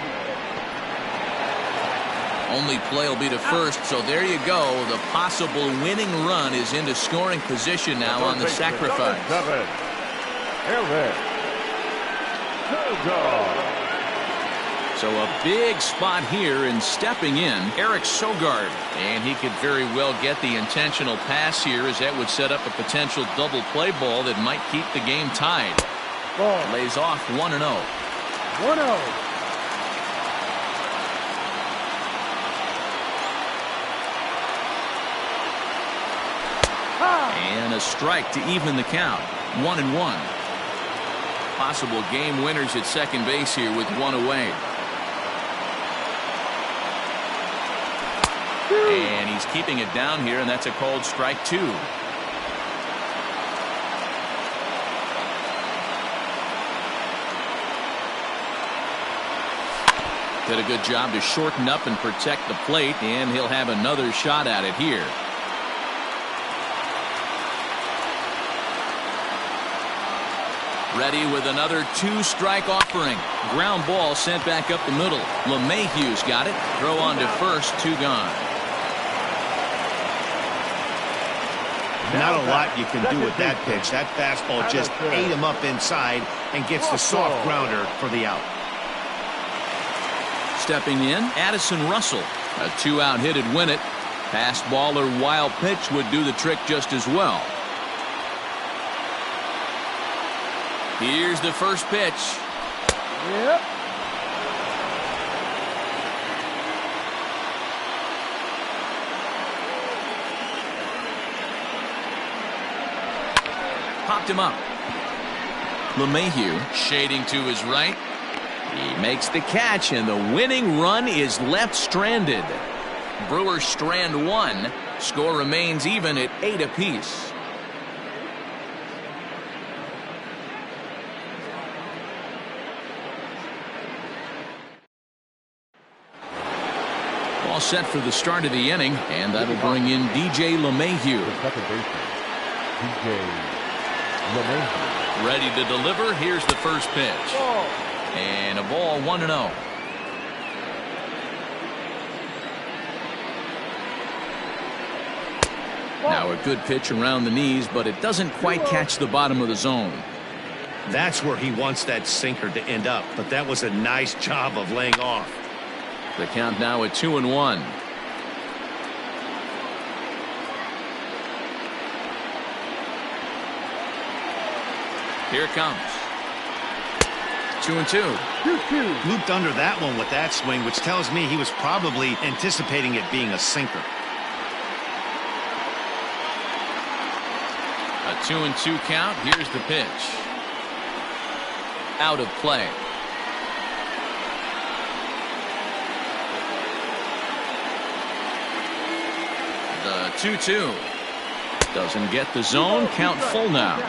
Only play will be to first, so there you go. The possible winning run is into scoring position now on the sacrifice. So a big spot here, and stepping in, Eric Sogard. And he could very well get the intentional pass here, as that would set up a potential double play ball that might keep the game tied. Lays off 1-0. 1-0. And a strike to even the count. 1-1. Possible game winners at second base here with one away. And he's keeping it down here, and that's a called strike two. Did a good job to shorten up and protect the plate, and he'll have another shot at it here. Ready with another two-strike offering. Ground ball sent back up the middle. LeMahieu's got it. Throw on to first, two gone. Not a lot you can do with that pitch. That fastball just ate him up inside and gets the soft grounder for the out. Stepping in, Addison Russell. A two-out hit'd win it. Fastball or wild pitch would do the trick just as well. Here's the first pitch. Yep. Popped him up. LeMahieu shading to his right. He makes the catch, and the winning run is left stranded. Brewers strand one. Score remains even at 8 apiece. All set for the start of the inning, and that'll bring in DJ LeMahieu. Second baseman, DJ LeMahieu. Ready to deliver. Here's the first pitch. And a ball, 1-0. Now a good pitch around the knees, but it doesn't quite catch the bottom of the zone. That's where he wants that sinker to end up, but that was a nice job of laying off. The count now at 2-1. Here it comes. 2-2. Looped under that one with that swing, which tells me he was probably anticipating it being a sinker. A 2-2 count. Here's the pitch. Out of play. The 2-2. Doesn't get the zone. Count full now.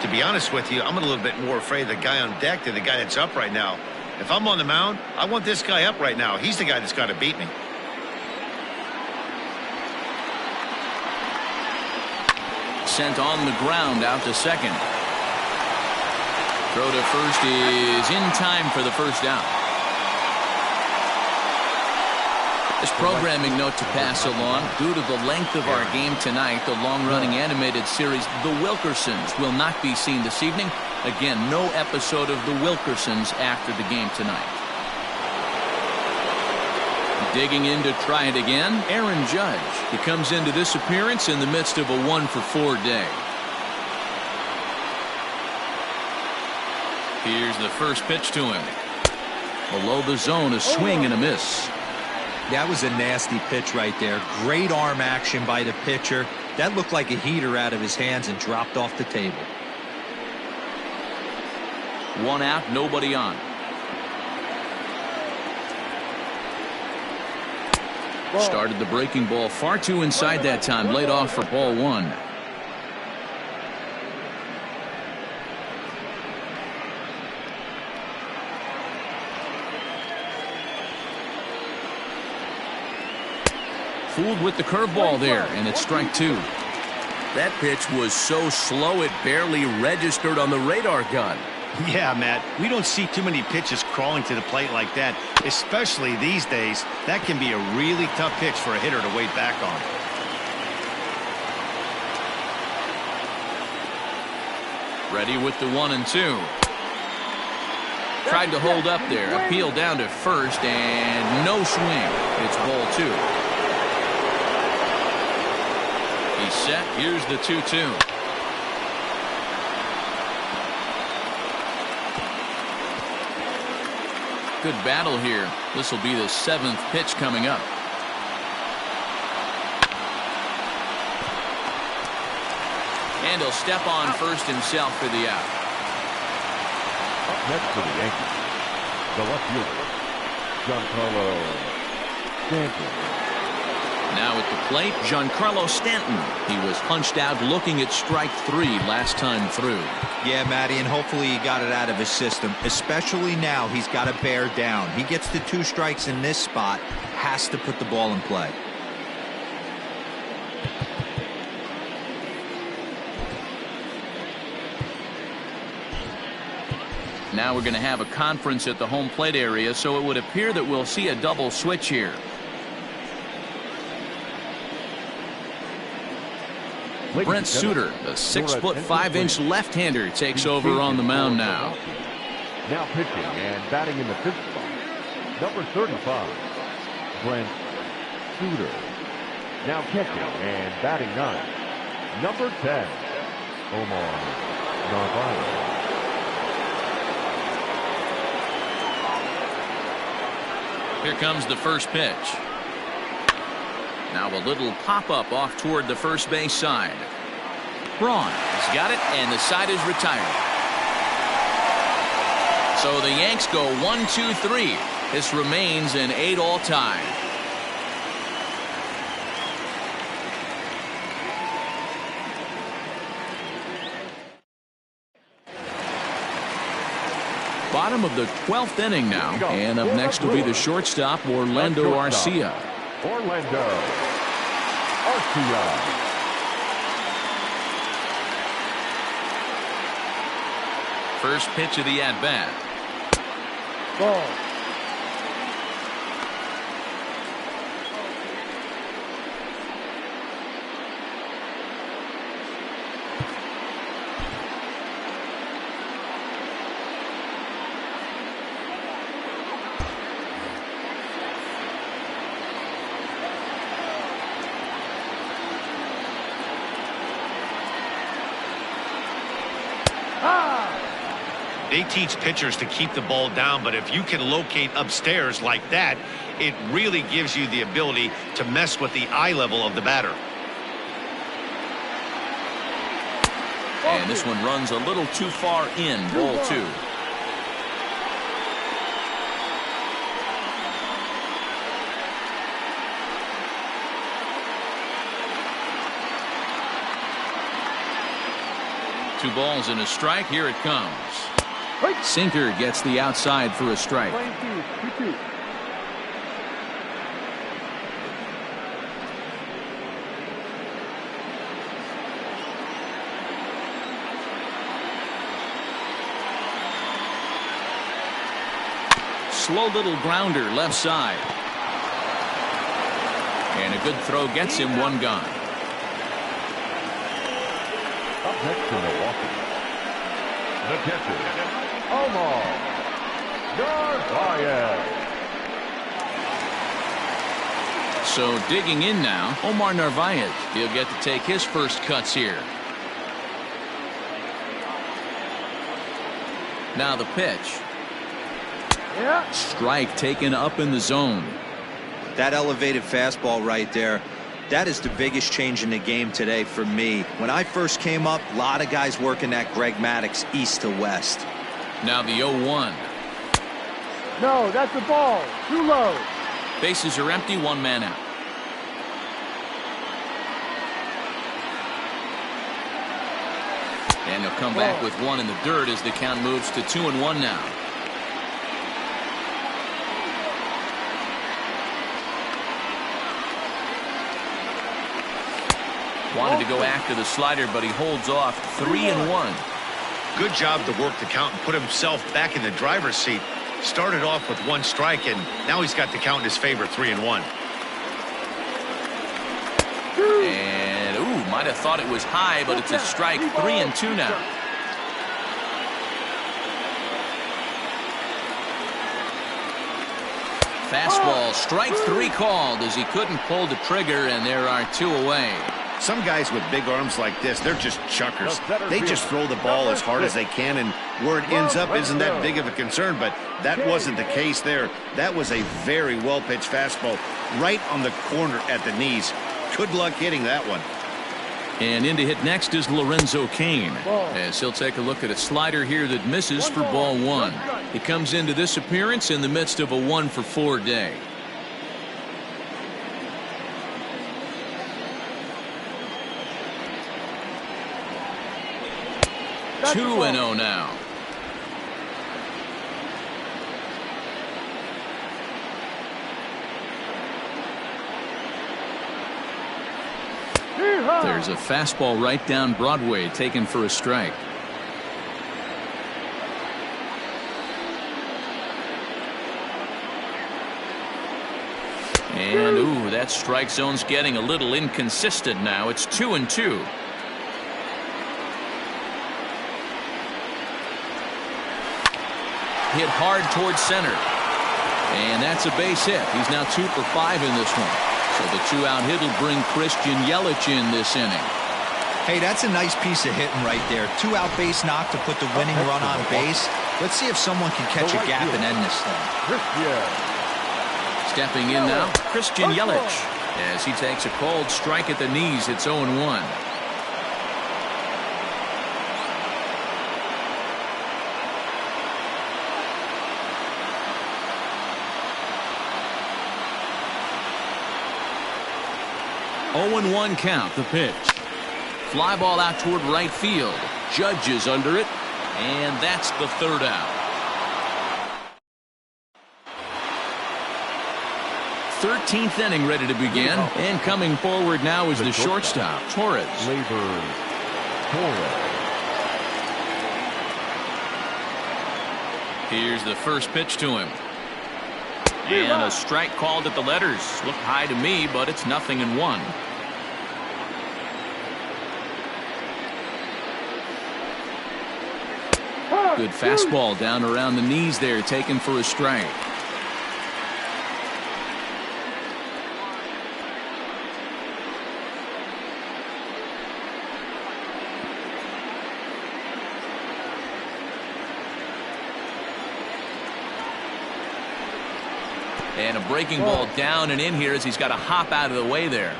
To be honest with you, I'm a little bit more afraid of the guy on deck than the guy that's up right now. If I'm on the mound, I want this guy up right now. He's the guy that's got to beat me. Sent on the ground out to second. Throw to first is in time for the first out. This programming note to pass along. Due to the length of our game tonight, the long-running animated series The Wilkersons will not be seen this evening. Again, no episode of The Wilkersons after the game tonight. Digging in to try it again, Aaron Judge. He comes into this appearance in the midst of a 1-for-4 day. Here's the first pitch to him. Below the zone, a swing and a miss. That was a nasty pitch right there. Great arm action by the pitcher. That looked like a heater out of his hands and dropped off the table. 1 out, nobody on. Started the breaking ball far too inside that time. Laid off for ball 1. Fooled with the curveball there, and it's strike 2. That pitch was so slow it barely registered on the radar gun. Yeah, Matt, we don't see too many pitches crawling to the plate like that, especially these days. That can be a really tough pitch for a hitter to wait back on. Ready with the 1 and 2. Tried to hold up there. Appeal down to first, and no swing. It's ball 2. He's set. Here's the 2-2. Good battle here. This will be the 7th pitch coming up. And he'll step on first himself for the out. Up next for the Yankees, the left fielder, Giancarlo Stanton. Now at the plate, Giancarlo Stanton. He was punched out looking at strike 3 last time through. Yeah, Matty, and hopefully he got it out of his system. Especially now, he's got to bear down. He gets the 2 strikes in this spot, has to put the ball in play. Now we're going to have a conference at the home plate area, so it would appear that we'll see a double switch here. Brent Suter, the 6'5" left-hander, takes over on the mound now. Now pitching and batting in the 5th spot, number 35, Brent Suter. Now catching and batting 9, number 10, Omar Narvaez. Here comes the first pitch. Now a little pop-up off toward the first base side. Braun has got it, and the side is retired. So the Yanks go 1-2-3. This remains an 8-all tie. Bottom of the 12th inning now, and up next will be the shortstop, Orlando Garcia. Orlando Garcia. First pitch of the at-bat. Ball. They teach pitchers to keep the ball down, but if you can locate upstairs like that, it really gives you the ability to mess with the eye level of the batter. And this one runs a little too far in, ball 2. Two balls and a strike. Here it comes. Sinker gets the outside for a strike. Slow little grounder left side. And a good throw gets him one gone. Up next to Milwaukee, the catcher, Omar Narvaez. So digging in now, Omar Narvaez. He'll get to take his first cuts here. Now the pitch. Yeah. Strike taken up in the zone. That elevated fastball right there, that is the biggest change in the game today for me. When I first came up, a lot of guys working that Greg Maddux east to west. Now the 0-1. No, that's a ball. Too low. Bases are empty, one man out. And he'll come back with one in the dirt as the count moves to 2-1 now. Wanted to go after the slider, but he holds off. 3-1. Good job to work the count and put himself back in the driver's seat. Started off with one strike, and now he's got the count in his favor, 3-1. And, ooh, might have thought it was high, but it's a strike. 3-2 now. Fastball, strike 3 called as he couldn't pull the trigger, and there are 2 away. Some guys with big arms like this, they're just chuckers. They just throw the ball as hard as they can, and where it ends up isn't that big of a concern, but that wasn't the case there. That was a very well-pitched fastball right on the corner at the knees. Good luck hitting that one. And in to hit next is Lorenzo Kane, as he'll take a look at a slider here that misses for ball 1. He comes into this appearance in the midst of a 1-for-4 day. 2-0 now. There's a fastball right down Broadway taken for a strike. And ooh, that strike zone's getting a little inconsistent now. It's 2-2. Hit hard towards center. And that's a base hit. He's now 2 for 5 in this one. So the 2-out hit will bring Christian Yelich in this inning. Hey, that's a nice piece of hitting right there. 2-out base knock to put the winning run on base. Let's see if someone can catch a gap and end this thing. Stepping in now, Christian Yelich. As he takes a cold strike at the knees, it's 0-1. Oh-1 count, the pitch. Fly ball out toward right field. Judge is under it, and that's the 3rd out. 13th inning ready to begin, and coming forward now is the shortstop, Torres. Here's the first pitch to him. And a strike called at the letters. Looked high to me, but it's 0-1. Good fastball down around the knees there, taken for a strike. And a breaking ball down and in here as he's got to hop out of the way there.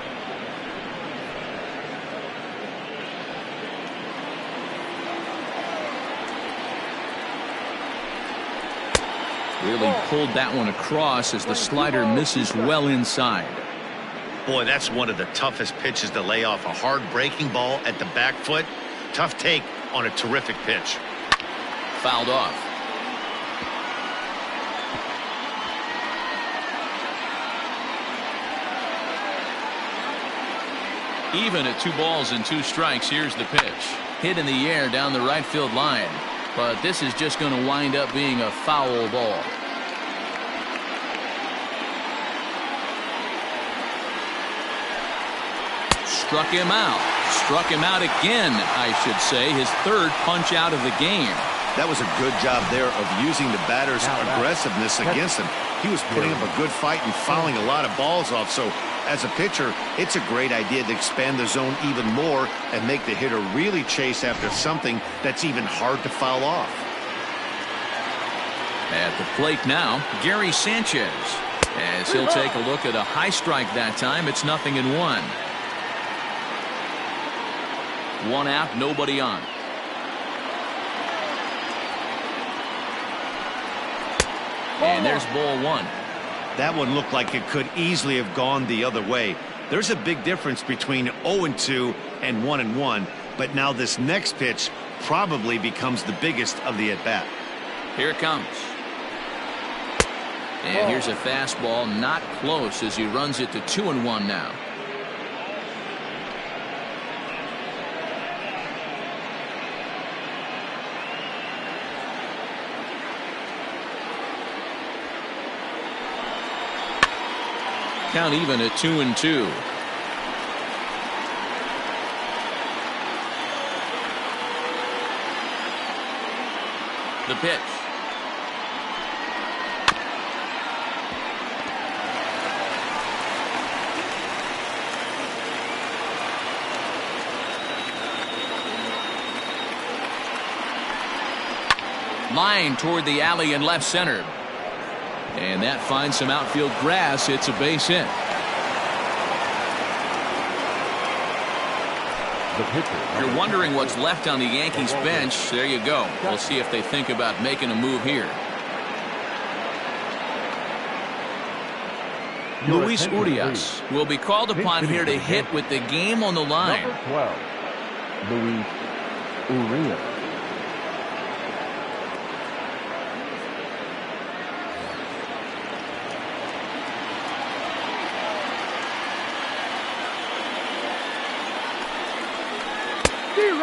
Really pulled that one across as the slider misses well inside. Boy, that's one of the toughest pitches to lay off. A hard breaking ball at the back foot. Tough take on a terrific pitch. Fouled off. Even at 2 balls and 2 strikes, here's the pitch. Hit in the air down the right field line. But this is just going to wind up being a foul ball. Struck him out. Struck him out again, I should say. His 3rd punch out of the game. That was a good job there of using the batter's aggressiveness against him. He was putting up a good fight and fouling a lot of balls off, so as a pitcher, it's a great idea to expand the zone even more and make the hitter really chase after something that's even hard to foul off. At the plate now, Gary Sanchez. As he'll take a look at a high strike that time, it's 0-1. One out, nobody on. And there's ball one. That one looked like it could easily have gone the other way. There's a big difference between 0-2 and 1-1, but now this next pitch probably becomes the biggest of the at-bat. Here it comes. And here's a fastball, not close, as he runs it to 2-1 now. Count even at 2-2. The pitch. Line toward the alley in left center. And that finds some outfield grass. It's a base hit. You're wondering what's left on the Yankees bench. There you go. We'll see if they think about making a move here. Luis Urias will be called upon here to hit with the game on the line. Number 12, Luis Urias.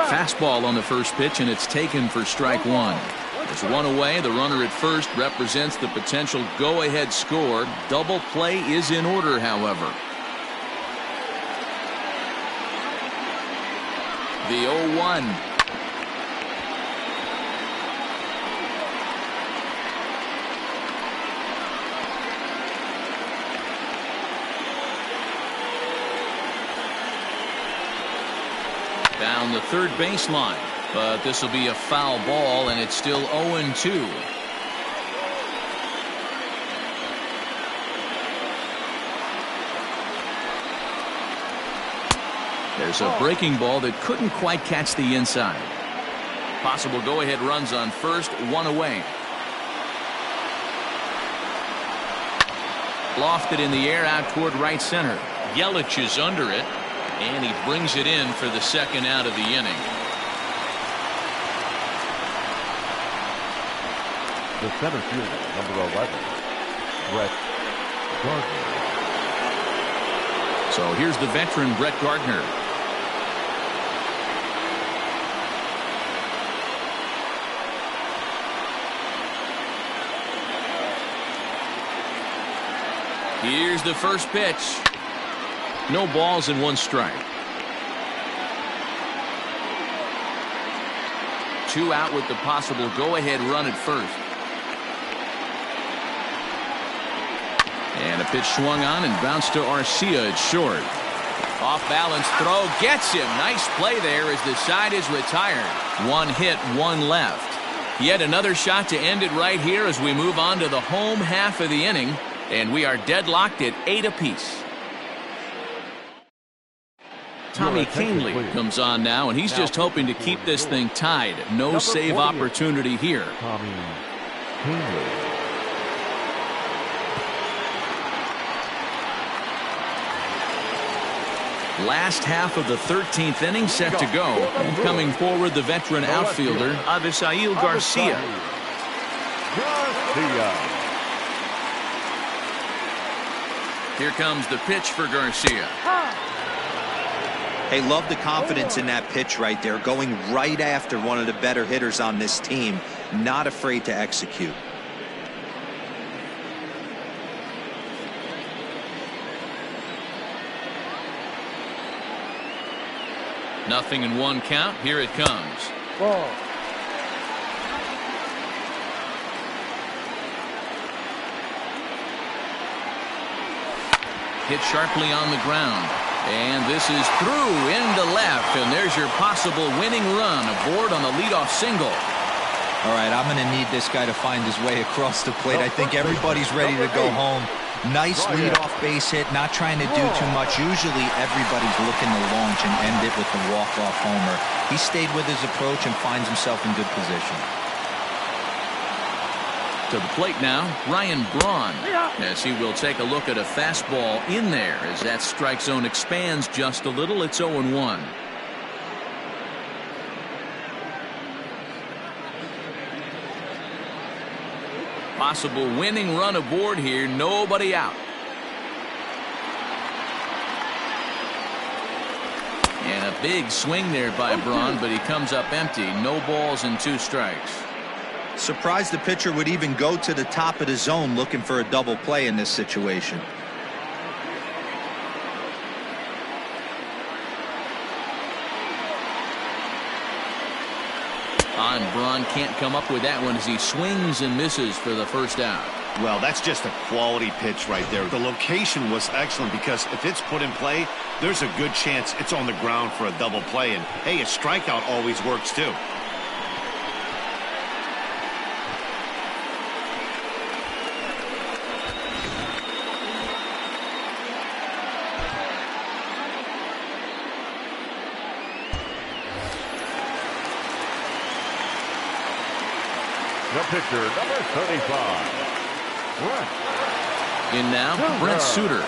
Fastball on the first pitch, and it's taken for strike one. There's one away. The runner at first represents the potential go-ahead score. Double play is in order, however. The 0-1. Down the third baseline, but this will be a foul ball, and it's still 0-2. There's a breaking ball that couldn't quite catch the inside. Possible go-ahead runs on first, one away. Lofted in the air out toward right center. Yelich is under it. And he brings it in for the second out of the inning. The center fielder, number 11, Gardner. So here's the veteran, Gardner. Here's the first pitch. No balls and one strike. Two out with the possible go-ahead run at first. And a pitch swung on and bounced to Garcia at short. Off-balance throw gets him. Nice play there as the side is retired. One hit, one left. Yet another shot to end it right here as we move on to the home half of the inning. And we are deadlocked at 8 apiece. Tommy Kahnle comes on now, and he's just hoping to keep this thing tied. No save opportunity here. Tommy Kahnle. Last half of the 13th inning set to go. And coming forward, the veteran outfielder, Addison Garcia. Here comes the pitch for Garcia. Hey, love the confidence in that pitch right there, going right after one of the better hitters on this team, not afraid to execute. Nothing in one count. Here it comes. Ball. Hit sharply on the ground. And this is through into left. And there's your possible winning run aboard on the leadoff single. All right, I'm going to need this guy to find his way across the plate. I think everybody's ready to go home. Nice leadoff base hit, not trying to do too much. Usually everybody's looking to launch and end it with the walk-off homer. He stayed with his approach and finds himself in good position. To the plate now, Ryan Braun, as he will take a look at a fastball in there as that strike zone expands just a little. It's 0-1. Possible winning run aboard here. Nobody out. And a big swing there by Braun, but he comes up empty. No balls and 2 strikes. Surprised the pitcher would even go to the top of the zone looking for a double play in this situation. Braun can't come up with that one as he swings and misses for the first out. Well, that's just a quality pitch right there. The location was excellent because if it's put in play, there's a good chance it's on the ground for a double play. And, hey, a strikeout always works, too. The pitcher, number 35, Brent. In now, Brent Suter.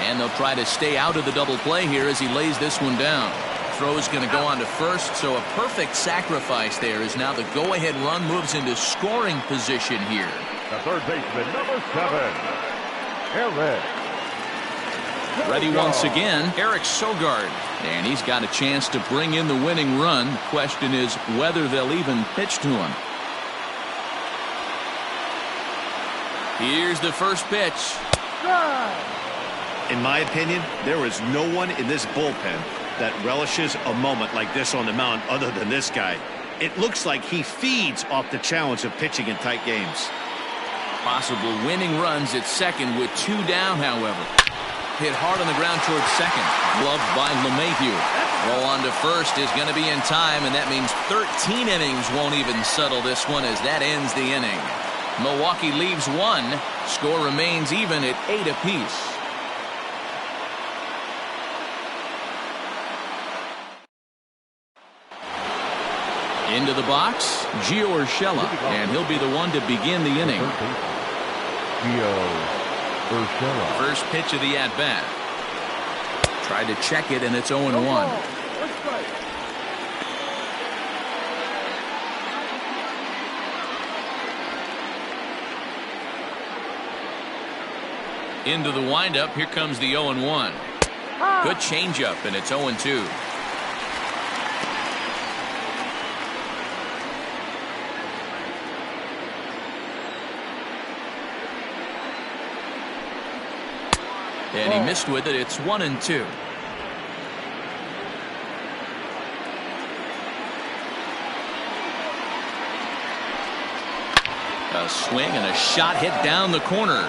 And they'll try to stay out of the double play here as he lays this one down. Throw is going to go on to first, so a perfect sacrifice there as now the go-ahead run moves into scoring position here. The third baseman, number 7, Eric. Ready once again, Eric Sogard. And he's got a chance to bring in the winning run. Question is whether they'll even pitch to him. Here's the first pitch. In my opinion, there is no one in this bullpen that relishes a moment like this on the mound other than this guy. It looks like he feeds off the challenge of pitching in tight games. Possible winning runs at second with 2 down, however. Hit hard on the ground towards second. Gloved by LeMahieu. Roll on to first is going to be in time, and that means 13 innings won't even settle this one as that ends the inning. Milwaukee leaves 1. Score remains even at 8 apiece. Into the box, Gio Urshela, and he'll be the one to begin the inning. Gio Urshela. First pitch of the at-bat. Tried to check it, and it's 0-1. Into the windup. Here comes the 0-1. Good changeup, and it's 0-2. And he missed with it. It's 1-2. A swing and a shot hit down the corner.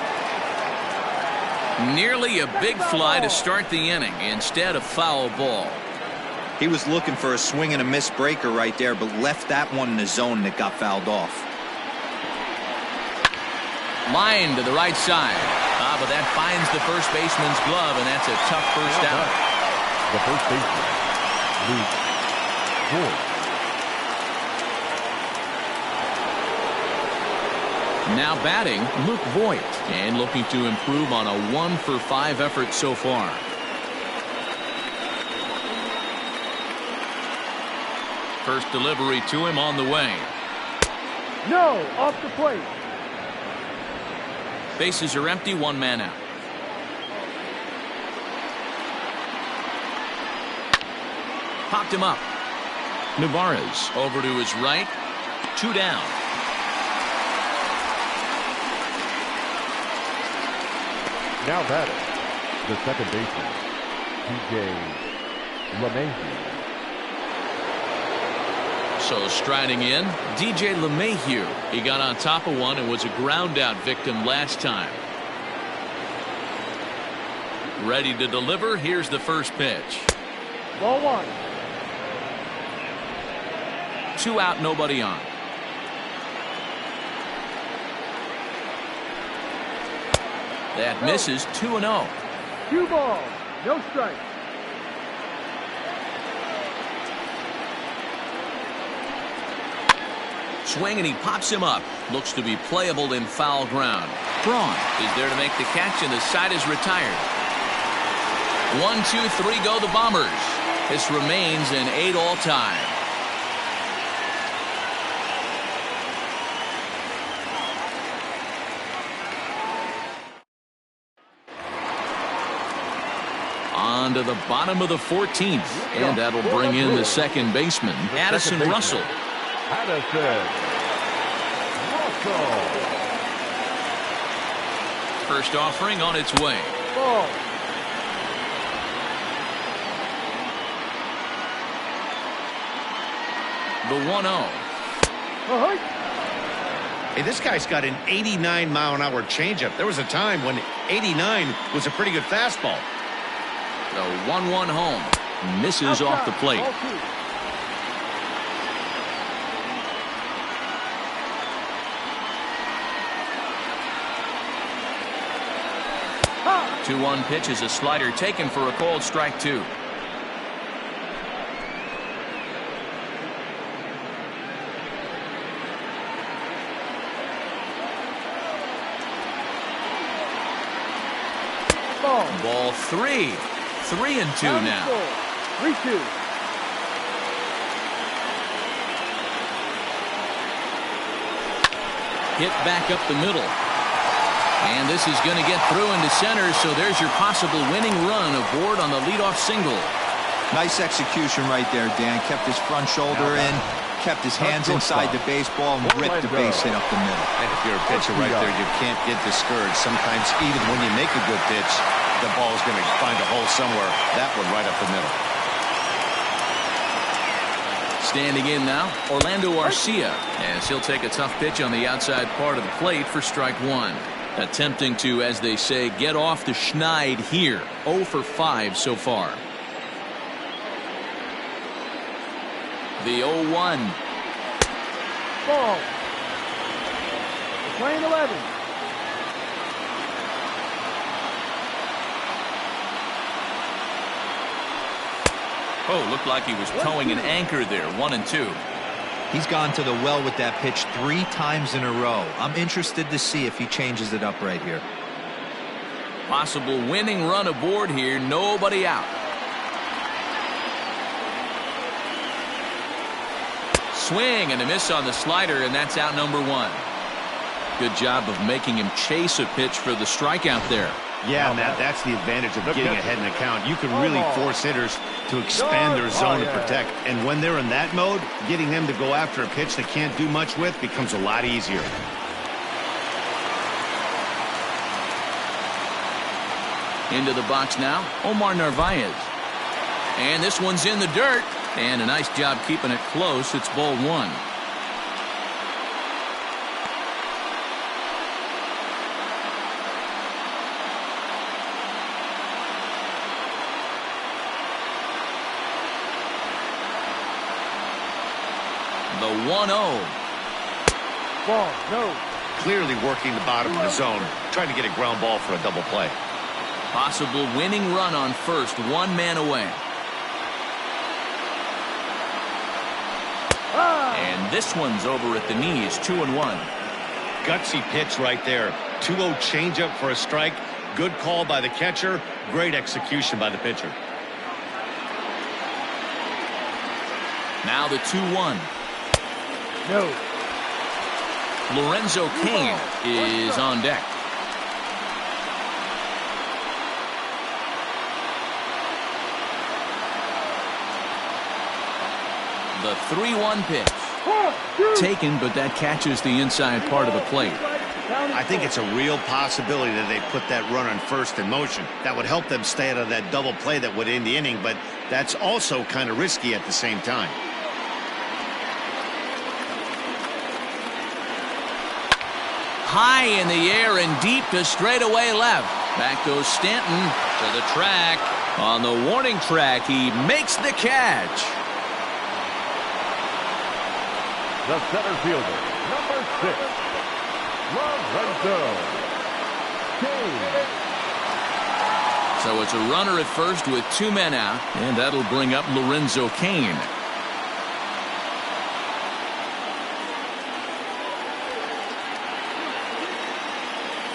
Nearly a big fly to start the inning. Instead, a foul ball. He was looking for a swing and a miss breaker right there, but left that one in the zone that got fouled off. Line to the right side. But that finds the first baseman's glove, and that's a tough first out. The first baseman, Luke Voigt. Now batting, Luke Voigt, and looking to improve on a 1-for-5 effort so far. First delivery to him on the way. No, off the plate. Bases are empty, 1 man out. Popped him up. Navarez over to his right. 2 down. Now batting, the second baseman, DJ LeMahieu. So striding in, DJ LeMahieu. He got on top of one and was a ground out victim last time. Ready to deliver. Here's the first pitch. Ball one. 2 out, nobody on. That misses. 2-0. 2 balls. No strikes. Swing, and he pops him up. Looks to be playable in foul ground. Braun is there to make the catch, and the side is retired. 1, 2, 3 go the Bombers. This remains an 8-all tie. On to the bottom of the 14th, and that'll bring in the second baseman, Addison Russell. Addison Russell. First offering on its way. Ball. The 1-0. Hey, this guy's got an 89-mile-an-hour changeup. There was a time when 89 was a pretty good fastball. The 1-1 home. Misses off the plate. Ball 2. Ha! 2-1 pitch is a slider taken for a called strike 2. Ball 3. 3-2 now. 3-2. Hit back up the middle. And this is going to get through into center, so there's your possible winning run aboard on the leadoff single. Nice execution right there, Dan. Kept his front shoulder in, kept his hands inside the baseball, and ripped the base hit up the middle. And if you're a pitcher right there, you can't get discouraged. Sometimes even when you make a good pitch, the ball's going to find a hole somewhere. That one right up the middle. Standing in now, Orlando Garcia, as he'll take a tough pitch on the outside part of the plate for strike 1. Attempting to, as they say, get off the schneid here. 0 for 5 so far. The 0-1. Ball. Playing 11. Oh, looked like he was towing an anchor there. 1-2. He's gone to the well with that pitch 3 times in a row. I'm interested to see if he changes it up right here. Possible winning run aboard here. Nobody out. Swing and a miss on the slider, and that's out number 1. Good job of making him chase a pitch for the strikeout there. Yeah, Matt, that's the advantage of getting ahead in the count. You can really force hitters to expand their zone to protect. And when they're in that mode, getting them to go after a pitch they can't do much with becomes a lot easier. Into the box now, Omar Narvaez. And this one's in the dirt. And a nice job keeping it close. It's ball 1. The 1-0. Ball. No. Clearly working the bottom of the zone, trying to get a ground ball for a double play. Possible winning run on first. 1 man away. And this one's over at the knees. 2-1. Gutsy pitch right there. 2-0 changeup for a strike. Good call by the catcher. Great execution by the pitcher. Now the 2-1. No. Lorenzo Kane is on deck. The 3-1 pitch. Taken, but that catches the inside part of the plate. I think it's a real possibility that they put that run on first in motion. That would help them stay out of that double play that would end the inning, but that's also kind of risky at the same time. High in the air and deep to straightaway left. Back goes Stanton to the track. On the warning track, he makes the catch. The center fielder, number 6, Lorenzo Kane. So it's a runner at first with 2 men out, and that'll bring up Lorenzo Kane.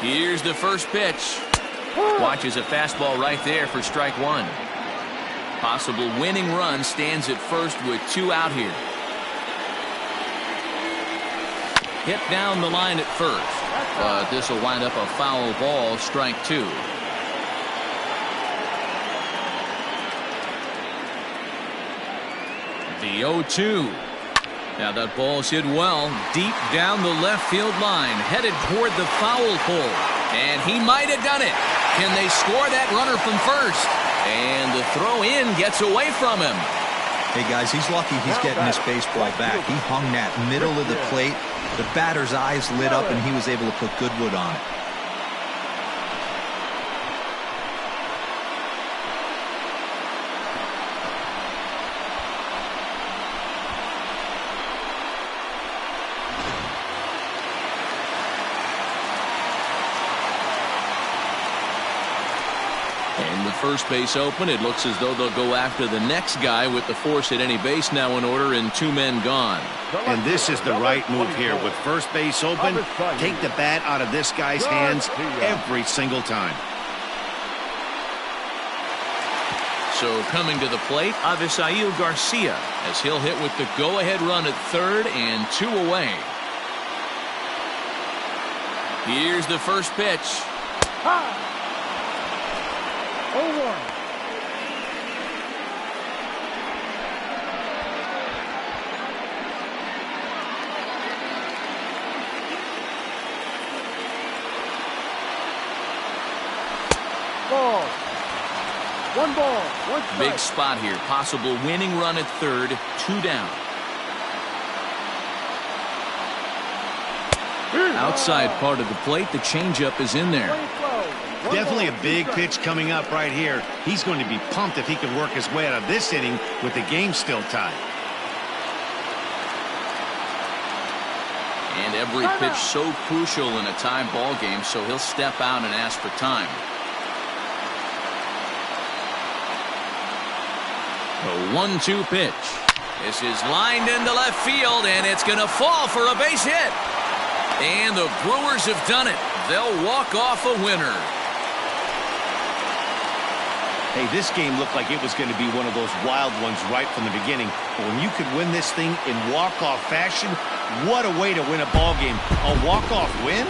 Here's the first pitch. Watches a fastball right there for strike 1. Possible winning run stands at first with 2 out here. Hit down the line at first, but this will wind up a foul ball, strike 2. The 0-2. Now that ball's hit well, deep down the left field line, headed toward the foul pole. And he might have done it. Can they score that runner from first? And the throw in gets away from him. Hey, guys, he's lucky he's getting this baseball back. He hung that middle of the plate. The batter's eyes lit up, and he was able to put good wood on it. First base open. It looks as though they'll go after the next guy with the force at any base now in order and 2 men gone. And this is the right move here. With first base open, take the bat out of this guy's hands every single time. So coming to the plate, Addison Garcia, as he'll hit with the go-ahead run at third and 2 away. Here's the first pitch. 0-1. Ball. 1 ball, 1 strike. Big spot here. Possible winning run at third. 2 down. Outside part of the plate, the changeup is in there. Definitely a big pitch coming up right here. He's going to be pumped if he can work his way out of this inning with the game still tied. And every pitch so crucial in a tie ball game, so he'll step out and ask for time. The 1-2 pitch. This is lined into left field, and it's going to fall for a base hit. And the Brewers have done it. They'll walk off a winner. Hey, this game looked like it was going to be one of those wild ones right from the beginning. But when you could win this thing in walk-off fashion, what a way to win a ball game. A walk-off win?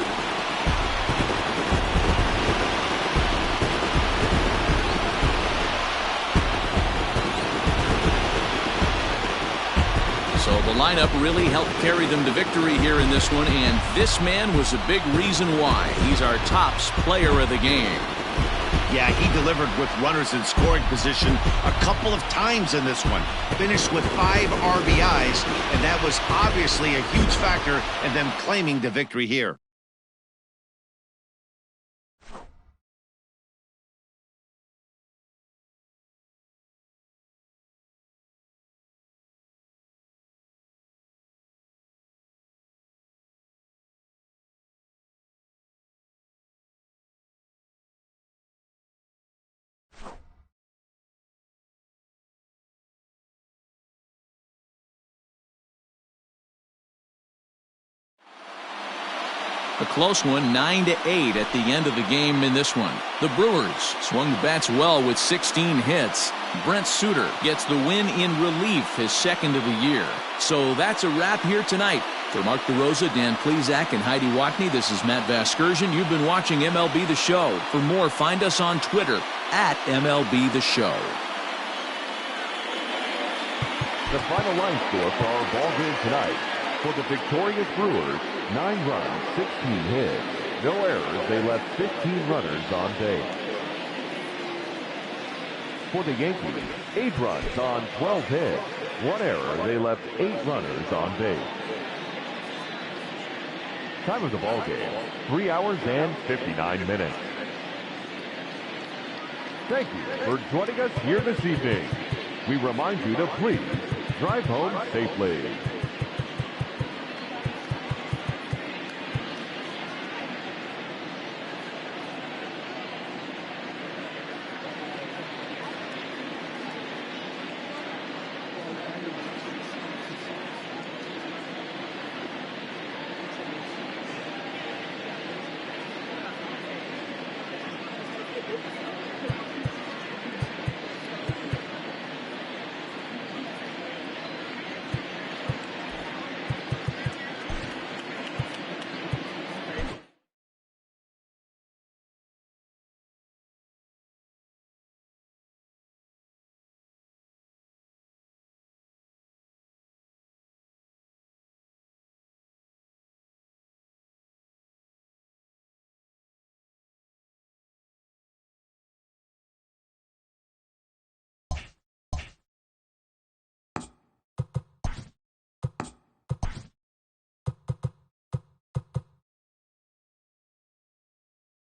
So the lineup really helped carry them to victory here in this one, and this man was a big reason why. He's our tops player of the game. Yeah, he delivered with runners in scoring position a couple of times in this one. Finished with 5 RBIs, and that was obviously a huge factor in them claiming the victory here. A close one, 9-8 at the end of the game in this one. The Brewers swung the bats well with 16 hits. Brent Suter gets the win in relief, his 2nd of the year. So that's a wrap here tonight. For Mark DeRosa, Dan Plezak, and Heidi Watney, this is Matt Vasgersian. You've been watching MLB The Show. For more, find us on Twitter at MLB The Show. The final line score for our ball game tonight. For the victorious Brewers, 9 runs, 16 hits. No errors, they left 15 runners on base. For the Yankees, 8 runs on 12 hits. 1 error, they left 8 runners on base. Time of the ball game, 3 hours and 59 minutes. Thank you for joining us here this evening. We remind you to please drive home safely.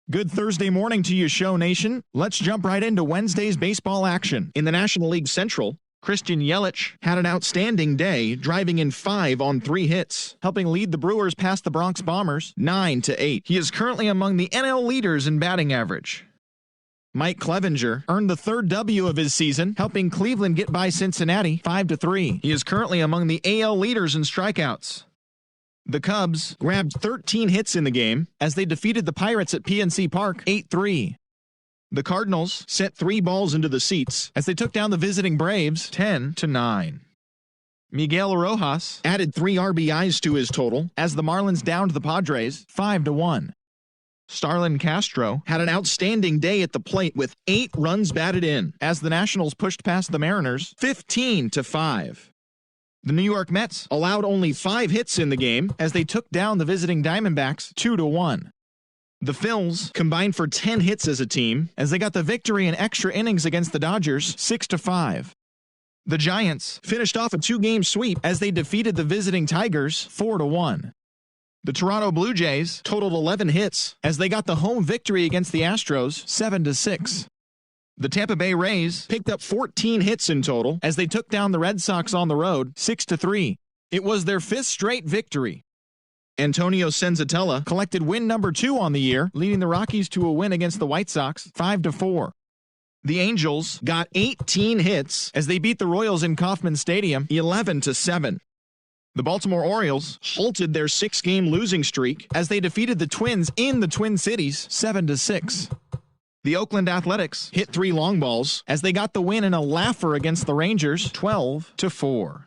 Good Thursday morning to you, Show Nation. Let's jump right into Wednesday's baseball action. In the National League Central, Christian Yelich had an outstanding day, driving in 5 on 3 hits, helping lead the Brewers past the Bronx Bombers 9-8. He is currently among the NL leaders in batting average. Mike Clevinger earned the 3rd W of his season, helping Cleveland get by Cincinnati 5-3. He is currently among the AL leaders in strikeouts. The Cubs grabbed 13 hits in the game as they defeated the Pirates at PNC Park 8-3. The Cardinals sent 3 balls into the seats as they took down the visiting Braves 10-9. Miguel Rojas added 3 RBIs to his total as the Marlins downed the Padres 5-1. Starlin Castro had an outstanding day at the plate with 8 runs batted in as the Nationals pushed past the Mariners 15-5. The New York Mets allowed only 5 hits in the game as they took down the visiting Diamondbacks 2-1. The Phils combined for 10 hits as a team as they got the victory in extra innings against the Dodgers 6-5. The Giants finished off a 2-game sweep as they defeated the visiting Tigers 4-1. The Toronto Blue Jays totaled 11 hits as they got the home victory against the Astros 7-6. The Tampa Bay Rays picked up 14 hits in total as they took down the Red Sox on the road 6-3. It was their 5th straight victory. Antonio Senzatella collected win number 2 on the year, leading the Rockies to a win against the White Sox 5-4. The Angels got 18 hits as they beat the Royals in Kauffman Stadium 11-7. The Baltimore Orioles halted their 6-game losing streak as they defeated the Twins in the Twin Cities 7-6. The Oakland Athletics hit 3 long balls as they got the win in a laugher against the Rangers 12-4.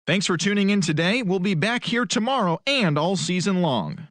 Thanks for tuning in today. We'll be back here tomorrow and all season long.